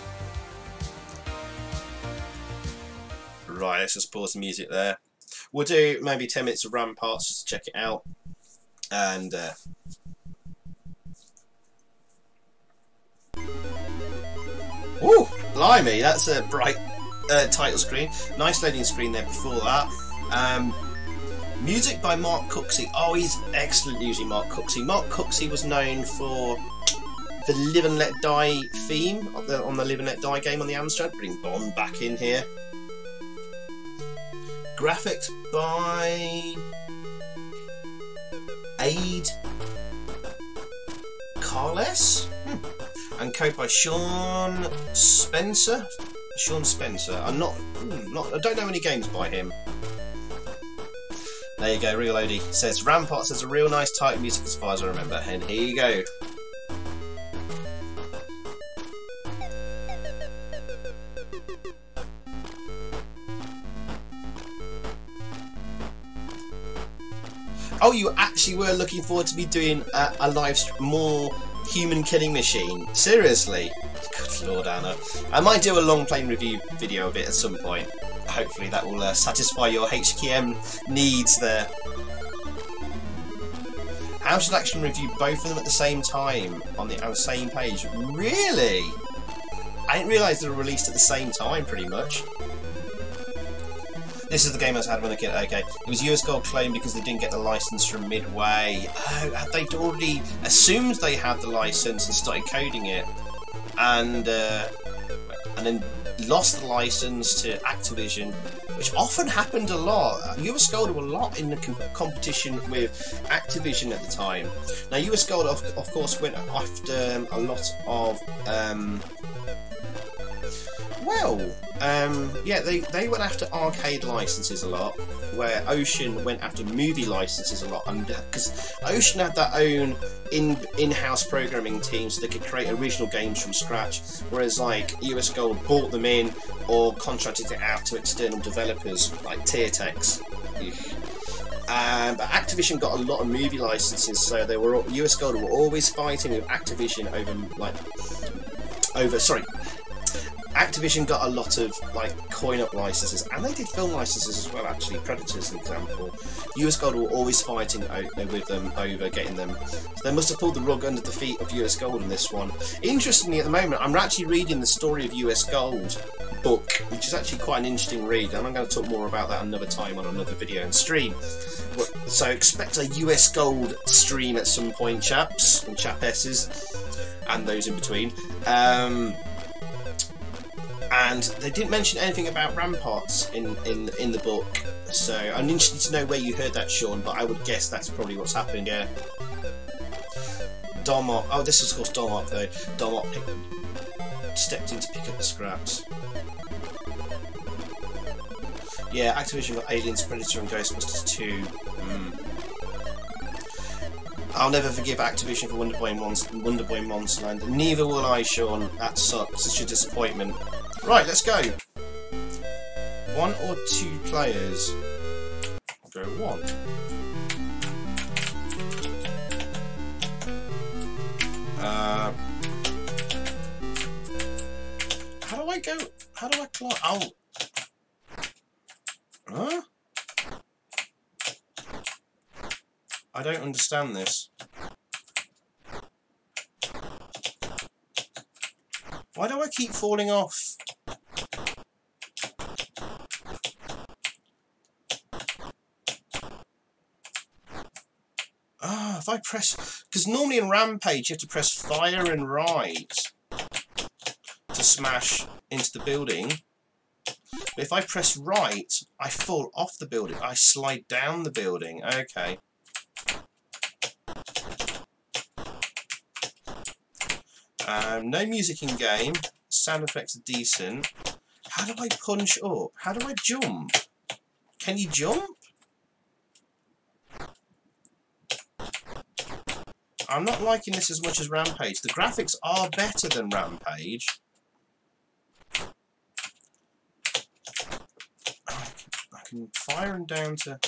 Right, let's just pause the music there. We'll do maybe 10 minutes of Ramparts just to check it out, and ooh, blimey, that's a bright title screen. Nice loading screen there before that. Music by Mark Cooksey. Oh, he's excellent using Mark Cooksey. Mark Cooksey was known for the Live and Let Die theme on the Live and Let Die game on the AMSTRAD. Bring Bond back in here. Graphics by Aid Carles. And code by Shaun Spencer. Shaun Spencer. I don't know any games by him. There you go, Real Odie says Ramparts has a real nice tight music as far as I remember, and here you go. Oh, you actually were looking forward to me doing a live stream, more Human Killing Machine? Seriously? Good Lord, Anna. I might do a long play review video of it at some point. Hopefully that will satisfy your HQM needs there. How should Action review both of them at the same time on the same page? Really? I didn't realise they were released at the same time, pretty much. This is the game I had when I kid. Okay, it was US Gold Clone because they didn't get the license from Midway. Oh, they'd already assumed they had the license and started coding it, and then lost the license to Activision which often happened a lot. US Gold were a lot in the competition with Activision at the time. Now US Gold of course went after a lot of yeah, they went after arcade licenses a lot, where Ocean went after movie licenses a lot, and because Ocean had their own in-house programming team, so they could create original games from scratch, whereas like US Gold bought them in or contracted it out to external developers like Tiertex. But Activision got a lot of movie licenses, so US Gold were always fighting with Activision Activision got a lot of like coin-up licenses, and they did film licenses as well. Actually, Predator's an example. US Gold were always fighting with them over getting them. So they must have pulled the rug under the feet of US Gold in this one. Interestingly, at the moment, I'm actually reading the story of US Gold book, which is actually quite an interesting read, and I'm going to talk more about that another time on another video and stream. So expect a US Gold stream at some point, chaps and chapesses, and those in between. And they didn't mention anything about Ramparts in the book, so I'm interested to know where you heard that, Shaun, but I would guess that's probably what's happened, yeah. Domop, oh this is of course Domop though, Domop stepped in to pick up the scraps. Yeah, Activision got Aliens, Predator and Ghostbusters 2. I'll never forgive Activision for Wonder Boy and Monsterland. Neither will I, Shaun. That sucks. Such a disappointment. Right, let's go. 1 or 2 players. I'll go 1. How do I go? How do I climb? Oh. Huh? I don't understand this. Why do I keep falling off? Ah, if I press... Because normally in Rampage you have to press fire and right to smash into the building. But if I press right, I fall off the building. I slide down the building. Okay. No music in game. Sound effects are decent. How do I punch up? How do I jump? Can you jump? I'm not liking this as much as Rampage. The graphics are better than Rampage. I can fire them down to...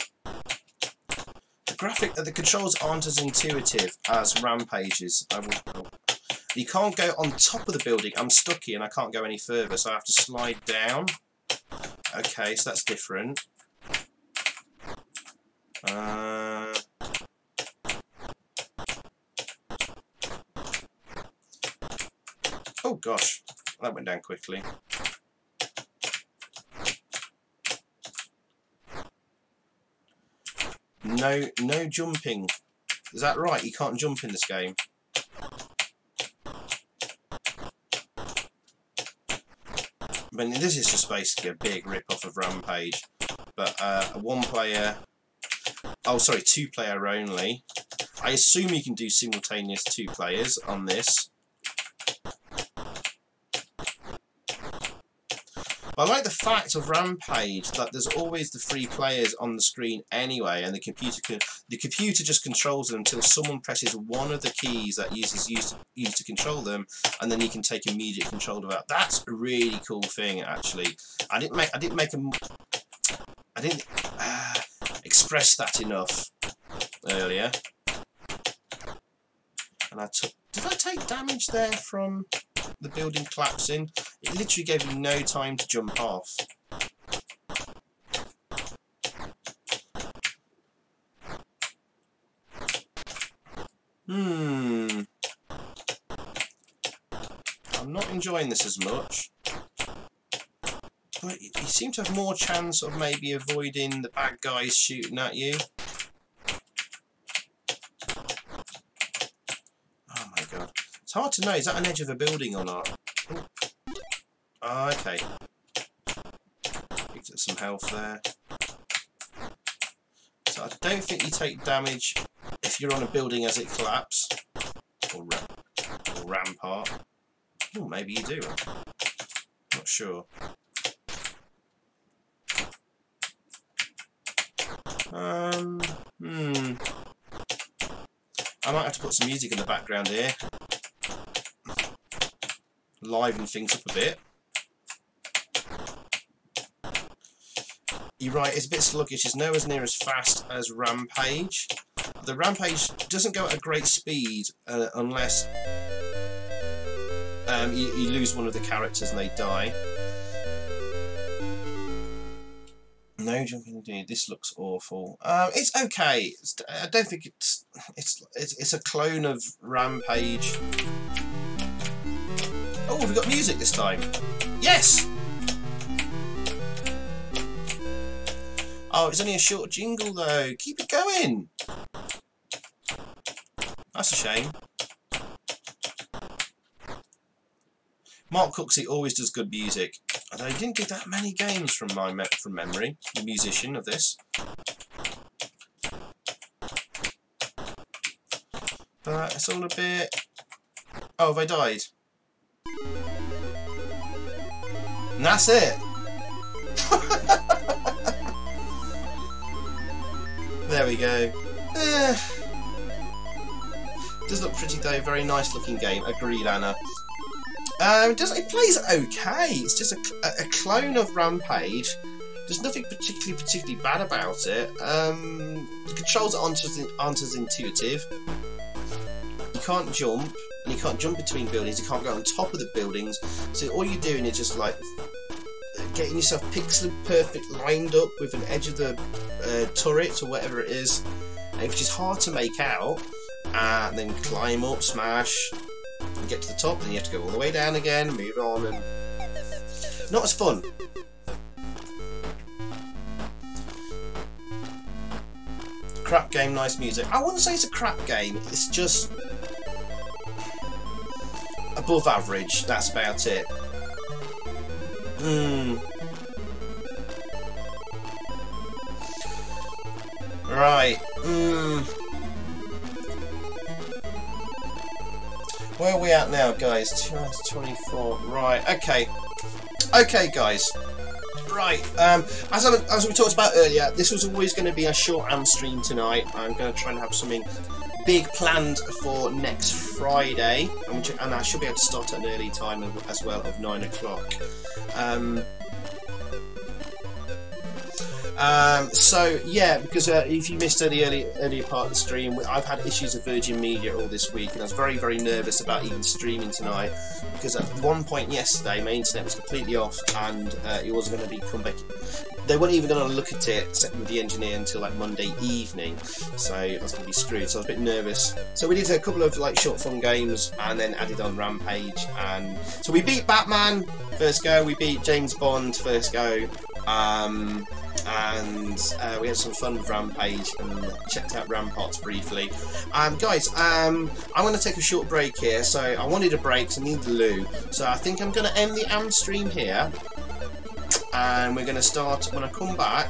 The controls aren't as intuitive as Rampage's. You can't go on top of the building. I'm stuck here and I can't go any further, so I have to slide down. Okay, so that's different. Oh gosh, that went down quickly. No jumping. Is that right? You can't jump in this game. I mean, this is just basically a big rip-off of Rampage, but a one-player... Oh, sorry, 2-player only. I assume you can do simultaneous 2 players on this. I like the fact of Rampage that there's always the 3 players on the screen anyway, and the computer just controls them until someone presses one of the keys that users use to control them, and then you can take immediate control of that. That's a really cool thing, actually. I didn't express that enough earlier. And did I take damage there from the building collapsing? It literally gave me no time to jump off. I'm not enjoying this as much. But you seem to have more chance of maybe avoiding the bad guys shooting at you. Oh my god. It's hard to know, is that an edge of a building or not? Oh, okay. some health there. So I don't think you take damage if you're on a building as it collapses, or rampart. Oh, maybe you do. Not sure. I might have to put some music in the background here. Liven things up a bit. You're right, it's a bit sluggish. It's nowhere near as fast as Rampage. The Rampage doesn't go at a great speed unless you lose one of the characters and they die. No jumping indeed. This looks awful. It's okay. I don't think it's a clone of Rampage. Oh, we've got music this time. Yes. Oh, it's only a short jingle though. Keep it going. That's a shame. Mark Cooksey always does good music, although he didn't do that many games from memory. The musician of this, but it's all a bit. Oh, have I died? And that's it. There we go. Does look pretty though. Very nice looking game. Agreed, Anna. It plays okay. It's just a clone of Rampage. There's nothing particularly bad about it. The controls aren't as intuitive. You can't jump, and you can't jump between buildings. You can't go on top of the buildings. So all you're doing is just like getting yourself pixel perfect lined up with an edge of the turret or whatever it is, which is hard to make out. And then climb up, smash. Get to the top, then you have to go all the way down again, move on, and not as fun. Crap game, nice music. I wouldn't say it's a crap game, it's just above average, that's about it. Right. Where are we at now, guys? 24. Right. Okay. Okay, guys. Right. As we talked about earlier, this was always going to be a short AM stream tonight. I'm going to try and have something big planned for next Friday, and I should be able to start at an early time as well of 9 o'clock. So yeah, because if you missed the earlier part of the stream, I've had issues with Virgin Media all this week, and I was very nervous about even streaming tonight, because at one point yesterday my internet was completely off, and it wasn't going to be come back. They weren't even going to look at it with the engineer until like Monday evening, so I was going to be screwed. So I was a bit nervous. So we did a couple of like short fun games, and then added on Rampage, and so we beat Batman first go, we beat James Bond first go. And we had some fun with Rampage and checked out Rampart briefly. Guys, I'm going to take a short break here. So I wanted a break, so I need the loo. So I think I'm going to end the AM stream here. And we're going to start, when I come back,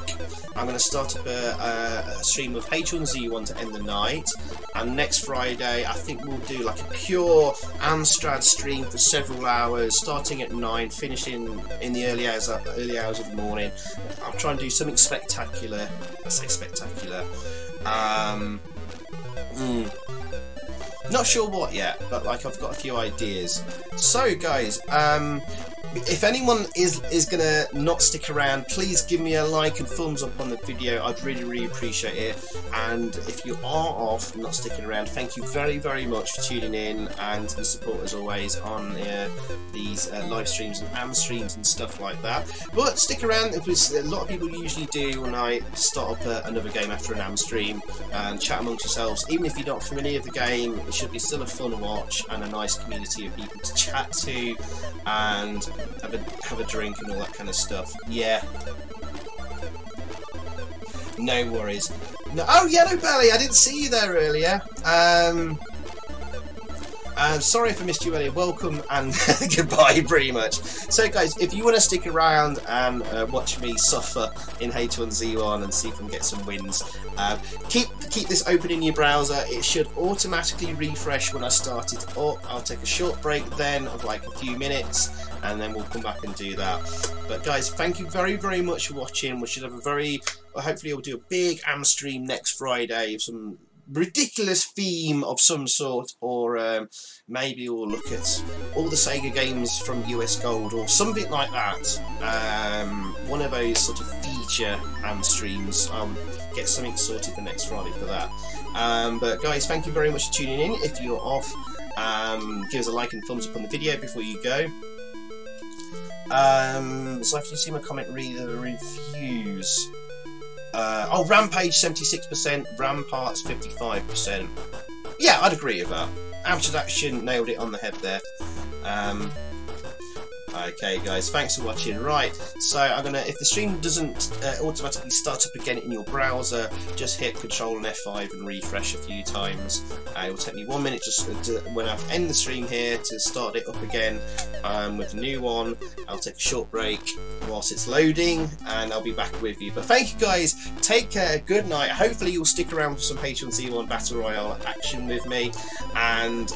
I'm going to start up a stream of H1Z1 to end the night. And next Friday, I think we'll do like a pure AMSTRAD stream for several hours, starting at 9, finishing in the early hours of the morning. I'll try and do something spectacular. I say spectacular. Not sure what yet, but like I've got a few ideas. So guys, if anyone is gonna not stick around, please give me a like and thumbs up on the video. I'd really appreciate it. And if you are off, not sticking around, thank you very much for tuning in and the support as always on these live streams and AM streams and stuff like that. But stick around, because a lot of people usually do when I start up another game after an AM stream, and chat amongst yourselves. Even if you're not familiar with the game, it should be still a fun watch and a nice community of people to chat to and have a drink and all that kind of stuff. Yeah. No worries. No, oh, Yellow Belly, I didn't see you there earlier. Sorry if I missed you earlier. Welcome and goodbye, pretty much. So, guys, if you want to stick around and watch me suffer in H1Z1 and see if I can get some wins, keep this open in your browser. It should automatically refresh when I start it up. I'll take a short break then of like a few minutes, and then we'll come back and do that. But guys, thank you very, very much for watching. We should have a very, hopefully we'll do a big AMSTREAM next Friday of some ridiculous theme of some sort, or maybe we'll look at all the Sega games from US Gold or something like that. One of those sort of feature AMSTREAMs. I'll get something sorted for next Friday for that. But guys, thank you very much for tuning in. If you're off, give us a like and thumbs up on the video before you go. So if you see my comment, read the reviews. Oh, Rampage 76%, Rampart's 55%. Yeah, I'd agree with that. Amateur Action nailed it on the head there. Okay, guys, thanks for watching. Right, so I'm gonna, if the stream doesn't automatically start up again in your browser, just hit Control and F5 and refresh a few times. It will take me 1 minute just when I end the stream here to start it up again with a new one. I'll take a short break whilst it's loading, and I'll be back with you. But thank you, guys. Take care. Good night. Hopefully, you'll stick around for some H1Z1 Battle Royale action with me, and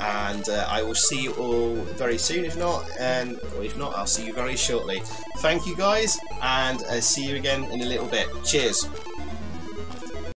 I will see you all very soon. If not, I'll see you very shortly. Thank you, guys, and see you again in a little bit. Cheers.